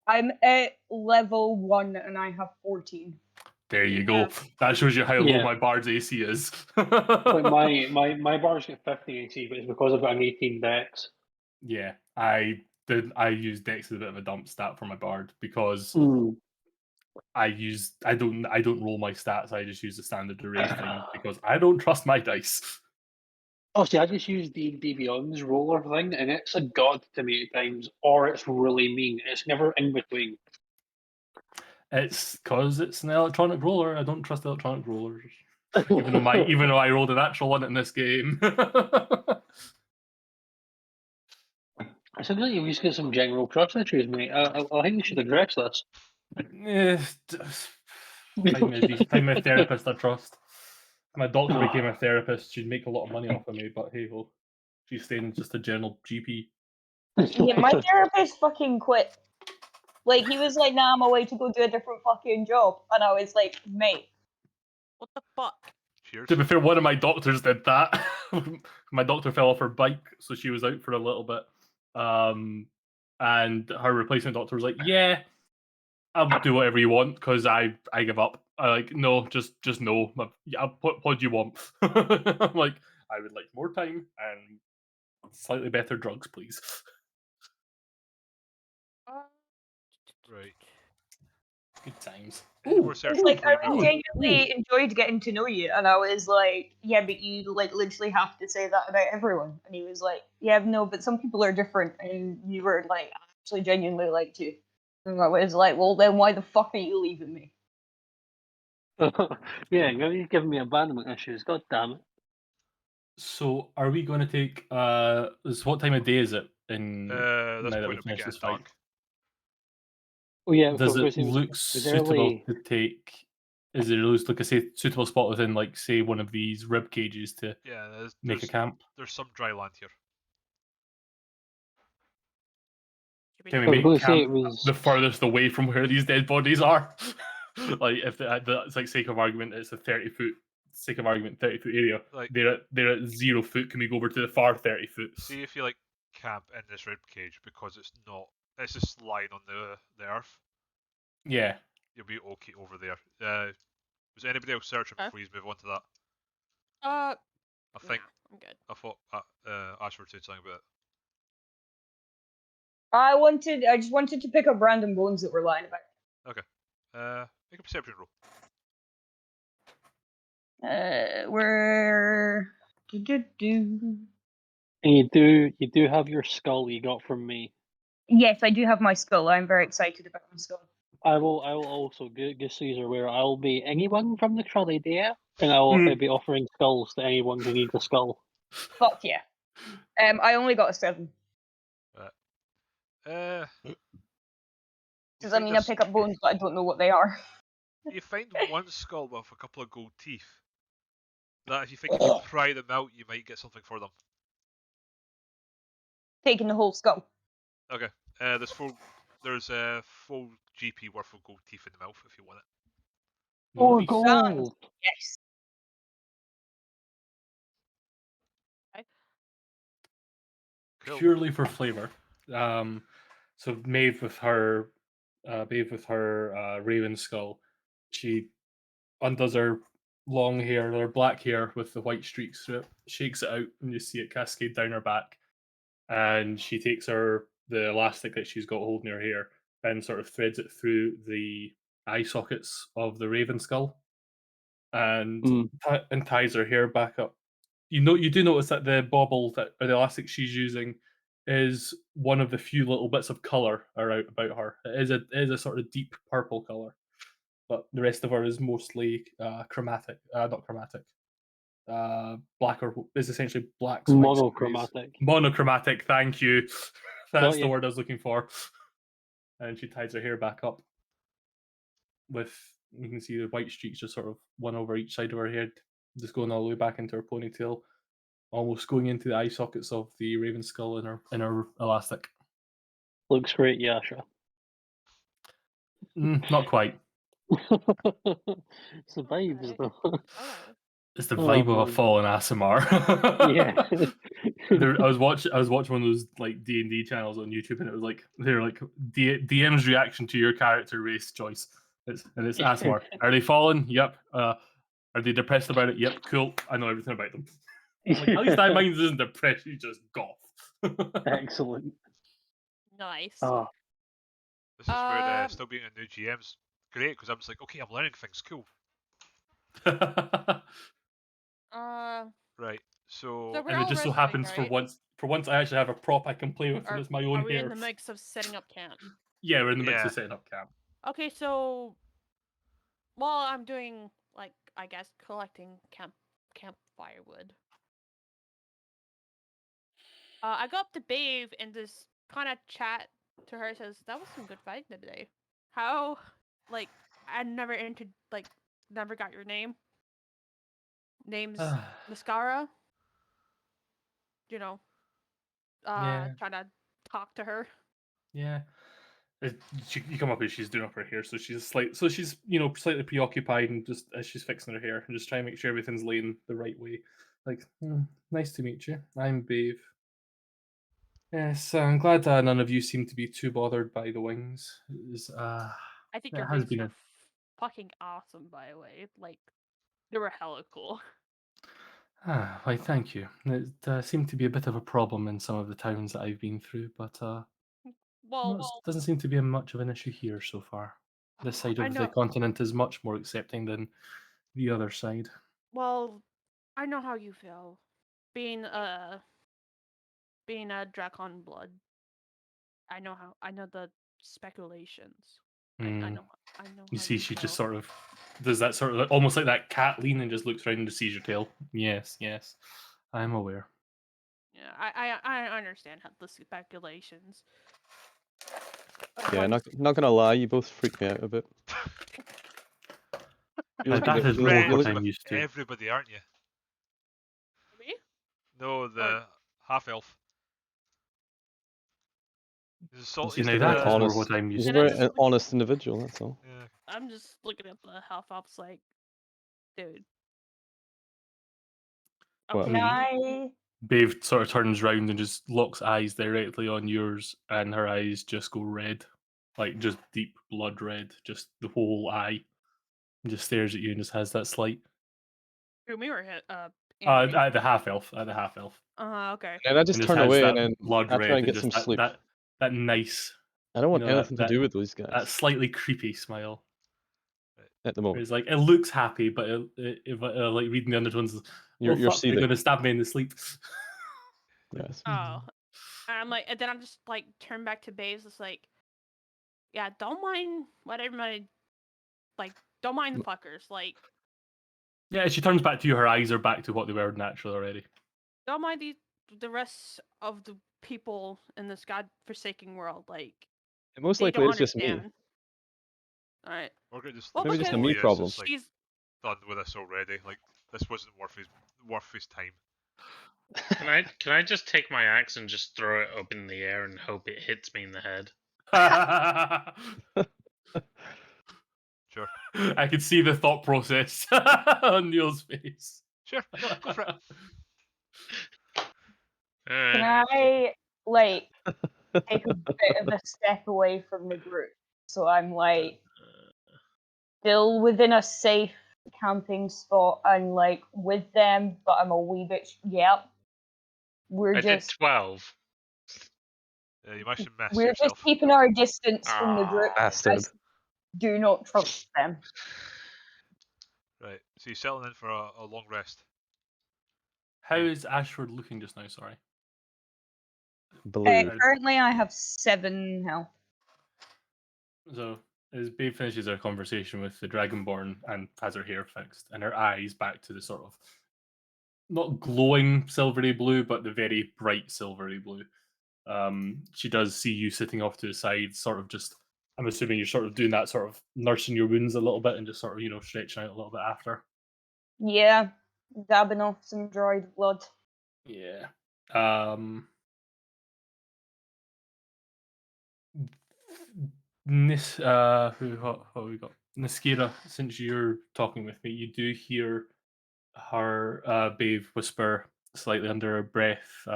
S5: I'm at level 1 and I have 14.
S3: There you go.
S7: have-
S3: That shows you how low
S4: Yeah.
S3: my bard's AC is.
S4: Like my bar's got 50 AC, but it's because I've got an 18 dex.
S3: Yeah, I used Dex as a bit of a dump stat for my bard because I don't roll my stats. I just use the standard array thing because I don't trust my dice.
S4: Oh, see, I just use D&D Beyond's roller thing, and it's a god to me at times, or it's really mean. It's never in between.
S3: It's because it's an electronic roller. I don't trust electronic rollers, even though I rolled a natural one in this game.
S4: It sounds like you've just got some general trust issues, mate. I think you should address this.
S3: Find my therapist I trust. If my doctor became a therapist, she'd make a lot of money off of me, but hey ho. She's staying just a general GP.
S5: Yeah, my therapist fucking quit. Like, he was like, nah, I'm away to go do a different fucking job. And I was like, mate.
S7: What the fuck?
S1: Cheers.
S3: To be fair, one of my doctors did that. My doctor fell off her bike, so she was out for a little bit. And her replacement doctor was like, yeah, I'll do whatever you want because I give up. I like, no, just no. What do you want? I'm like, I would like more time and slightly better drugs, please.
S1: Right.
S3: Good times.
S1: Any more
S5: It's
S1: searching
S5: like,
S1: before
S5: I
S1: you move on?
S5: genuinely enjoyed getting to know you. And I was like, yeah, but you like literally have to say that about everyone. And he was like, yeah, no, but some people are different. And you were like, I actually genuinely liked you. And I was like, well, then why the fuck are you leaving me?
S4: Yeah, you're giving me abandonment issues. God damn it.
S3: So, are we going to take? What time of day is it? In
S1: This
S3: now that
S1: point
S3: we
S1: it'll be
S3: finished this
S1: getting
S3: fight,
S1: dark.
S4: Oh yeah,
S3: does
S4: because
S3: it look suitable to take? Is there like a suitable spot within, like, say, one of these rib cages to
S1: Yeah,
S3: make a camp?
S1: there's some dry land here.
S3: Can we
S4: I was
S3: make
S4: going to say
S3: camp
S4: it was.
S3: the furthest away from where these dead bodies are? Like, if it's like sake of argument, it's a 30-foot. Sake of argument, 30-foot area.
S1: Like,
S3: They're at 0 foot. Can we go over to the far 30 foot?
S1: see if you like camp in this rib cage because it's just lying on the earth.
S3: Yeah.
S1: You'll be okay over there. Was anybody else searching before you move on to that?
S7: I
S1: think
S7: I'm good.
S1: I thought Ashford said something about it.
S5: I just wanted to pick up random bones that were lying about.
S1: Okay. Make a perception roll.
S5: Where
S4: And you do have your skull you got from me.
S5: Yes, I do have my skull. I'm very excited about my skull.
S4: I will also just so you're aware, I'll be anyone from the Trolley and I'll be offering skulls to anyone who needs a skull.
S5: Fuck yeah. I only got a 7. Because I mean, I pick up bones, but I don't know what they are.
S1: You find one skull with a couple of gold teeth. That if you think if you pry them out, you might get something for them.
S5: Taking the whole skull.
S1: Okay. There's 4 GP worth of gold teeth in the mouth if you want it.
S4: Or
S3: Nice.
S4: gold.
S5: Yes.
S1: Cool.
S3: Purely for flavor. So Maeve with her raven skull, she undoes her long hair, her black hair with the white streaks through it, shakes it out, and you see it cascade down her back. And she takes the elastic that she's got holding her hair and sort of threads it through the eye sockets of the raven skull, and and ties her hair back up. You do notice that the bauble or the elastic she's using is one of the few little bits of color about her. It is a sort of deep purple color, but the rest of her is mostly chromatic, not chromatic. Black is essentially black.
S4: Monochromatic.
S3: Monochromatic. Thank you. That's the
S4: you.
S3: word I was looking for. And she ties her hair back up with, you can see the white streaks just sort of one over each side of her head, just going all the way back into her ponytail, almost going into the eye sockets of the raven skull in her elastic.
S4: Looks great, Yasha.
S3: Not quite.
S4: It's the vibes, though.
S7: Oh.
S3: It's the vibe of a
S4: man.
S3: fallen ASMR.
S4: Yeah.
S3: I was watching one of those like D&D channels on YouTube, and it was like they're like DM's reaction to your character race choice. It's ASMR. Are they fallen? Yep. Are they depressed about it? Yep. Cool. I know everything about them. Like, at least that mine isn't depressed. He's just goth.
S4: Excellent.
S7: Nice.
S4: Oh,
S1: This is where still being a new GM's great because I'm just like, okay, I'm learning things. Cool. Right. So
S7: we're
S3: and
S7: all
S3: it just so
S7: resting,
S3: happens
S7: right?
S3: for once I actually have a prop I can play with, and it's my own
S7: Are we
S3: hair.
S7: in the mix of setting up camp?
S3: Yeah, we're in the mix of setting up camp.
S7: Okay, so while I'm doing, like, I guess collecting camp firewood, I go up to Babe and just kind of chat to her. Says that was some good fighting today. How, like, I never never got your name. Name's Mascara. You know,
S3: Yeah.
S7: trying to talk to her.
S3: Yeah. You come up as she's doing up her hair, so she's slightly preoccupied, and just as she's fixing her hair and just trying to make sure everything's laying the right way. Like, nice to meet you. I'm Babe. Yes, I'm glad none of you seem to be too bothered by the wings.
S7: I think your
S3: it has
S7: wings
S3: been
S7: were fucking awesome, by the way. Like, they were hella cool.
S3: Why, thank you. It seemed to be a bit of a problem in some of the towns that I've been through, but doesn't seem to be much of an issue here so far. This side of the continent is much more accepting than the other side.
S7: Well, I know how you feel. Being a Dracon blood. I know the speculations. I know.
S3: You see, she just sort of does that sort of almost like that cat lean and just looks around and sees your tail. Yes, I'm aware.
S7: Yeah, I understand the speculations.
S2: Yeah, not gonna lie, you both freak me out a bit.
S3: That is more what I'm used to.
S1: Everybody, aren't you?
S7: Me?
S1: No, the half elf.
S2: He's more what I'm used to. He's a very honest individual. That's all.
S1: Yeah.
S7: I'm just looking at the half elves like, dude.
S5: Okay.
S3: Babe sort of turns round and just locks eyes directly on yours, and her eyes just go red, like just deep blood red, just the whole eye. And just stares at you and just has that slight.
S7: Who, me or hit?
S3: At the half elf.
S7: Okay.
S2: And I just turn away and then
S3: blood
S2: I
S3: red
S2: try and get
S3: just
S2: some sleep.
S3: That nice.
S2: I don't want anything to do with those guys.
S3: That slightly creepy smile.
S2: At the moment,
S3: it's like it looks happy, but if like reading the undertones,
S2: you're
S3: they're going to stab me in the sleep.
S2: Yes.
S7: Oh, and I'm like, and then I'm just like turn back to Baze. It's like, yeah, don't mind what everybody, like, don't mind the fuckers. Like,
S3: yeah, she turns back to you. Her eyes are back to what they were natural already.
S7: don't mind the rest of the people in this godforsaken world. Like,
S2: most likely it's just me.
S7: All right.
S1: We're gonna just
S7: Well,
S2: Maybe just a
S7: because
S2: me
S1: is
S2: problem.
S1: just, like,
S7: she's
S1: done with this already. Like, this wasn't worth his time.
S6: Can I just take my axe and just throw it up in the air and hope it hits me in the head?
S1: Sure.
S3: I can see the thought process on Neil's face.
S1: Sure. No, go for it.
S5: Can
S6: Alright.
S5: I like take a bit of a step away from the group so I'm like still within a safe camping spot and like with them, but I'm a wee bit. Yep, we're
S6: I did
S5: just
S6: 12.
S1: You might should mess
S5: we're just
S1: yourself.
S5: keeping our distance from the group.
S6: Ah.
S2: Bastard.
S5: Do not trust them.
S1: Right. So you're settling in for a long rest.
S3: How is Ashford looking just now? Sorry.
S2: Blue.
S5: Currently, I have 7 health.
S3: So as Babe finishes her conversation with the Dragonborn and has her hair fixed and her eyes back to the sort of not glowing silvery blue, but the very bright silvery blue. She does see you sitting off to the side, sort of just. I'm assuming you're sort of doing that, sort of nursing your wounds a little bit and just sort of stretching out a little bit after.
S5: Yeah, dabbing off some dried blood.
S3: Yeah. What have we got? Niskira, since you're talking with me, you do hear her Babe whisper slightly under her breath,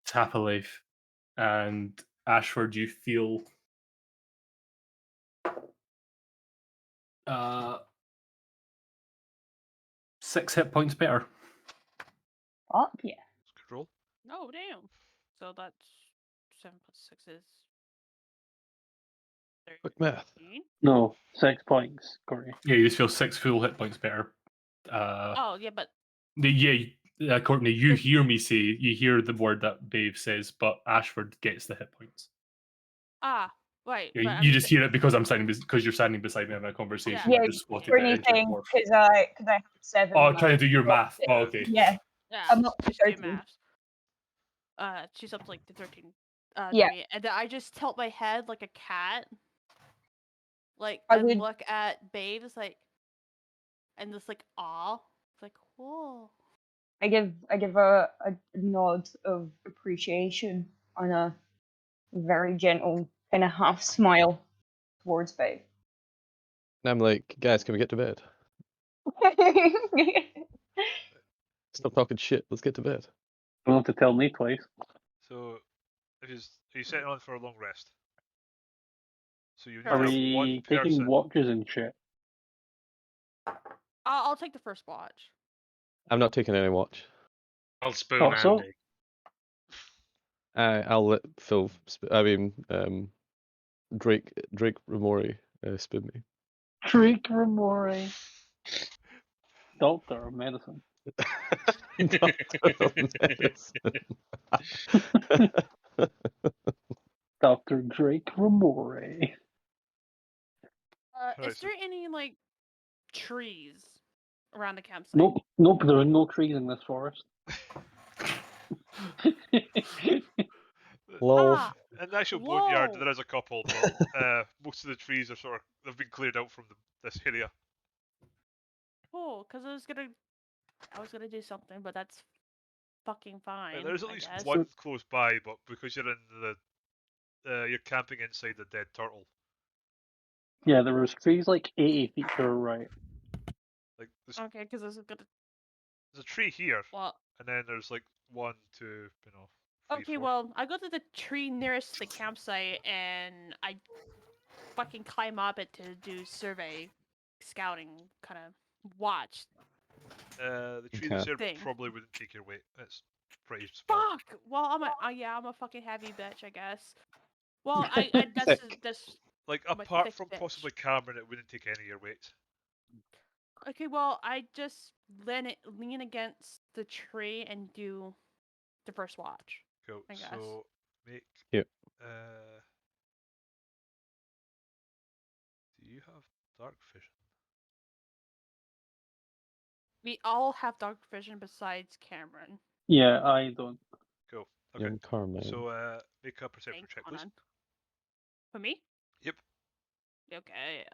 S3: tap a life. And Ashford, you feel 6 hit points better.
S5: Fuck yeah.
S1: It's a good roll.
S7: oh damn. So that's 7 plus 6 is
S2: Quick math.
S7: 13.
S4: No, 6 points, Courtney.
S3: Yeah, you just feel 6 full hit points better.
S7: Oh yeah, but
S3: Courtney, you hear me say, you hear the word that Babe says, but Ashford gets the hit points.
S7: right.
S3: Yeah,
S7: but I'm
S3: you just hear it because you're standing beside me having a conversation.
S5: Yeah,
S3: I just spotted
S5: for
S3: the entry
S5: anything,
S3: dwarf.
S5: because I have 7.
S3: Oh,
S5: and
S3: trying to do your
S5: I'm
S3: math.
S5: up
S3: Oh,
S5: to-
S3: okay.
S5: Yeah,
S7: yeah,
S5: I'm up to
S7: just do
S5: 13.
S7: math. She's up to like the 13.
S5: Yeah.
S7: To me, and then I just tilt my head like a cat, like
S5: I
S7: and
S5: would-
S7: look at Babes like, and this like awe. It's like whoa.
S5: I give a nod of appreciation and a very gentle kind of half smile towards Babe.
S2: And I'm like, guys, can we get to bed? Stop talking shit. Let's get to bed.
S4: Don't have to tell me twice.
S1: So, are you setting on for a long rest? So you need
S7: Are
S1: to
S4: Are
S1: have
S4: we
S1: one
S4: taking
S1: person.
S4: watches and shit?
S7: I'll take the first watch.
S2: I'm not taking any watch.
S6: I'll spoon
S4: Thought so?
S6: Andy.
S2: I'll let Phil. Drake Ramori spin me.
S4: Drake Ramori. Doctor of medicine. Dr. Drake Ramori.
S1: Right,
S7: Is
S1: so-
S7: there any like trees around the campsite?
S4: Nope, there are no trees in this forest.
S2: Lol.
S7: Ah,
S1: In the actual boneyard,
S7: whoa.
S1: there is a couple, but most of the trees are they've been cleared out from this area.
S7: cool. Because I was gonna do something, but that's fucking fine.
S1: There's at
S7: I
S1: least
S7: guess.
S1: one close by, but because you're in you're camping inside the dead turtle.
S4: Yeah, there was trees like 80 feet to the right.
S1: Like
S7: Okay, because I was gonna.
S1: there's a tree here,
S7: Well,
S1: and then there's like 1, 2, 3,
S7: okay.
S1: 4.
S7: Well, I go to the tree nearest the campsite and I fucking climb up it to do survey, scouting, kind of watch.
S1: The tree
S2: Okay.
S1: that's here
S7: Thing.
S1: probably wouldn't take your weight. It's pretty small.
S7: Fuck. Well, I'm a fucking heavy bitch, I guess. Well, I that's
S2: Thick.
S7: that's
S1: Like
S7: I'm a
S1: apart
S7: thick
S1: from
S7: bitch.
S1: possibly Cameron, it wouldn't take any of your weight.
S7: Okay. Well, I just lean against the tree and do the first watch.
S1: Cool.
S7: I guess.
S1: So make.
S2: Yep.
S1: Do you have dark vision?
S7: We all have dark vision besides Cameron.
S4: Yeah, I don't.
S1: Cool. Okay.
S2: Young Carmen.
S1: So make a perception
S7: Thanks,
S1: check, please.
S7: Conan. For me?
S1: Yep.
S7: Okay.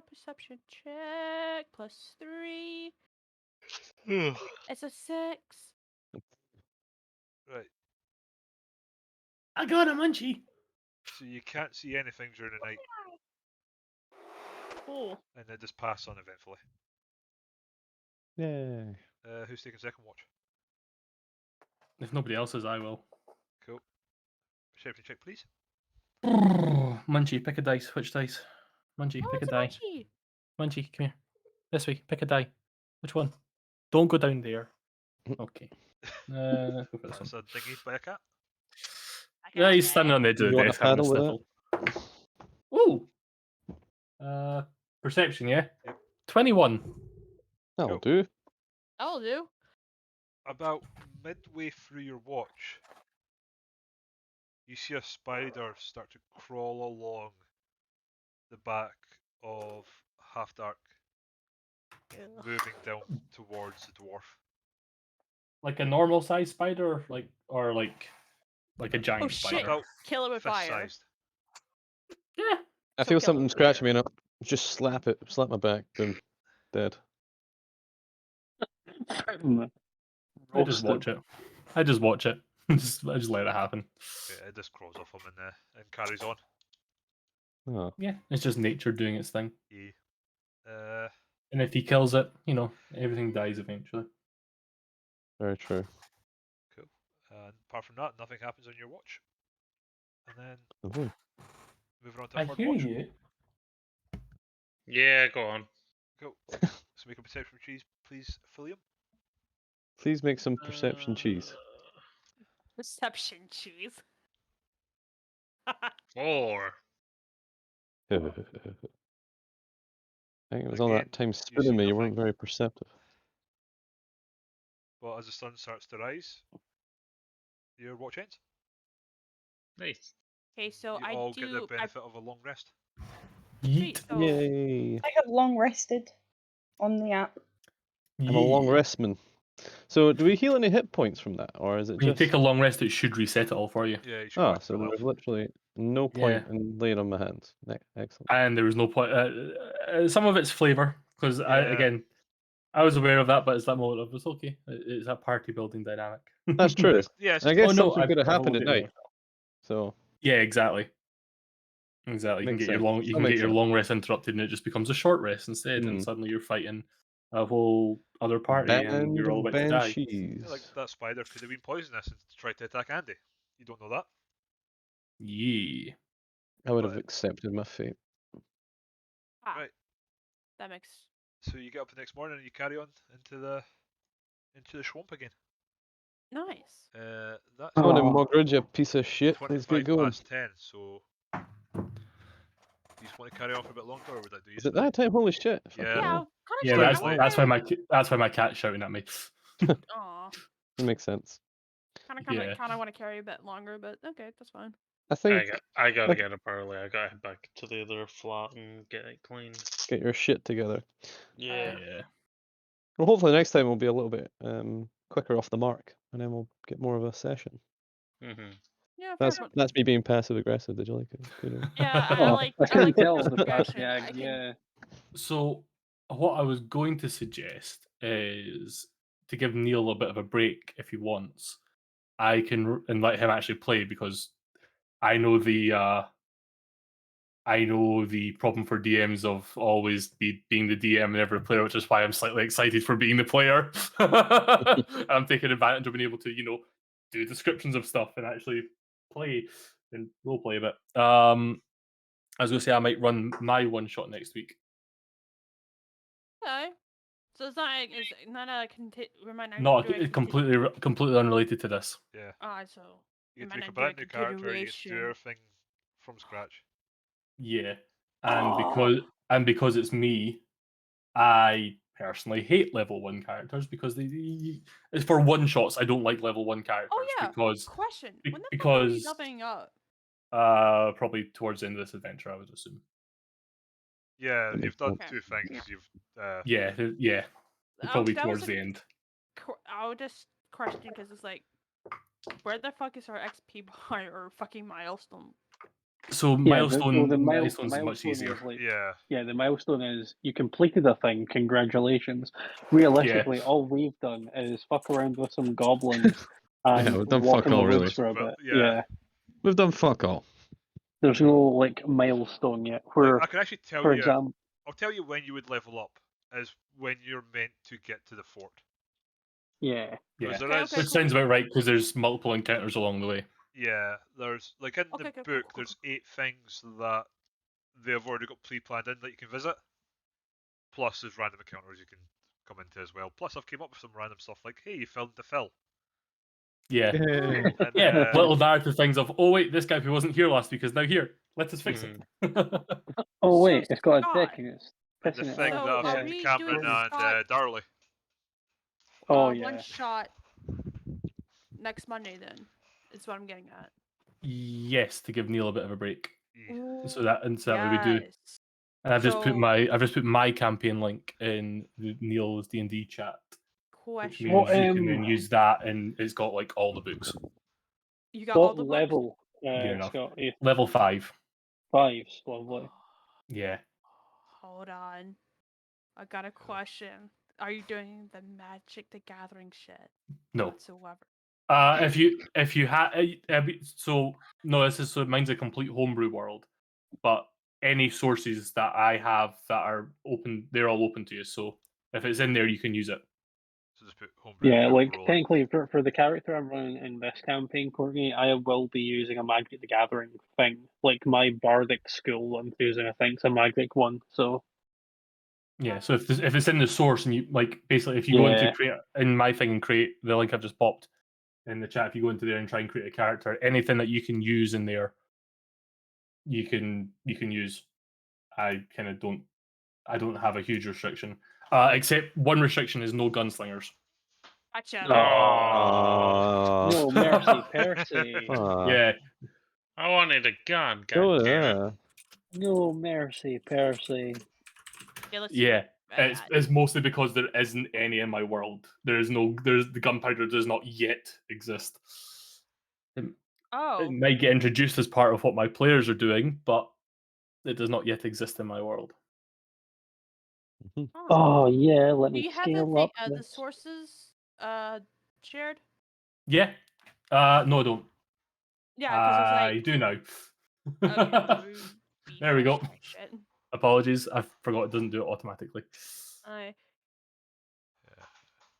S7: Perception check +3. It's a 6.
S1: Right.
S3: I got a munchie.
S1: So you can't see anything during the night,
S7: Cool.
S1: and they just pass uneventfully.
S2: Yay.
S1: Who's taking second watch?
S3: If nobody else is, I will.
S1: Cool. Perception check, please.
S3: Munchie, pick a dice. Which dice? Munchie,
S7: Oh,
S3: pick a
S7: it's a
S3: die.
S7: Munchie.
S3: Munchie, come here. This way, pick a die. Which one? Don't go down there. Okay. Go for this
S1: That's
S3: one.
S1: a dinghy by a cat.
S3: Yeah, he's standing on the edge of
S2: You
S3: the
S2: want a
S3: desk having a
S2: paddle with it?
S3: sniffle. Ooh. Perception, yeah?
S1: Yep.
S3: 21.
S2: That'll
S1: Cool.
S2: do.
S7: That'll do.
S1: About midway through your watch, you see a spider start to crawl along the back of Half Dark,
S7: Ugh.
S1: moving down towards the dwarf.
S3: Like a normal size spider, or like a giant
S7: Oh
S3: spider.
S7: shit!
S1: About
S7: Kill it with fire.
S1: fist-sized.
S3: Yeah.
S2: I
S7: So
S2: feel
S7: kill
S2: something
S7: it.
S2: scratching me, and I'll just slap it. Slap my back. Boom. Dead.
S3: I just watch it. I just watch it. I just let it happen.
S1: Yeah, it just crawls off him and carries on.
S2: Oh,
S3: Yeah, it's just nature doing its thing.
S1: Yeah.
S3: And if he kills it, everything dies eventually.
S2: very true.
S1: Cool. And apart from that, nothing happens on your watch. And then
S2: Oh,
S1: moving on to
S3: I
S1: third
S3: hear
S1: watch.
S3: you.
S6: Yeah, go on.
S1: Cool. So make a perception cheese, please, Philium.
S2: please make some perception cheese.
S7: Perception cheese.
S6: 4.
S2: I think it was all
S1: Again,
S2: that time
S1: you see
S2: spinning me. You
S1: nothing.
S2: weren't very perceptive.
S1: But as the sun starts to rise, your watch ends.
S6: Nice.
S7: Okay, so
S1: You
S7: I
S1: all get the
S7: do.
S1: benefit of a long rest.
S7: Sweet.
S3: Yeet.
S7: So
S2: Yay!
S5: I have long rested on the app.
S2: I'm a long
S3: Yee.
S2: restman. So, do we heal any hit points from that, or is it
S3: When you
S2: just?
S3: take a long rest, it should reset it all for you.
S1: Yeah, you should go
S2: Ah,
S1: back to
S2: so
S1: full
S2: there's
S1: health.
S2: literally no point in laying on my hands. Excellent.
S3: And there was no point. Some of it's flavor, because
S1: Yeah.
S3: I was aware of that, but it's that moment of it's okay. It's that party building dynamic.
S2: That's true.
S1: Yeah, it's
S2: I
S1: just
S2: guess
S3: Oh, no,
S2: something
S3: I've-
S2: could have
S3: I've
S2: happened
S3: rolled
S2: at
S3: it
S2: night.
S3: myself.
S2: So
S3: Yeah, exactly. Exactly. You can
S2: Makes
S3: get your
S2: sense.
S3: long. You
S2: That
S3: can
S2: makes
S3: get your
S2: sense.
S3: long rest interrupted, and it just becomes a short rest instead. And
S2: Mm.
S3: suddenly you're fighting a whole other party, and
S2: Band
S3: you're all
S2: of
S3: about to die.
S2: banshees.
S1: like that spider could have been poisonous and tried to attack Andy. You don't know that.
S3: Yeah.
S2: I would have
S1: But-
S2: accepted my fate.
S1: Right.
S7: that makes.
S1: So you get up the next morning and you carry on into the swamp again.
S7: Nice.
S1: That's
S2: Come on in,
S4: Oh.
S2: Mogridge, you piece of shit. Let's
S1: 25
S2: get going.
S1: past 10. So you just want to carry on for a bit longer, or would that do you?
S2: Is it that time? Holy shit! Fucking
S1: Yeah.
S7: Yeah.
S2: hell.
S7: Kind of.
S3: Yeah,
S1: Slightly
S3: that's
S1: late.
S3: that's why my cat's shouting at me.
S7: Aw.
S2: That makes sense.
S3: Yeah.
S7: Kind of want to carry a bit longer, but okay, that's fine.
S2: I think
S6: I gotta
S2: like-
S6: get up early. I gotta head back to the other flat and get it cleaned.
S2: get your shit together.
S6: Yeah.
S3: Yeah.
S2: Well, hopefully next time we'll be a little bit quicker off the mark, and then we'll get more of a session.
S6: Mm-hmm.
S7: Yeah. Fair point.
S2: That's me being passive aggressive. Did you like it? Good.
S7: Yeah, I
S4: Oh,
S7: like.
S4: I
S7: I
S4: can
S7: like
S4: tell
S7: the
S4: the past
S7: progression. I
S4: gag.
S7: can-
S4: Yeah.
S3: So what I was going to suggest is to give Neil a bit of a break if he wants. I can and let him actually play, because I know the problem for DMs of always being the DM and every player, which is why I'm slightly excited for being the player. I'm taking advantage of being able to, do descriptions of stuff and actually play and role play a bit. I was going to say I might run my one shot next week.
S7: Okay. So it's not. It's not a remind.
S3: Not completely unrelated to this.
S1: Yeah.
S7: Ah, so
S1: You get
S7: might
S1: to make a
S7: not do a
S1: brand new character. You get to do
S7: continuation.
S1: everything from scratch.
S3: Yeah, and because it's me, I personally hate level 1 characters because it's for one shots. I don't like level 1 characters
S7: Oh yeah.
S3: because
S7: Question.
S3: be-
S7: When the fuck are you
S3: because-
S7: doubling up?
S3: probably towards the end of this adventure, I would assume.
S1: Yeah,
S2: That
S1: you've
S2: makes
S1: done
S7: sense.
S1: two things. You've
S3: Yeah, probably
S7: that was
S3: towards the end.
S7: I would just question because it's like, where the fuck is our XP bar or fucking milestone?
S3: So
S4: Yeah, the
S3: milestones
S4: milestone
S3: is much easier.
S4: is like
S1: Yeah.
S4: the milestone is you completed a thing. Congratulations. Realistically, all we've done is fuck around with some goblins and
S2: we've done
S4: walk
S2: fuck
S4: in the
S2: all, really.
S4: woods for a
S1: Well,
S4: bit.
S1: yeah.
S4: Yeah,
S2: We've done fuck all.
S4: there's no like milestone yet.
S1: Like,
S4: Where,
S1: I can actually tell
S4: for
S1: you.
S4: example,
S1: I'll tell you when you would level up is when you're meant to get to the fort.
S4: yeah,
S3: Yeah,
S1: Because there
S7: Okay,
S1: is.
S7: okay,
S3: which sounds about right because there's multiple encounters along the way.
S1: Yeah, there's like in
S7: Okay,
S1: the
S7: cool,
S1: book,
S7: cool,
S1: there's 8 things that they've already got pre-planned in that you can visit. Plus, there's random encounters you can come into as well. Plus, I've came up with some random stuff like, hey, you filmed the fill.
S3: Yeah,
S2: Yeah.
S1: And,
S3: yeah, little narrative things of, oh wait, this guy who wasn't here last week is now here. Let us fix it.
S4: Oh wait,
S7: So,
S4: it's got a
S7: Scott,
S4: dick and it's
S1: and the
S4: pissing it
S1: thing
S4: out.
S1: that I've
S7: So,
S1: said
S7: are
S1: to
S7: we
S1: Cameron
S7: doing
S1: and
S7: Scott
S1: Darley.
S4: Oh
S7: one
S4: yeah.
S7: shot next Monday? Then is what I'm getting at.
S3: Yes, to give Neil a bit of a break,
S1: Yeah.
S3: so that way we do.
S7: Yes.
S3: And I've just put
S7: So-
S3: my campaign link in Neil's D&D chat, which
S7: Question.
S3: means
S4: What,
S3: you can then use that, and it's got like all the books.
S7: You got all
S4: What
S7: the books?
S4: level?
S3: Good enough.
S4: Scott,
S3: Level 5.
S4: 5's lovely.
S3: Yeah.
S7: Hold on. I got a question. Are you doing the Magic the Gathering shit
S3: No.
S7: whatsoever?
S3: If you have so no, this is so mine's a complete homebrew world, but any sources that I have that are open, they're all open to you. So if it's in there, you can use it.
S1: So just put homebrew
S4: Yeah,
S1: general
S4: like
S1: roll in.
S4: technically for the character I'm running in this campaign, Courtney, I will be using a Magic the Gathering thing. Like my bardic school I'm using, I think, is a Magic one. So
S3: Yeah. So if it's in the source and you like basically if you go into
S4: Yeah.
S3: create in my thing and create the link I've just popped in the chat, if you go into there and try and create a character, anything that you can use in there, you can use. I kind of don't. I don't have a huge restriction, except one restriction is no gunslingers.
S7: Gotcha.
S1: Aww.
S4: no mercy, Percy.
S3: Yeah,
S6: I wanted a gun. God
S2: Oh,
S6: damn it.
S2: yeah.
S4: No mercy, Percy.
S7: Okay, let's see.
S3: yeah.
S7: what I
S3: It's,
S7: got.
S3: it's mostly because there isn't any in my world. There's the gunpowder does not yet exist. It
S7: Oh,
S3: might get introduced as part of what my players are doing, but it does not yet exist in my world.
S7: oh.
S4: Oh yeah, let
S7: Do
S4: me
S7: you have the
S4: scale
S7: thing,
S4: up
S7: the
S4: this.
S7: sources shared?
S3: Yeah. No, I don't.
S7: Yeah, because it's
S3: I
S7: like
S3: do now.
S7: okay,
S3: There we go.
S7: Shit.
S3: Apologies, I forgot it doesn't do it automatically.
S7: I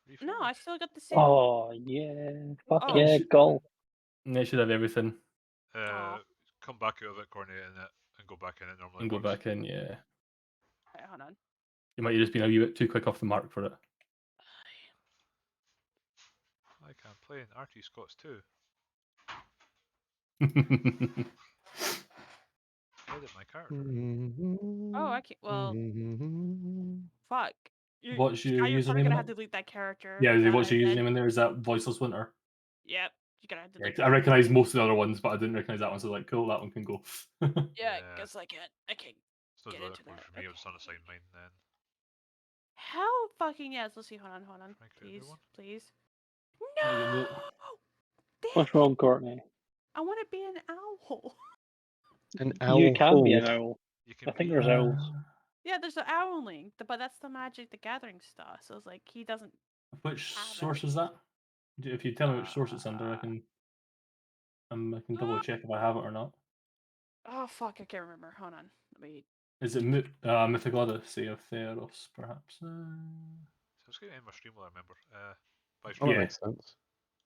S1: Yeah.
S7: no, I still got the same.
S4: Oh yeah. Fuck
S7: Oh.
S4: yeah, golf.
S3: They should have everything
S1: Come back out of it, Corny, and go back in it normally.
S3: and go
S1: works.
S3: back in. Yeah,
S7: Right, hold on.
S3: you might have just been a wee bit too quick off the mark for it.
S1: I can play in RT Scots too. Edit my character.
S7: Oh, I can't. Well, fuck.
S3: What's your
S7: You're probably
S3: username
S7: gonna
S3: in
S7: have
S3: it?
S7: to delete that character.
S3: Yeah,
S7: that
S3: what's
S7: I
S3: your
S7: did.
S3: username in there? Is that Voiceless Winter?
S7: Yep. You're gonna have to.
S3: Yeah,
S7: delete
S3: 'cause I recognise most of the other ones, but I didn't recognise that one. So like, cool, that one can go.
S7: Yeah,
S1: Yeah.
S7: because I can't.
S1: So
S7: Get
S1: that
S7: into
S1: works
S7: that.
S1: for me.
S7: Okay.
S1: I'll just unassign mine then.
S7: Hell fucking yes. Let's see. Hold on.
S1: Can I create a new
S7: Please,
S1: one?
S7: please.
S3: There you
S7: No.
S3: go.
S7: Damn
S4: What's
S7: it.
S4: wrong, Courtney?
S7: I want to be an owl.
S2: An owl.
S4: You can be an owl.
S1: You can
S4: I think
S1: be.
S4: there's owls.
S7: Yeah, there's an owl link, but that's the Magic the Gathering stuff. So it's like he doesn't.
S3: Which
S7: have
S3: source
S7: it.
S3: is that? If you tell me which source it's under, I can double check if I have it or not.
S7: Oh fuck! I can't remember. Hold on. Let me.
S3: Is it Mythic Odyssey of Theros, perhaps?
S1: So I was going to end my stream while I remember. By
S2: Oh,
S1: stream.
S2: that makes sense.